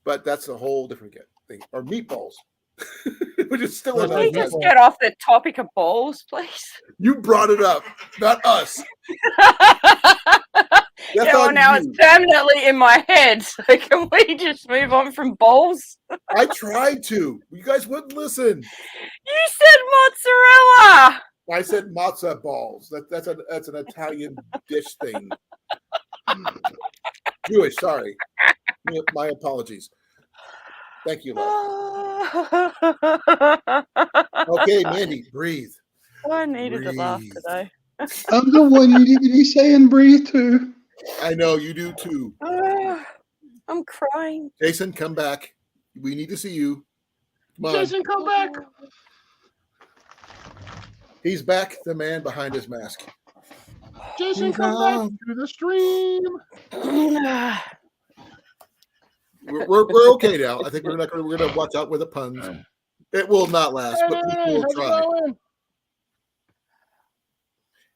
but that's a whole different thing. Or meatballs. Which is still Can Can another we just thing. get off the topic of balls, please? You brought it up, not us. That's Yeah, well, on now you. it's permanently in my head. So can we just move on from balls? I tried to. You guys wouldn't listen. You said mozzarella. I said matzo balls. That's an Italian dish thing. Jewish, sorry. My apologies. Thank you, love. Okay, Mandy, breathe. I needed to laugh Breathe. today. I'm the one you need to be saying breathe to. I know you do too. I'm crying. Jason, come back. We need to see you. Come on. Jason, come back. He's back, the man behind his mask. Jason, come back to the stream. We're okay now. I think we're gonna watch out with the puns. It will not last, but people will How's it try. going?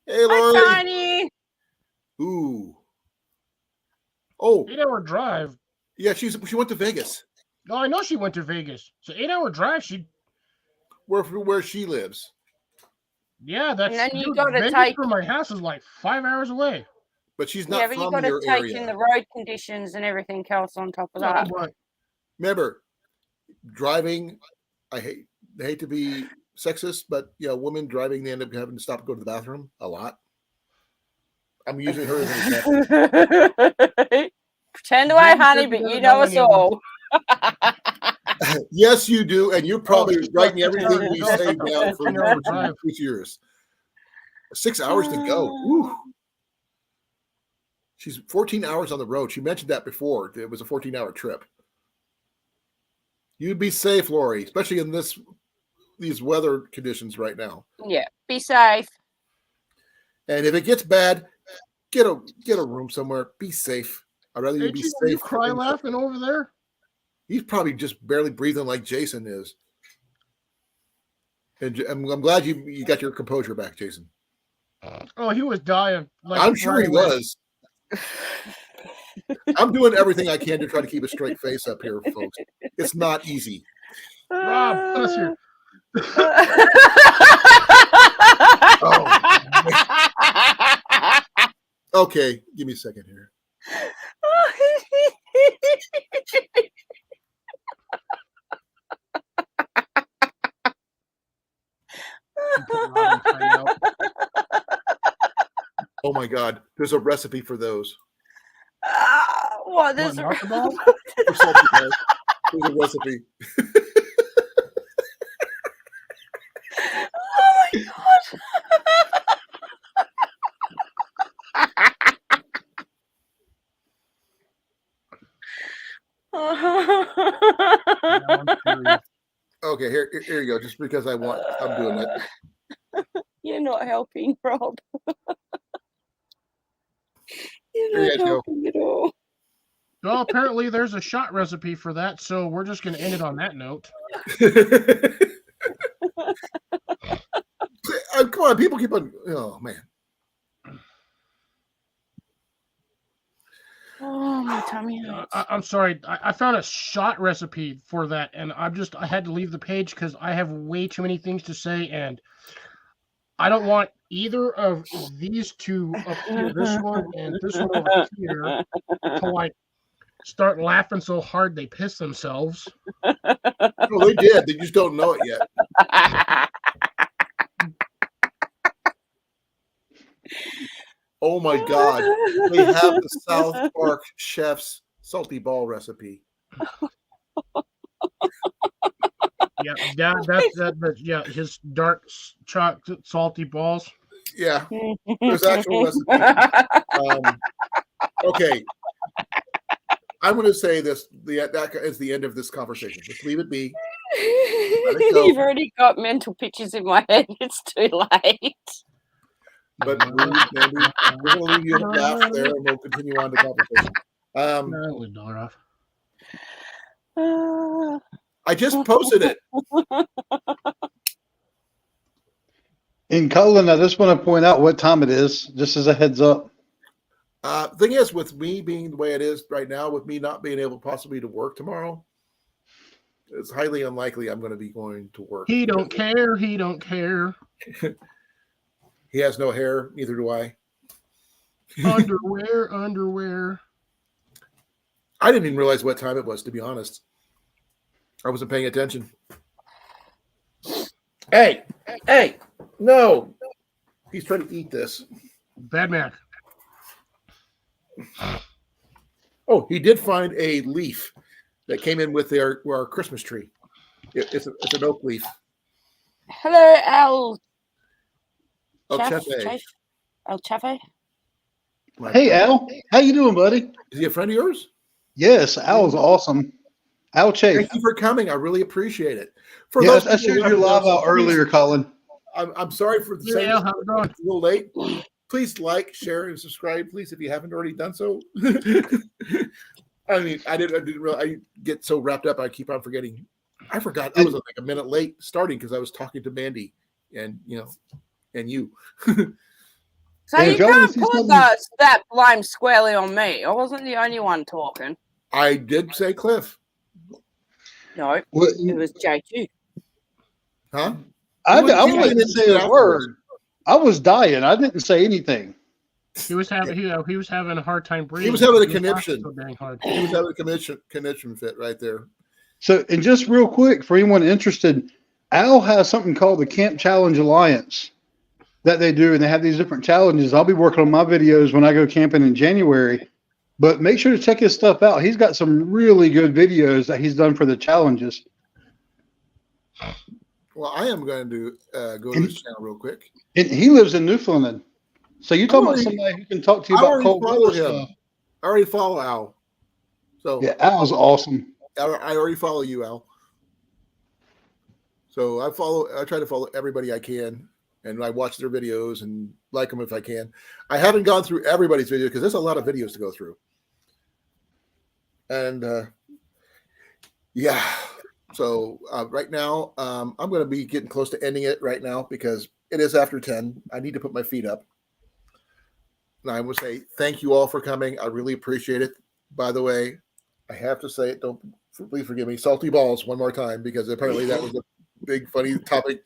Hey, Hi, Lori. Tiny. Ooh. Oh, 8-hour drive. yeah. She went to Vegas, Oh, I know she went to Vegas. So 8-hour drive. where she lives. Yeah, that's. And then you dude, gotta Vegas take- from my house is like 5 hours away. But she's not Yeah, but you from got to your take area. in the road conditions and everything else on top of that. But Remember, driving. I hate to be sexist, but women driving, they end up having to stop and go to the bathroom a lot. I'm using her as an example. Pretend away, Maybe honey, she but doesn't you know know us any of them. all. Yes, you do, and you're probably she's writing got- everything we she's say got down for 14-hour drive. 6 years. 6 hours to go. Woo. She's 14 hours on the road. She mentioned that before. It was a 14-hour trip. You'd be safe, Lori, especially in these weather conditions right now. Yeah, be safe. And if it gets bad, get a room somewhere. Be safe. I'd rather you Hey, be Chief, are you safe. cry laughing over there? He's probably just barely breathing like Jason is. And I'm glad you got your composure back, Jason. Oh, he was dying. Like, I'm sure right he away. was. I'm doing everything I can to try to keep a straight face up here, folks. It's not easy. Rob, put us here. Okay, give me a second here. Put Rob in timeout. Oh my God, there's a recipe for those. What? What, There's a... Martha Ball? For salty balls. There's a recipe. Oh my god. Now I'm curious. Okay, here you go. Just because I'm doing it. You're not helping, Rob. You're Here you not guys go. helping at all. Well, apparently there's a shot recipe for that, so we're just going to end it on that note. Come on, people keep on. Oh man. Oh, my tummy hurts. I'm sorry. I found a shot recipe for that, and I had to leave the page because I have way too many things to say, and I don't want either of these two up here, this one and this one over here, to like start laughing so hard they piss themselves. Oh, they did. They just don't know it yet. Oh my God. They have the South Park chef's salty ball recipe. Yeah, yeah, his dark chocolate salty balls. Yeah, there's actual recipe. Okay. I'm going to say this. That is the end of this conversation. Just leave it be. go. You've already got mental pictures in my head. It's too late. But we're going to leave you a laugh there, and we'll continue on the conversation. I just posted it. In Colan, I just want to point out what time it is, just as a heads up. Thing is, with me being the way it is right now, with me not being able possibly to work tomorrow, it's highly unlikely I'm going to be going to work. He don't care. He don't care. He has no hair. Neither do I. Underwear. I didn't even realize what time it was, to be honest. I wasn't paying attention. Hey, no. He's trying to eat this. Bad Mac. Oh, he did find a leaf that came in with our Christmas tree. It's an oak leaf. Hello, Al. Oh, Chef, Chef. El Chefe. Hey, Al. How you doing, buddy? Is he a friend of yours? Yes, Al's awesome. Al Chase. Thank you for coming. I really appreciate it. For Yes, those I people shared who your haven't live known, out earlier, Colin. I'm sorry for saying Yeah, this, how's it going? it's a little late. please like, share, and subscribe, please, if you haven't already done so. I mean, I didn't really. I get so wrapped up, I keep on forgetting. I forgot I was like a minute late starting because I was talking to Mandy and you. So Yeah, you if y'all wanna can't see put something- that blame squarely on me. I wasn't the only one talking. I did say Cliff, No, What, it was JQ. huh? I He wouldn't say a word. I was dying. I didn't say anything. He was having he was having a hard time breathing. He was having a laughing conniption. so dang hard. He was having a conniption fit right there. So, and just real quick, for anyone interested, Al has something called the Camp Challenge Alliance that they do, and they have these different challenges. I'll be working on my videos when I go camping in January, but make sure to check his stuff out. He's got some really good videos that he's done for the challenges. Well, I am going to go to his channel real quick. And he lives in Newfoundland. So you're talking about already- somebody who can talk to you I about already cold follow weather him. stuff. I already follow Al. So Yeah, Al's awesome. I already follow you, Al. So I try to follow everybody I can, and I watch their videos and like them if I can. I haven't gone through everybody's video because there's a lot of videos to go through. And yeah, so right now I'm going to be getting close to ending it right now because it is after 10. I need to put my feet up. And I will say thank you all for coming. I really appreciate it. By the way, I have to say it. Please forgive me. Salty balls one more time because apparently that was a big funny topic.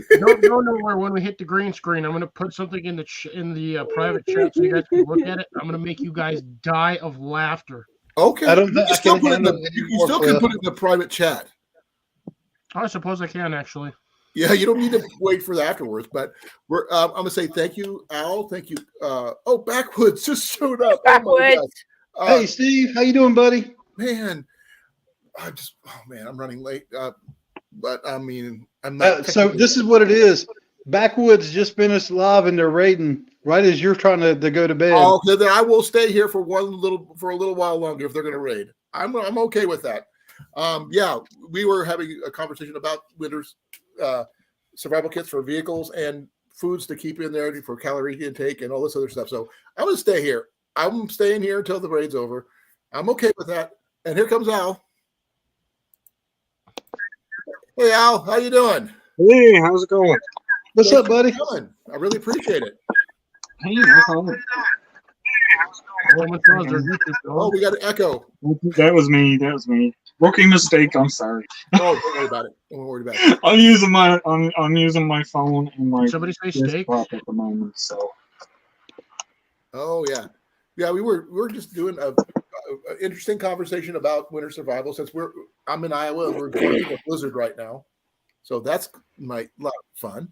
Don't go nowhere when we hit the green screen. I'm going to put something in the private chat so you guys can look at it. I'm going to make you guys die of laughter. Okay. I don't think I can handle You still can put it in the private chat. I suppose I can actually. Yeah, you don't need to wait for that afterwards. But I'm gonna say thank you, Al. Thank you. Backwoods just showed up. Oh my Backwoods. God. Hey, Steve, how you doing, buddy? Man, I'm running late. But I mean, I'm not. So this is what it is. Backwoods just finished live and they're raiding right as you're trying to go to bed. Oh, then I will stay here for a little while longer if they're going to raid. I'm okay with that. Yeah, we were having a conversation about winter's survival kits for vehicles and foods to keep in there for calorie intake and all this other stuff. So I'm going to stay here. I'm staying here until the raid's over. I'm okay with that. And here comes Al. Hey, Al, how you doing? Hey, how's it going? What's up, buddy? I really appreciate it. Hey, no problem. Oh, we got an echo. That was me. Rookie mistake. I'm sorry. Oh, don't worry about it. Don't worry about it. I'm using my phone and my Somebody say steak. desktop at the moment. So. Oh yeah. We were just doing a interesting conversation about winter survival since I'm in Iowa and we're going through a blizzard right now, so that's lot of fun.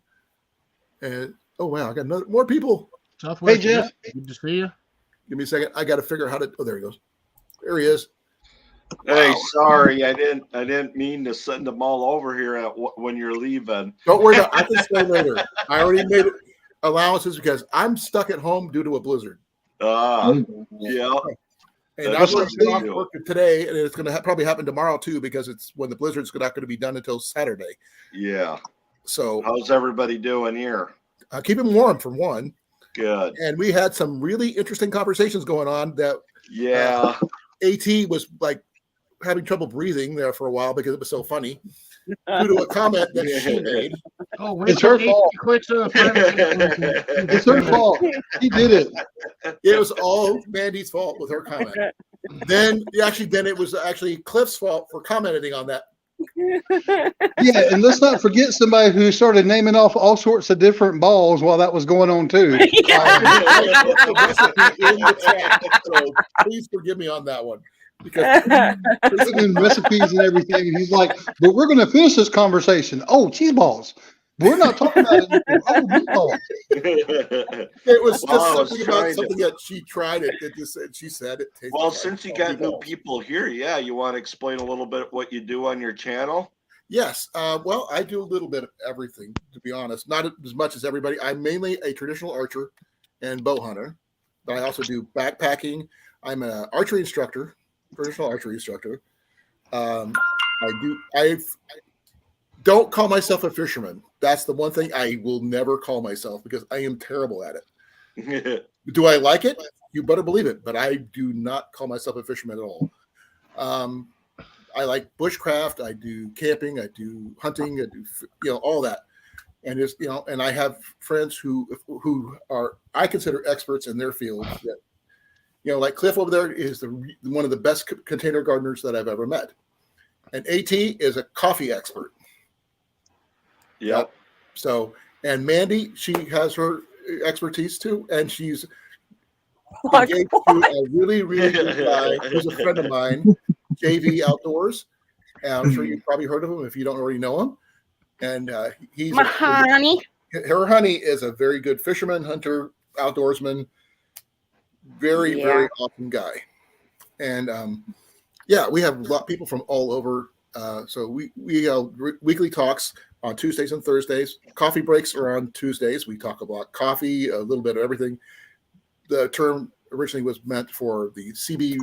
And oh wow, I got more people. Southwest, Hey, Jeff. Good to see you. Give me a second. I got to figure out how to. Oh, there he goes. There he is. Hey, Wow. sorry, I didn't mean to send them all over here when you're leaving. Don't worry about it. I can stay later. I already made allowances because I'm stuck at home due to a blizzard. Yeah. And I'm That's going what to be they off do. work today, and it's going to probably happen tomorrow too because it's when the blizzard's not going to be done until Saturday. Yeah. So How's everybody doing here? keep him warm for one. Good. And we had some really interesting conversations going on that Yeah. AT was like having trouble breathing there for a while because it was so funny due to a comment that she made. Oh, wait It's her till fault. He quits private It's her fault. He did it. It was all Mandy's fault with her comment. Then it was actually Cliff's fault for commenting on that. Yeah, and let's not forget somebody who started naming off all sorts of different balls while that was going on too. I put the recipe in the chat, so please forgive me on that one. Because Putting in recipes and everything, and he's like, "But we're going to finish this conversation." Oh, cheese balls. We're not talking about it. Oh, meatballs. it was just Well, I was something about trying to- something that she tried it. It just she said it. tasted Well, like since you salty got new balls. people here, yeah, you want to explain a little bit what you do on your channel? Yes. Well, I do a little bit of everything, to be honest. Not as much as everybody. I'm mainly a traditional archer and bow hunter, but I also do backpacking. I'm an archery instructor, traditional archery instructor. I don't call myself a fisherman. That's the one thing I will never call myself because I am terrible at it. Do I like it? You better believe it. But I do not call myself a fisherman at all. I like bushcraft. I do camping. I do hunting. I do all that. And just and I have friends who are I consider experts in their field. That, like Cliff over there is one of the best container gardeners that I've ever met. And AT is a coffee expert. Yep. So, and Mandy, she has her expertise too, and she's Like, engaged to a really, really good guy who's a friend of mine, JV Outdoors. And I'm sure you've probably heard of him if you don't already know him. And he's my honey. Her honey is a very good fisherman, hunter, outdoorsman, very, very awesome guy. And we have a lot of people from all over. So we weekly talks on Tuesdays and Thursdays. Coffee breaks are on Tuesdays. We talk about coffee, a little bit of everything. The term originally was meant for the CB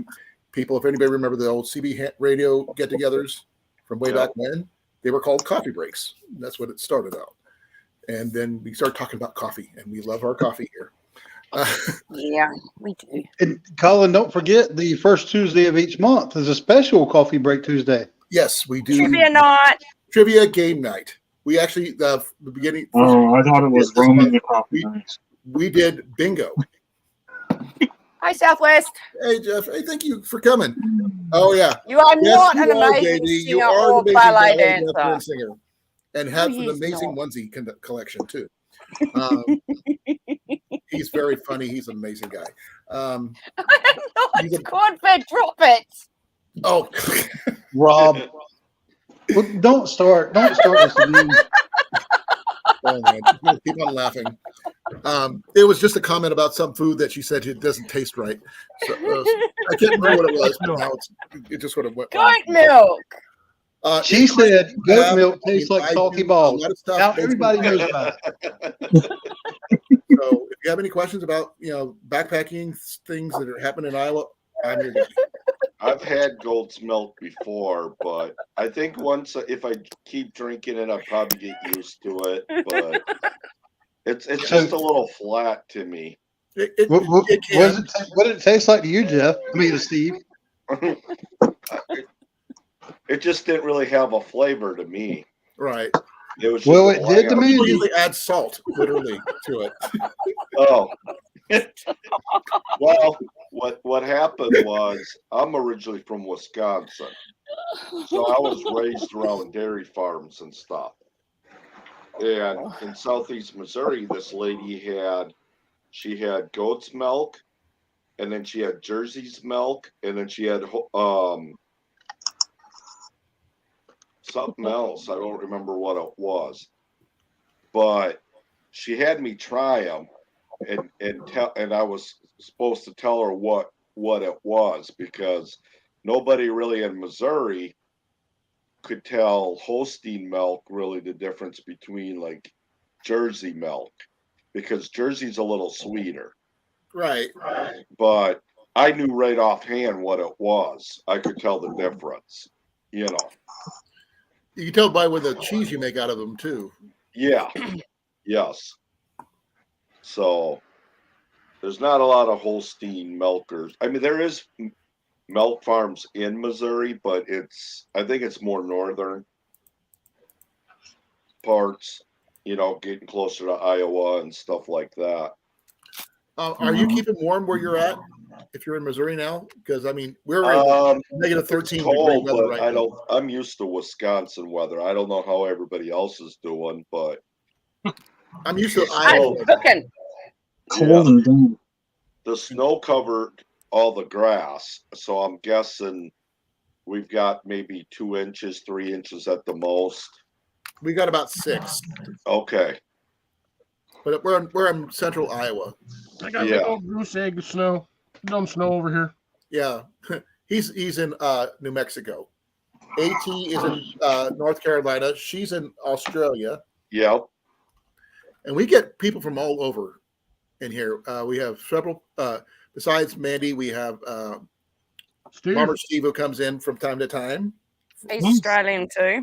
people. If anybody remember the old CB radio get-togethers from way back when, they were called coffee breaks. That's what it started out. And then we started talking about coffee, and we love our coffee here. Yeah, we do. And Colin, don't forget the first Tuesday of each month is a special coffee break Tuesday. Yes, we do. Trivia night. Trivia game night. We actually, the beginning. Oh, I thought it was roaming the coffee nights. We did bingo. Hi, Southwest. Hey, Jeff. Hey, thank you for coming. Oh, yeah. You are not you an are, amazing JD. singer or ballet dancer. and singer. And have No, an he's amazing not. onesie collection, too. He's very funny. He's an amazing guy. I am not corn-fed. Drop it. Oh, Rob, well, don't start this again. oh man, keep on laughing. It was just a comment about some food that she said it doesn't taste right. So, I can't remember what it was, but now it just sort of went. Goat milk. She said goat milk tastes I like salty do a balls. lot of stuff Now based everybody on- knows about it. So if you have any questions about backpacking things that are happening in Iowa, I'm your guy. I've had goat's milk before, but I think once if I keep drinking it, I'll probably get used to it. But it's just a little flat to me. What Can. did it taste like to you, Jeff? I mean, Steve. It just didn't really have a flavor to me. Right. It was Well, just it did to bland. me. People usually add salt, literally, to it. Oh. Well, what happened was I'm originally from Wisconsin. So I was raised around dairy farms and stuff. And in southeast Missouri, this lady had goat's milk, and then she had Jersey's milk, and then she had something else. I don't remember what it was. But she had me try them, and I was supposed to tell her what it was, because nobody really in Missouri could tell Holstein milk really the difference between like Jersey milk, because Jersey's a little sweeter. Right. But I knew right offhand what it was. I could tell the difference, You can tell by the cheese you make out of them, too. Yeah. Yes. So there's not a lot of Holstein milkers. I mean, there is milk farms in Missouri, but I think it's more northern parts, getting closer to Iowa and stuff like that. Are you keeping warm where you're at? If you're in Missouri now, because I mean we're in negative 13 degree cold, weather but right now. I'm used to Wisconsin weather. I don't know how everybody else is doing, but I'm used to I'm Iowa. cooking. Cold and damp. the snow covered all the grass, so I'm guessing we've got maybe 2 inches, 3 inches at the most. We got about 6, Okay. but we're in central Iowa. I got Yeah. big old goose egg of snow. Dumb snow over here. Yeah, he's in New Mexico. AT is in North Carolina. She's in Australia, Yep. and we get people from all over in here. We have several. Besides Mandy, we have Steve, Farmer Steve who comes in from time to time. He's Australian too.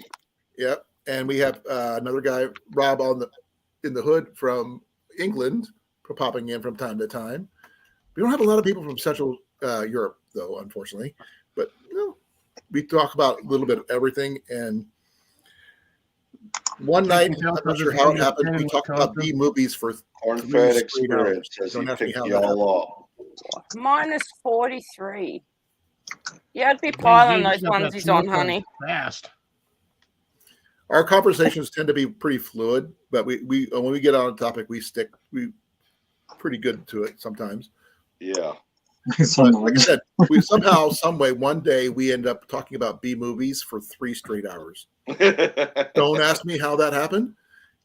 Yep, and we have another guy, Rob, in the hood from England, popping in from time to time. We don't have a lot of people from Central Europe, though, unfortunately. But we talk about a little bit of everything. And one night, I'm not sure how it happened, we talked about B movies for Corn-fed experience says he picked y'all up. Minus 43. Yeah, I'd be piling those onesies on, honey. Fast. Our conversations tend to be pretty fluid, but we when we get on a topic, we pretty good to it sometimes. Yeah. But like I said, we somehow, some way, one day we end up talking about B movies for 3 straight hours. Don't ask me how that happened.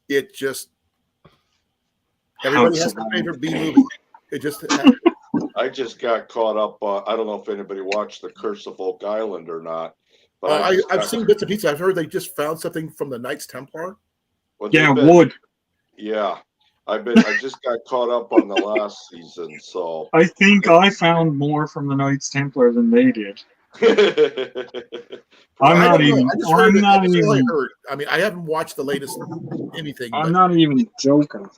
It just everybody has their favorite B movie. It just happened. I just got caught up. I don't know if anybody watched The Curse of Oak Island or not. But I've seen bits and pieces. I've heard they just found something from the Knights Templar. Wood. Yeah. I just got caught up on the last season, so I think I found more from the Knights Templar than they did. I'm not even. I mean, I haven't watched the latest anything. I'm not even joking.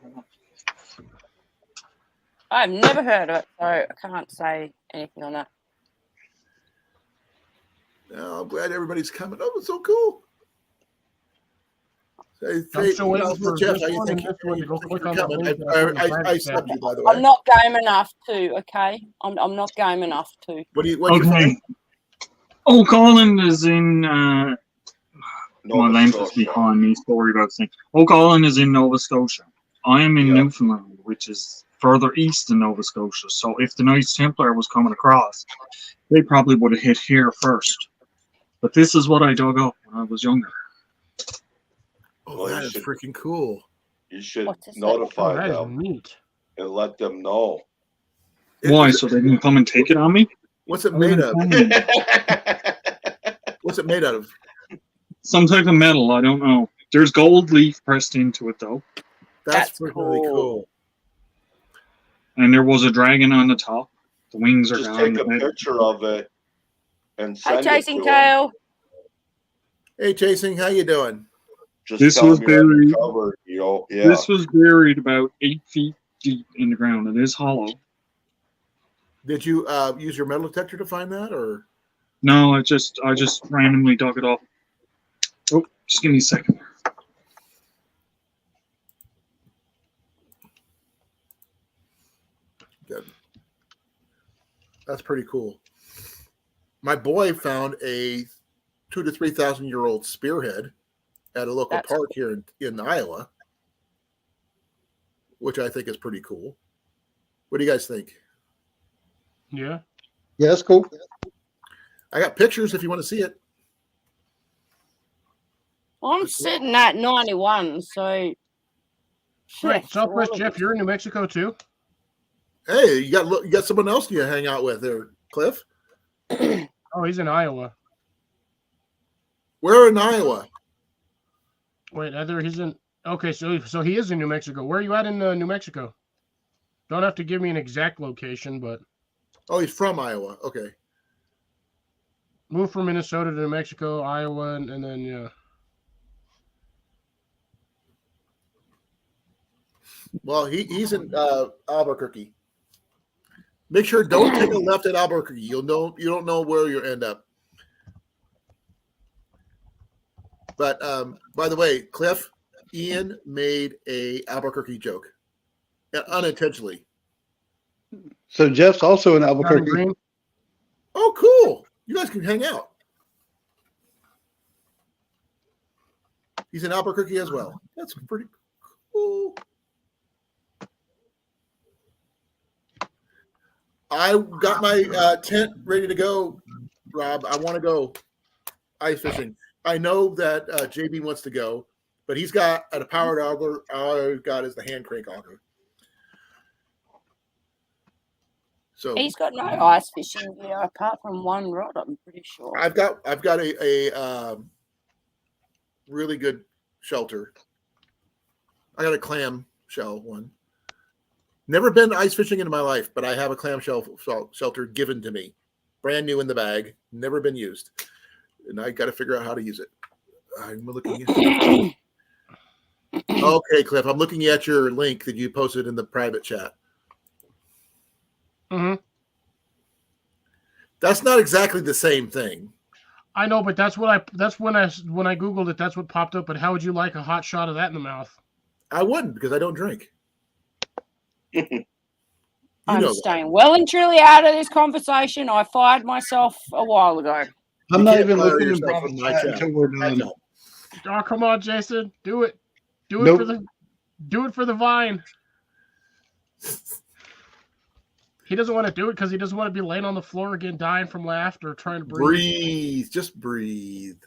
I've never heard of it, so I can't say anything on that. Oh, I'm glad everybody's coming. Oh, it's so cool. I'm still waiting for Jeff, this one and this one to go click on the link. I stopped you, by the way. I'm not game enough to, okay? I'm not game enough to. What you okay. Oh, Colan is in. My lens is behind me. Sorry about saying. Oh, Colan is in Nova Scotia. I am in Newfoundland, which is further east than Nova Scotia. So if the Knights Templar was coming across, they probably would have hit here first. But this is what I dug up when I was younger. Oh, that is freaking cool. You should notify them and let them know. Why? So they can come and take it on me? What's it made of? What's it made out of? Some type of metal. I don't know. There's gold leaf pressed into it, though. That's really cool. And there was a dragon on the top. The wings are just down. Take a picture of it and send Hi, Chasing Tail. Hey, Chasing, how you doing? Just this was buried. Covered, This was buried about 8 feet deep in the ground. It is hollow. Did you use your metal detector to find that, or? No, I just randomly dug it up. Oh, just give me a second. Good. That's pretty cool. My boy found a 2,000 to 3,000 year old spearhead at a local park here in Iowa, which I think is pretty cool. What do you guys think? Yeah. Yeah, that's cool. I got pictures if you want to see it. Well, I'm sitting at 91, so. Wait, Southwest Jeff, you're in New Mexico too? Hey, you got someone else you hang out with there, Cliff? Oh, he's in Iowa. Where in Iowa? Wait, either he's in. Okay, so he is in New Mexico. Where are you at in New Mexico? Don't have to give me an exact location, but. Oh, he's from Iowa. Okay. Moved from Minnesota to New Mexico, Iowa, and then yeah. Well, he's in Albuquerque. Make sure don't take a left at Albuquerque. You don't know where you'll end up. But by the way, Cliff, Ian made a Albuquerque joke unintentionally. So Jeff's also in Albuquerque. Oh, cool! You guys can hang out. He's in Albuquerque as well. That's pretty cool. I got my tent ready to go, Rob. I want to go ice fishing. I know that JB wants to go, but he's got a powered auger. All I've got is the hand crank auger. So he's got no ice fishing gear apart from one rod, I'm pretty sure. I've got a really good shelter. I got a clam shell one. Never been ice fishing in my life, but I have a clamshell shelter given to me, brand new in the bag, never been used, and I got to figure out how to use it. I'm looking. Okay, Cliff, I'm looking at your link that you posted in the private chat. Mm-hmm. That's not exactly the same thing. I know, but that's when I Googled it, that's what popped up. But how would you like a hot shot of that in the mouth? I wouldn't, because I don't drink. I'm staying well and truly out of this conversation. I fired myself a while ago. I'm not even fire looking in yourself private from my chat chat. until we're done. Oh, come on, Jason, do it. Do it Nope. for the vine. He doesn't want to do it because he doesn't want to be laying on the floor again, dying from laughter, trying to breathe. Just breathe.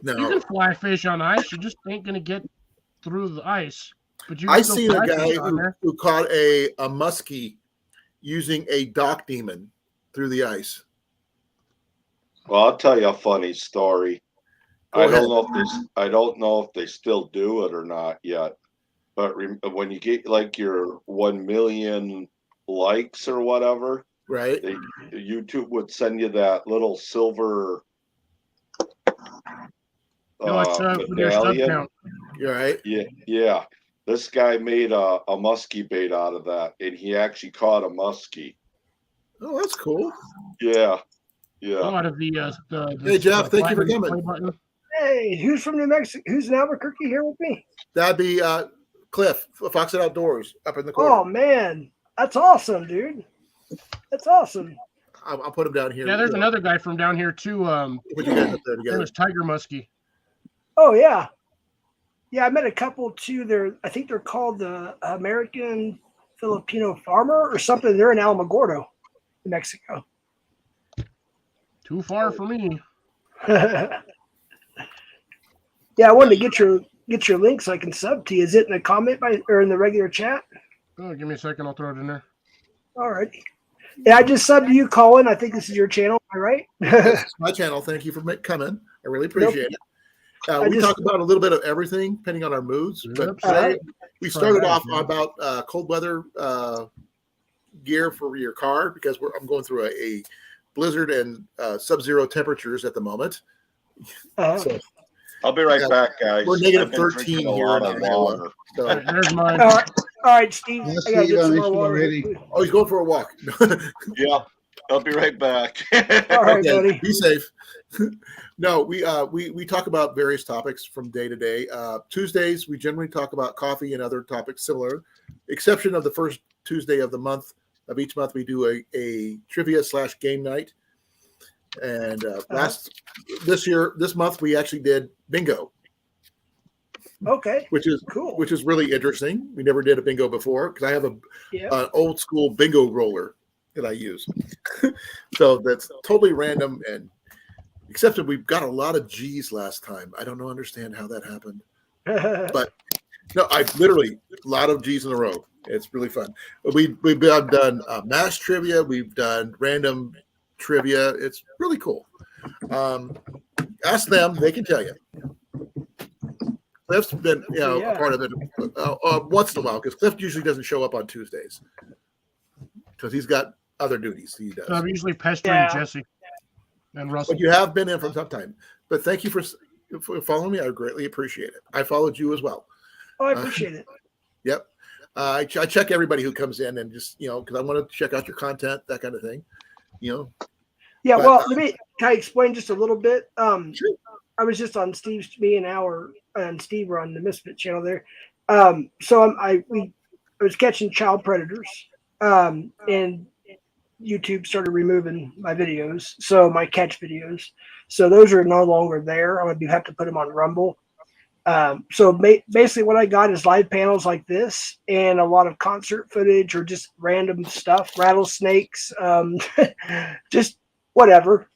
No, You can fly fish on ice. You just ain't gonna get through the ice. But you. I seen a guy who caught a muskie using a dock demon through the ice. Well, I'll tell you a funny story. Go I ahead. don't know if they still do it or not yet. But when you get like your 1 million likes or whatever, Right? YouTube would send you that little silver medallion. You're right. Yeah. This guy made a muskie bait out of that, and he actually caught a muskie. Oh, that's cool. Yeah. Out of the Hey, Jeff, thank you for coming. Hey, who's from New Mexico? Who's in Albuquerque here with me? That'd be Cliff, Fox It Outdoors, up in the corner. Oh man, that's awesome, dude. That's awesome. I'll put him down here. Yeah, there's another guy from down here too. Put you guys up there together. It was Tiger Muskie. Oh yeah, yeah. I met a couple too. I think they're called the American Filipino Farmer or something. They're in Alamogordo, New Mexico. Too far for me. Yeah, I wanted to get your link so I can sub to you. Is it in the comment or in the regular chat? Oh, give me a second. I'll throw it in there. All right. Yeah, I just subbed to you, Colin. I think this is your channel. Am I right? This is my channel. Thank you for coming. I really appreciate it. We talk about a little bit of everything, depending on our moods. But today, we started off about cold weather gear for your car because I'm going through a blizzard and sub-zero temperatures at the moment. So I'll be right back, guys. We're negative 13 here in Iowa. So. There's mine. All right, Steve. Yes, I gotta Steve, get some I'm more water. ready. Oh, he's going for a walk. Yeah, I'll be right back. All right, Okay, buddy. be safe. No, we talk about various topics from day to day. Tuesdays, we generally talk about coffee and other topics similar, exception of the first Tuesday of the month. Of each month, we do a trivia / game night. And this month, we actually did bingo. Okay. Which is cool. Which is really interesting. We never did a bingo before because I have an old school bingo roller that I use. So that's totally random, and except that we've got a lot of G's last time. I don't understand how that happened, but no, I literally a lot of G's in a row. It's really fun. We've done mass trivia. We've done random trivia. It's really cool. Ask them; they can tell you. Cliff's been, a part of it once in a while because Cliff usually doesn't show up on Tuesdays because he's got other duties he does. So I'm usually pestering Jesse and Russell. But you have been in from some time. But thank you for following me. I greatly appreciate it. I followed you as well. Oh, I appreciate it. Yep. I check everybody who comes in and just because I want to check out your content, that kind of thing. Yeah. But, well, can I explain just a little bit? Sure. I was just on me and Steve were on the Misfit channel there. So I was catching child predators, and YouTube started removing my videos, so my catch videos. So those are no longer there. I'm gonna have to put them on Rumble. So basically, what I got is live panels like this, and a lot of concert footage or just random stuff, rattlesnakes, just whatever,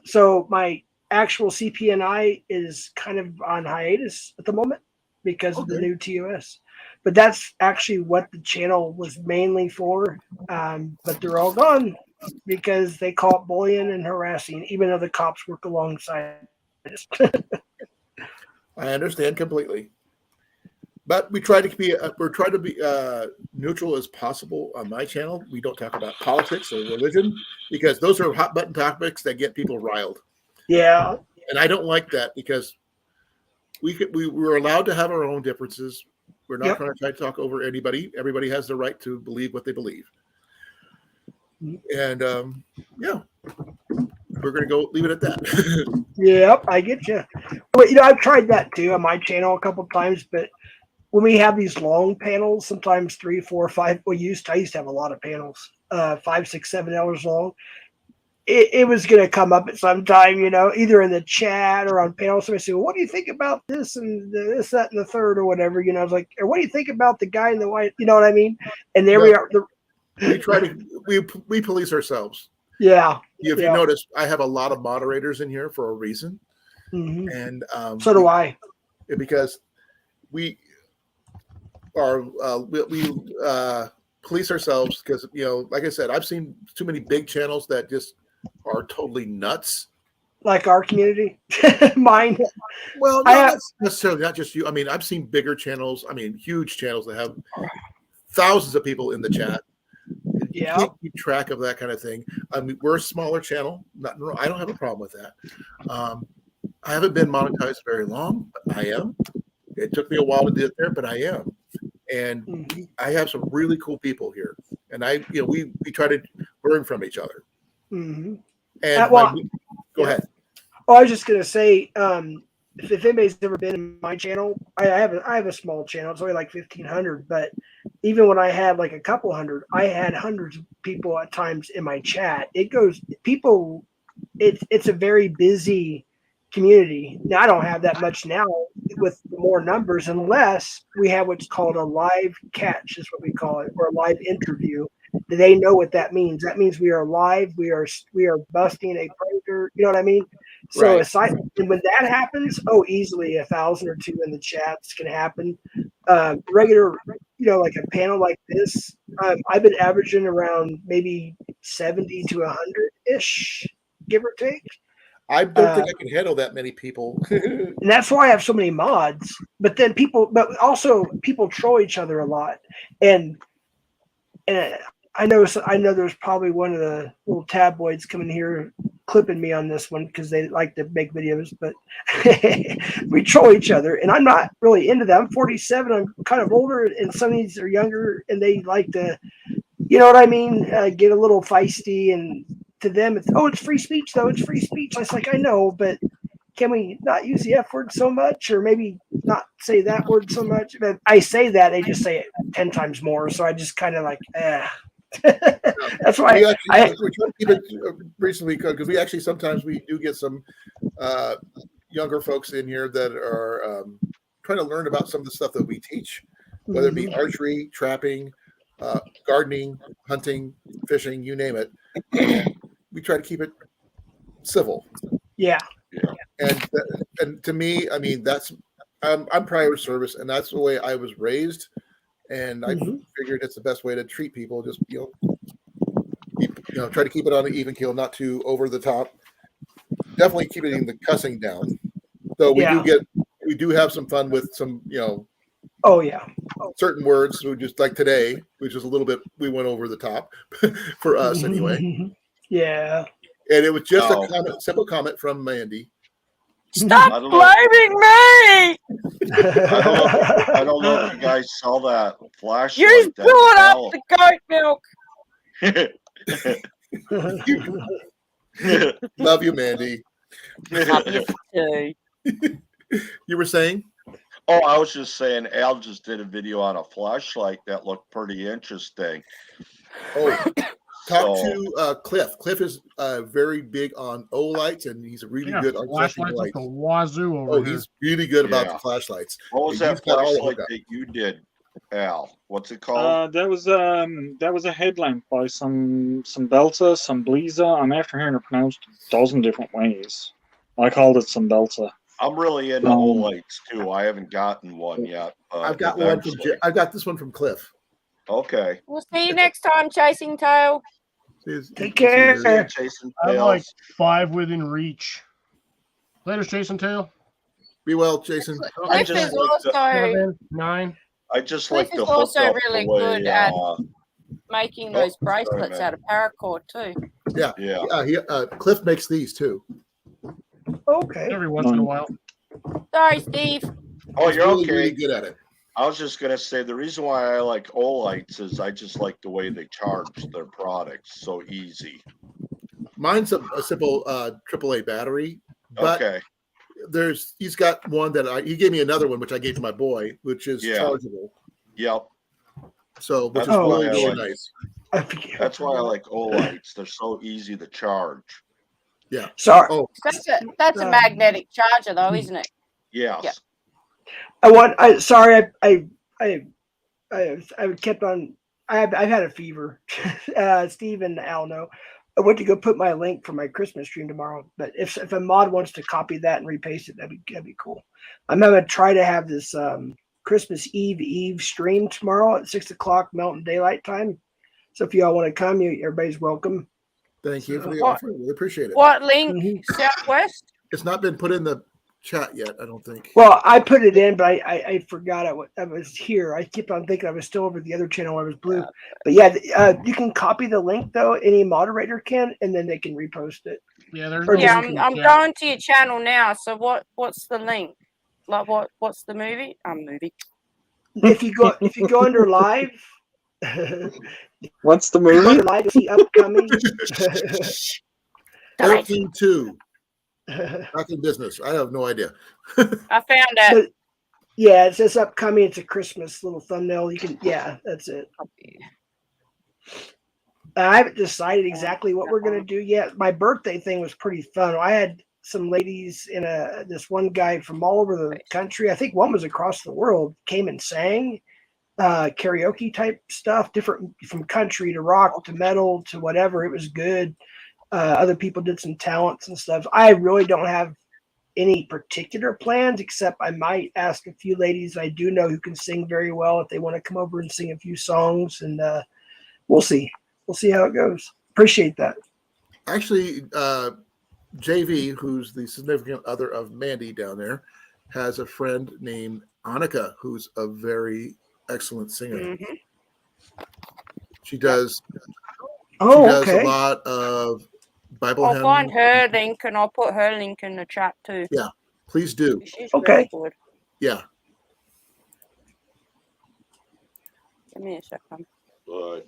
So my actual CPNI is kind of on hiatus at the moment because of the new TOS, but that's actually what the channel was mainly for. But they're all gone because they call it bullying and harassing, even though the cops work alongside us. I understand completely, but we try to be neutral as possible on my channel. We don't talk about politics or religion because those are hot button topics that get people riled. Yeah. And I don't like that because we're allowed to have our own differences. We're not Yep. going to try to talk over anybody. Everybody has the right to believe what they believe. And yeah, we're going to go leave it at that. Yep, I get you. But I've tried that too on my channel a couple of times. But when we have these long panels, sometimes 3, 4, 5. I used to have a lot of panels, 5, 6, 7 hours long. It was going to come up at some time, either in the chat or on panel. Somebody said, well, what do you think about this and this, that, and the third or whatever? I was like, or what do you think about the guy in the white? You know what I mean? And there we are. We try to we police ourselves. Yeah. If you notice, I have a lot of moderators in here for a reason. Mm-hmm. And so do I. Because we are we police ourselves because like I said, I've seen too many big channels that just are totally nuts. Like our community, mine. Well, not necessarily, not just you. I mean, I've seen bigger channels. I mean, huge channels that have thousands of people in the chat. You can't keep track of that kind of thing. I mean, we're a smaller channel. I don't have a problem with that. I haven't been monetized very long, but I am. It took me a while to get there, but I am. And I have some really cool people here, and we try to learn from each other. Mm-hmm. And go ahead. Oh, I was just gonna say, if anybody's ever been in my channel, I have a small channel. It's only like 1,500, but even when I had like a couple hundred, I had hundreds of people at times in my chat. It's a very busy community. Now I don't have that much now with more numbers, unless we have what's called a live catch, is what we call it, or a live interview. They know what that means. That means we are live. We are busting a predator. You know what I mean? So and when that happens, easily 1,000 or 2 in the chats can happen. Regular, like a panel like this, I've been averaging around maybe 70 to 100-ish, give or take. I don't think I can handle that many people. And that's why I have so many mods. But also people troll each other a lot. And I know there's probably one of the little tabloids coming here clipping me on this one because they like to make videos, but we troll each other, and I'm not really into that. I'm 47. I'm kind of older, and some of these are younger, and they like to, you know what I mean, get a little feisty. And to them, it's free speech, though. It's free speech. I was like, I know, but can we not use the F word so much, or maybe not say that word so much? But I say that, they just say it 10 times more. So I just kind of like, That's why we're trying to keep it recently, because we actually sometimes we do get some younger folks in here that are trying to learn about some of the stuff that we teach, whether it be archery, trapping, gardening, hunting, fishing, you name it. And we try to keep it civil. Yeah. And to me, I mean, I'm prior service, and that's the way I was raised. And I figured it's the best way to treat people. Just try to keep it on an even keel, not too over the top. Definitely keeping the cussing down. Though we do have some fun with some certain words. So just like today, which is a little bit, we went over the top for us anyway. Yeah. And it was just a simple comment from Mandy. Stop blaming me! I don't know if you guys saw that flashlight. You brought up the goat milk. Love you, Mandy. Love you too. You were saying? Oh, I was just saying, Al just did a video on a flashlight that looked pretty interesting. Oh, talk to Cliff. Cliff is very big on O lights, and he's really good on flashlights at the wazoo over here. He's really good about the flashlights. What was that flashlight that you did, Al? What's it called? That was a headlamp by some Belta, some Bliza. I'm after hearing it pronounced a dozen different ways. I called it some Belta. I'm really into O lights too. I haven't gotten one yet. I've got one from. I got this one from Cliff. Okay. We'll see you next time, Chasing Tail. Take care. I have like 5 within reach. Later, Chasing Tail. Be well, Jason. Cliff is also 9. I just Cliff like the is also hookup really the way, good at making those bracelets out of paracord too. Yeah. Cliff makes these too. Okay. Every once in a while. Sorry, Steve. Oh, He's you're really, okay. really good at it. I was just gonna say the reason why I like Olites is I just like the way they charge their products. So easy. Mine's a simple AAA battery, but Okay. he's got one that he gave me another one, which I gave to my boy, which is chargeable. Yep. So, which That's is why really, I really like nice. That's why I like Olites. They're so easy to charge. Yeah. Sorry. Oh, That's a magnetic charger, though, isn't it? Yes. Sorry. I kept on. I've had a fever. Steve and Al know. I went to go put my link for my Christmas stream tomorrow, but if a mod wants to copy that and repaste it, that'd be cool. I'm gonna try to have this Christmas Eve stream tomorrow at 6:00 Mountain Daylight Time. So if y'all want to come, everybody's welcome. Thank you for the offer. We appreciate it. What link? Southwest? It's not been put in the chat yet, I don't think. Well, I put it in, but I forgot I was here. I kept on thinking I was still over the other channel. I was blue. But yeah, you can copy the link though. Any moderator can, and then they can repost it. Yeah, there's I'm going to your channel now. So what's the link? Like what's the movie? Movie. If you go under live. What's the movie? Live, see upcoming. 13-2. Back in business. I have no idea. I found it. But, yeah, it says upcoming. It's a Christmas little thumbnail. You can, that's it. I haven't decided exactly what we're gonna do yet. My birthday thing was pretty fun. I had some ladies in this one guy from all over the country. I think one was across the world. Came and sang karaoke type stuff, different from country to rock to metal to whatever. It was good. Other people did some talents and stuff. I really don't have any particular plans, except I might ask a few ladies I do know who can sing very well if they want to come over and sing a few songs, and we'll see. We'll see how it goes. Appreciate that. Actually, JV, who's the significant other of Mandy down there, has a friend named Annika, who's a very excellent singer. Mm-hmm. She does. Oh, she does okay. a lot of Bible. I'll find her link and I'll put her link in the chat too. Yeah, please do. She's okay. Really good. Yeah. Give me a second. Good.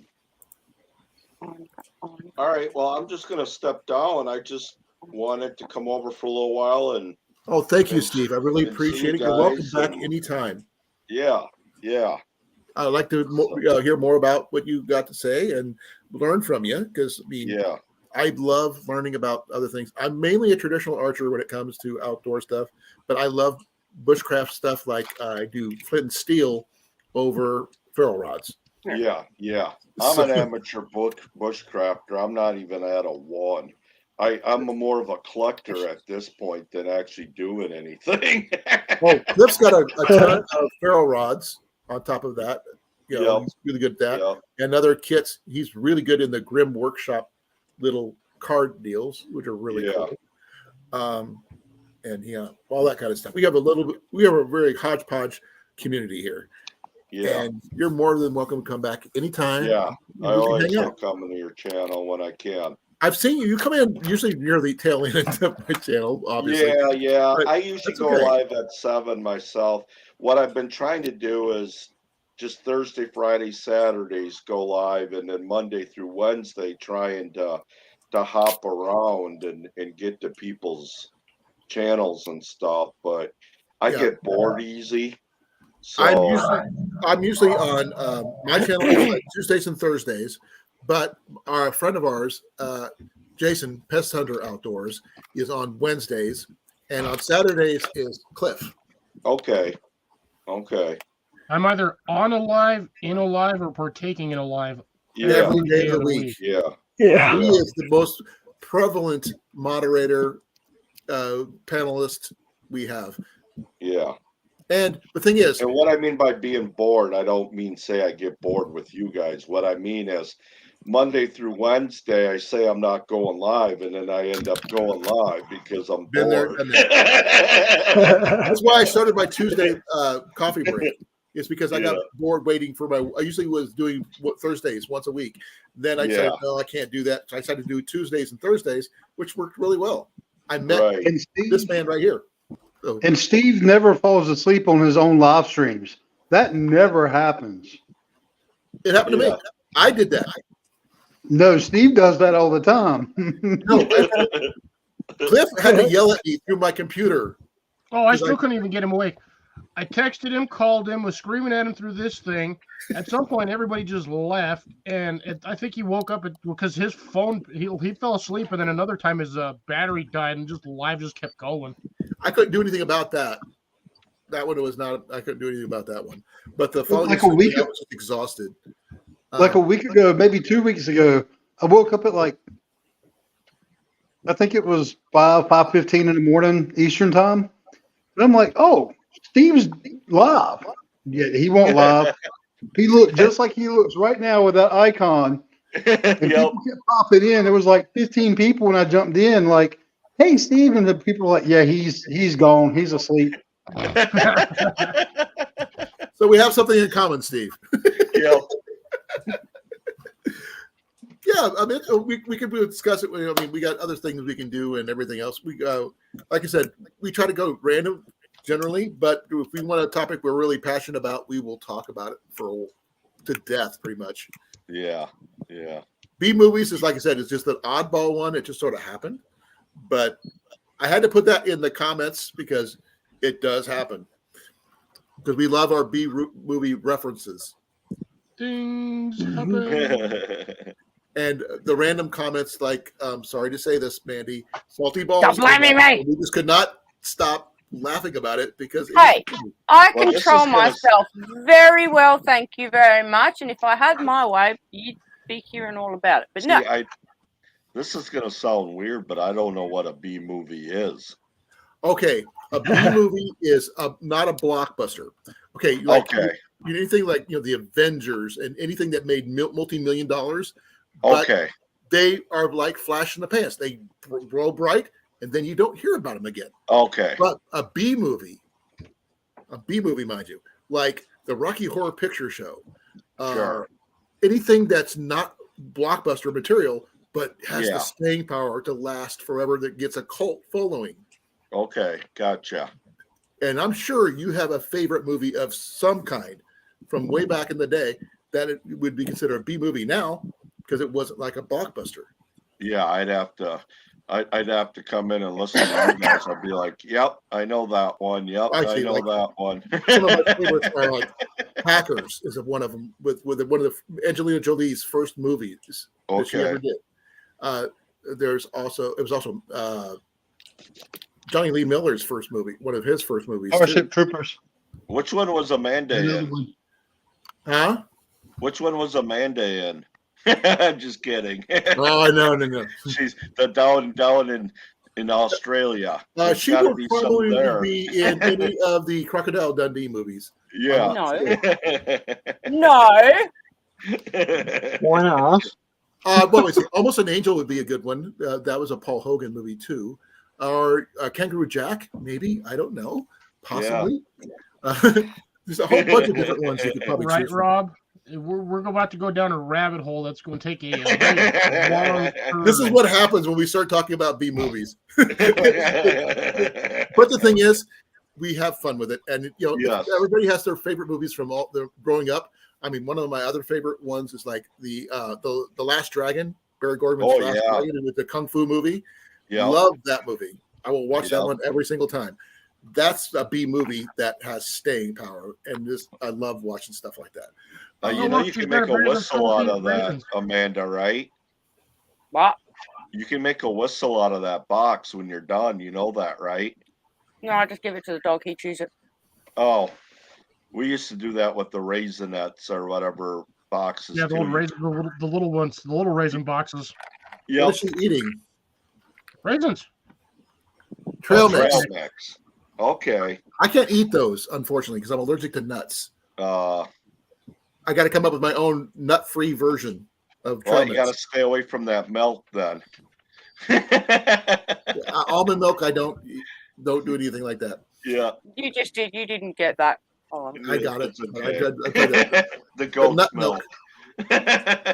All right. Well, I'm just going to step down. I just wanted to come over for a little while and. Oh, thank you, Steve. I really appreciate it. You're welcome back anytime. Yeah. Yeah. I'd like to hear more about what you got to say and learn from you, because I love learning about other things. I'm mainly a traditional archer when it comes to outdoor stuff, but I love bushcraft stuff like I do flint and steel over ferrule rods. Yeah. I'm an amateur bushcrafter. I'm not even at a one. I'm more of a collector at this point than actually doing anything. Well, Cliff's got a ton of ferrule rods on top of that. He's really good at that. Yep. And other kits. He's really good in the Grim Workshop little card deals, which are really cool. And all that kind of stuff. We have a very hodgepodge community here. Yeah. And you're more than welcome to come back anytime. Yeah. I always love coming to your channel when I can. I've seen you come in usually near the tail end of my channel, obviously. Yeah. But I usually go live at 7 myself. What I've been trying to do is just Thursday, Friday, Saturdays go live, and then Monday through Wednesday trying to hop around and get to people's channels and stuff. But I get bored easy. So I'm usually on my channel on Tuesdays and Thursdays, but our friend of ours, Jason Pest Hunter Outdoors, is on Wednesdays, and on Saturdays is Cliff. Okay. I'm either on a live, in a live, or partaking in a live every day of the week. Yeah. He is the most prevalent moderator, panelist we have. Yeah. And the thing is, and what I mean by being bored, I don't mean say I get bored with you guys. What I mean is Monday through Wednesday, I say I'm not going live, and then I end up going live because I'm bored. That's why I started my Tuesday coffee break. It's because I got bored waiting for I usually was doing Thursdays once a week. Then I said, no, I can't do that. So I decided to do Tuesdays and Thursdays, which worked really well. I met this man right here. So, And Steve never falls asleep on his own live streams. That never happens. it happened to me. I did that. No, Steve does that all the time. No, Cliff had to yell at me through my computer. Oh, I still couldn't even get him awake. I texted him, called him, was screaming at him through this thing. At some point, everybody just left, and I think he woke up because his phone, he fell asleep, and then another time his battery died, and live just kept going. I couldn't do anything about that. That one was not. I couldn't do anything about that one. But the following Like a week- I was just exhausted. Like a week ago, maybe 2 weeks ago, I woke up at I think it was 5:15 in the morning Eastern time. And I'm like, oh, Steve's live. Yeah, he won't live. He looked just like he looks right now with that icon. And people kept popping in. There was like 15 people when I jumped in, like, hey, Steve. And the people were like, yeah, he's gone. He's asleep. So we have something in common, Steve. Yep. Yeah, I mean, we could discuss it. I mean, we got other things we can do and everything else. We like I said, we try to go random generally, but if we want a topic we're really passionate about, we will talk about it to death, pretty much. Yeah. B movies is, like I said, it's just an oddball one. It just sort of happened, but I had to put that in the comments because it does happen. Because we love our B movie references. Things happen. And the random comments, like, sorry to say this, Mandy, salty balls. Stop blaming me. We just could not stop laughing about it because. Hey, I control myself very well, thank you very much. And if I had my way, you'd be hearing all about it. But no. This is going to sound weird, but I don't know what a B movie is. Okay, a B movie is not a blockbuster. Okay, anything like the Avengers and anything that made multi-million dollars. Okay. They are like flash in the pants. They grow bright, and then you don't hear about them again. Okay. But a B movie, mind you, like the Rocky Horror Picture Show, Sure. Anything that's not blockbuster material, but has the staying power to last forever, that gets a cult following. Okay, gotcha. And I'm sure you have a favorite movie of some kind from way back in the day that it would be considered a B movie now, because it wasn't like a blockbuster. Yeah, I'd have to come in and listen to you guys. I'd be like, "Yep, I know that one. Yep, I know that one." Some of my favorites are like Hackers is one of them, with one of the Angelina Jolie's first movies that she ever did. It was also Johnny Lee Miller's first movie, one of his first movies. Starship Troopers. Which one was Amanda in? Huh? Which one was Amanda in? I'm just kidding. Oh, no. She's down in Australia. She would probably be in any of the Crocodile Dundee movies. Yeah. No. Why not? What was it? Almost an Angel would be a good one. That was a Paul Hogan movie too. Or Kangaroo Jack, maybe. I don't know. Possibly. Yeah. There's a whole bunch of different ones you could probably choose from. Rob? We're about to go down a rabbit hole that's going to take a long This is what happens when we start talking about B movies. But the thing is, we have fun with it, and everybody has their favorite movies from all their growing up. I mean, one of my other favorite ones is like the Last Dragon, Barry Gorman's Last Dragon, with the Kung Fu movie. Yeah, love that movie. I will watch that one every single time. That's a B movie that has staying power, and I love watching stuff like that. You can make a whistle out of that, Amanda, right? What? You can make a whistle out of that box when you're done. You know that, right? No, I just give it to the dog. He chews it. Oh, we used to do that with the Raisinets or whatever boxes. Yeah, the little ones, the little raisin boxes. Yeah. What is she eating? Raisins. Trail mix. Okay. I can't eat those, unfortunately, because I'm allergic to nuts. I got to come up with my own nut-free version of trail mix. You got to stay away from that milk then. Almond milk, I don't do anything like that. Yeah. You just did. You didn't get that. I got it. The goat milk.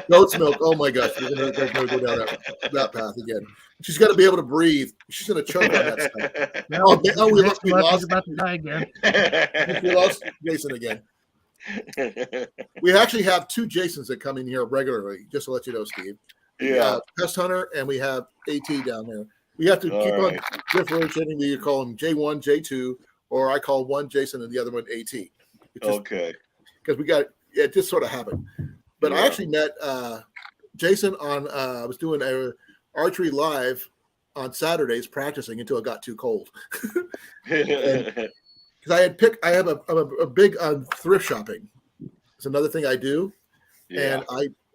Goat's milk. Oh my gosh, we're gonna go down that path again. She's got to be able to breathe. She's gonna choke on that stuff. We lost. About to die again. We lost Jason again. We actually have 2 Jasons that come in here regularly. Just to let you know, Steve. Yeah. Pest Hunter, and we have AT down there. We have to keep on differentiating. You call them J1, J2, or I call one Jason and the other one AT. Okay. Because it just sort of happened. But I actually met Jason on. I was doing a archery live on Saturdays, practicing until it got too cold. Because I have a big thrift shopping. It's another thing I do, and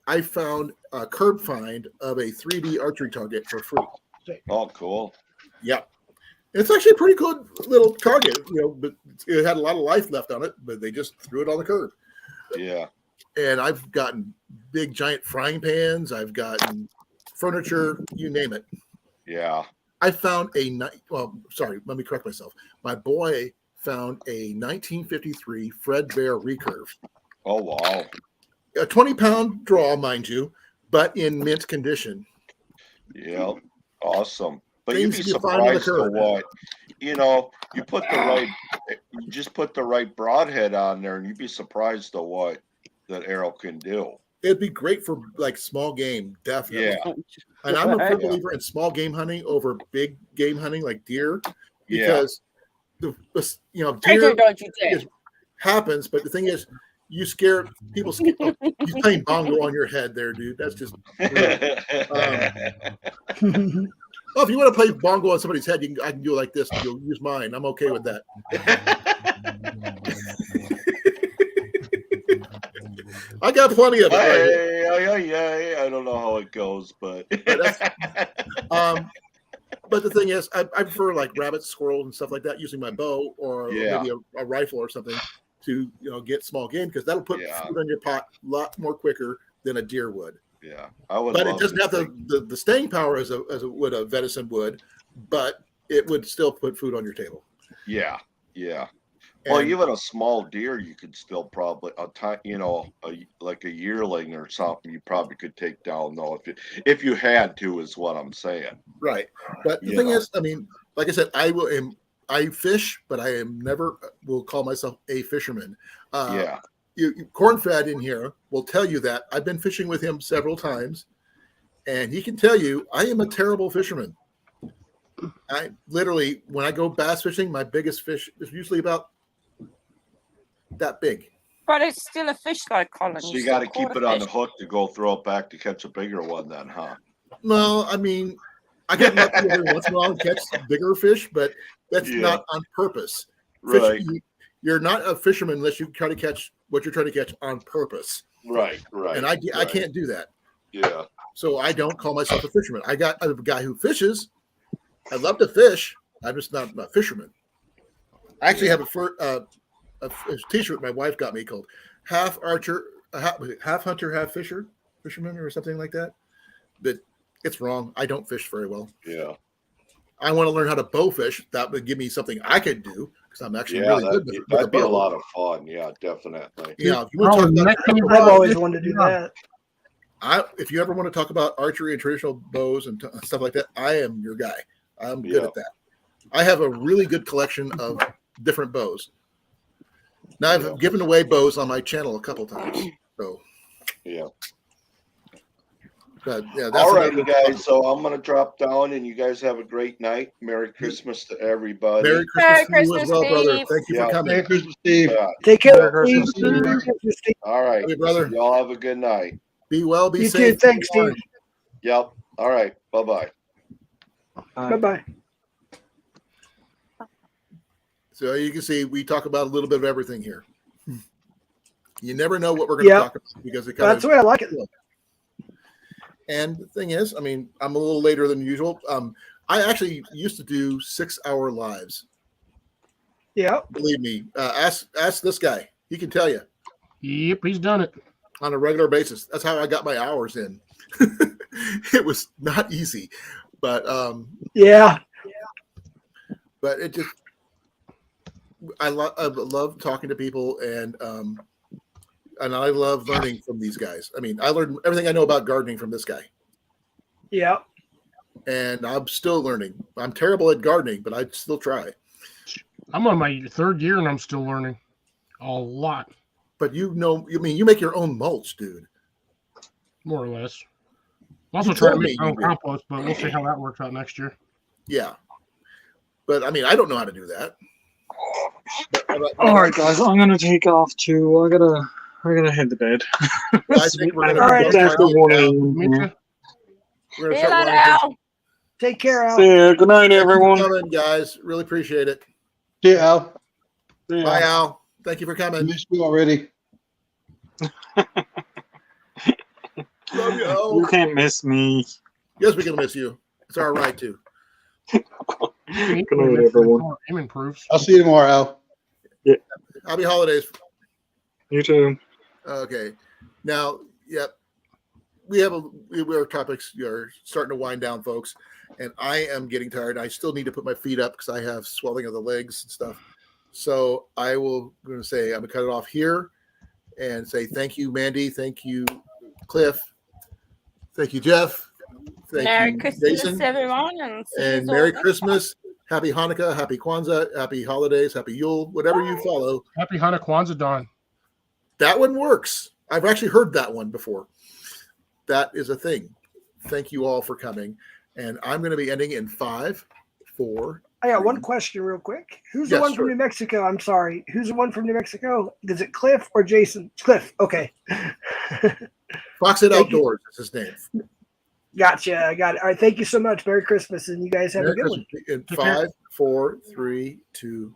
I found a curb find of a 3D archery target for free. Oh, cool. Yeah, it's actually a pretty good little target, but it had a lot of life left on it, but they just threw it on the curb. Yeah. And I've gotten big, giant frying pans. I've gotten furniture, you name it. Yeah. I found let me correct myself. My boy found a 1953 Fred Bear recurve. Oh, wow. A 20-pound draw, mind you, but in mint condition. Yeah. Awesome. But Things you'd be you find on the surprised to curb. what, you just put the right broadhead on there and you'd be surprised to what that arrow can do. It'd be great for like small game, definitely. Yeah. And I'm a firm believer in small game hunting over big game hunting like deer, because deer happens, but the thing is, you scare people. He's playing bongo on your head there, dude. That's just well, if you want to play bongo on somebody's head, I can do it like this. You'll use mine. I'm okay with that. I got plenty of it. I don't know how it goes, but but the thing is, I prefer like rabbits, squirrels, and stuff like that using my bow or maybe a rifle or something to get small game, because that'll put food on your pot a lot more quicker than a deer would. Yeah, I would. But it doesn't have the staying power as it would a venison would, but it would still put food on your table. Yeah, yeah. Well, even a small deer, you could still probably like a yearling or something. You probably could take down though if you had to, is what I'm saying. Right, but the thing is, I mean, like I said, I fish, but I am never will call myself a fisherman. Cornfed in here will tell you that I've been fishing with him several times, and he can tell you I am a terrible fisherman. I literally, when I go bass fishing, my biggest fish is usually about that big. But it's still a fish, though, Colin. So you got to keep it on the hook to go throw it back to catch a bigger one, then, huh? Well, I mean, I get lucky every once in a while and catch bigger fish, but that's not on purpose. Right. You're not a fisherman unless you try to catch what you're trying to catch on purpose. Right. And I can't do that. Yeah. So I don't call myself a fisherman. I got a guy who fishes. I love to fish. I'm just not a fisherman. I actually have a T-shirt my wife got me called "Half Archer, Half Hunter, Half Fisherman," or something like that. But it's wrong. I don't fish very well. Yeah. I want to learn how to bow fish. That would give me something I could do, because I'm actually really good with that'd be bow. a lot of fun. Yeah, definitely. Yeah, if you want to talk about, I've always wanted to do that. If you ever want to talk about archery and traditional bows and stuff like that, I am your guy. I'm good at that. I have a really good collection of different bows. Now I've given away bows on my channel a couple times. So that's all right, you guys. So I'm gonna drop down, and you guys have a great night. Merry Christmas to everybody. Merry Christmas to you as well, brother. Thank you for coming. Merry Christmas, Steve. Take care. Merry Christmas, Steve. All right, hey, brother. Y'all have a good night. Be well. Be You safe. too. Thanks, Steve. Yep. All right. Bye-bye. Bye-bye. So you can see we talk about a little bit of everything here. You never know what we're going to talk about, because that's the way I like it. And the thing is, I mean, I'm a little later than usual. I actually used to do 6-hour lives. Yeah. Believe me. Ask this guy. He can tell you. Yep, he's done it on a regular basis. That's how I got my hours in. It was not easy, but but it just, I love talking to people, and and I love learning from these guys. I mean, I learned everything I know about gardening from this guy. Yeah. And I'm still learning. I'm terrible at gardening, but I still try. I'm on my 3rd year and I'm still learning a lot. But you make your own mulch, dude. More or less. I'm also You trying to told make me my you own did. compost, but we'll see how that works out next year. Yeah. But I mean, I don't know how to do that. All right, guys, I'm gonna take off too. I gotta head to bed. I think we're gonna All right. It's after 1 a.m. Me too. We're See gonna you start later, winding things. Al. Take care, Al. See ya. Good night, Thank you for everyone. coming, guys. Really appreciate it. Yeah, Al. See ya. Bye, Al. Thank you for I coming. missed you already. Love you, You Al. can't miss me. Yes, we can miss you. It's our right to. You can eat Good me night, next time everyone. your aim improves. I'll see you tomorrow, Al. Happy holidays. You too. Okay. Now, yep. Our topics are starting to wind down, folks, and I am getting tired. I still need to put my feet up because I have swelling of the legs and stuff. So I'm going to cut it off here and say thank you, Mandy. Thank you, Cliff. Thank you, Jeff. Thank Merry you, Christmas, Jason. everyone, and see And you Merry all. Christmas, Happy Hanukkah, Happy Kwanzaa, Happy Holidays, Happy Yule, whatever you follow. Happy Hanukkah Kwanzaa Dawn. That one works. I've actually heard that one before. That is a thing. Thank you all for coming. And I'm going to be ending in 5, 4. I got one question real quick. Who's the Yes, one from sure. New Mexico? I'm sorry. Who's the one from New Mexico? Is it Cliff or Jason? It's Cliff. Okay. Foxhead Thank you. Outdoors is his name. Gotcha. I got it. All right. Thank you so much. Merry Christmas. And you guys have Merry a good one. Christmas. In Take care. 5, 4, 3, 2.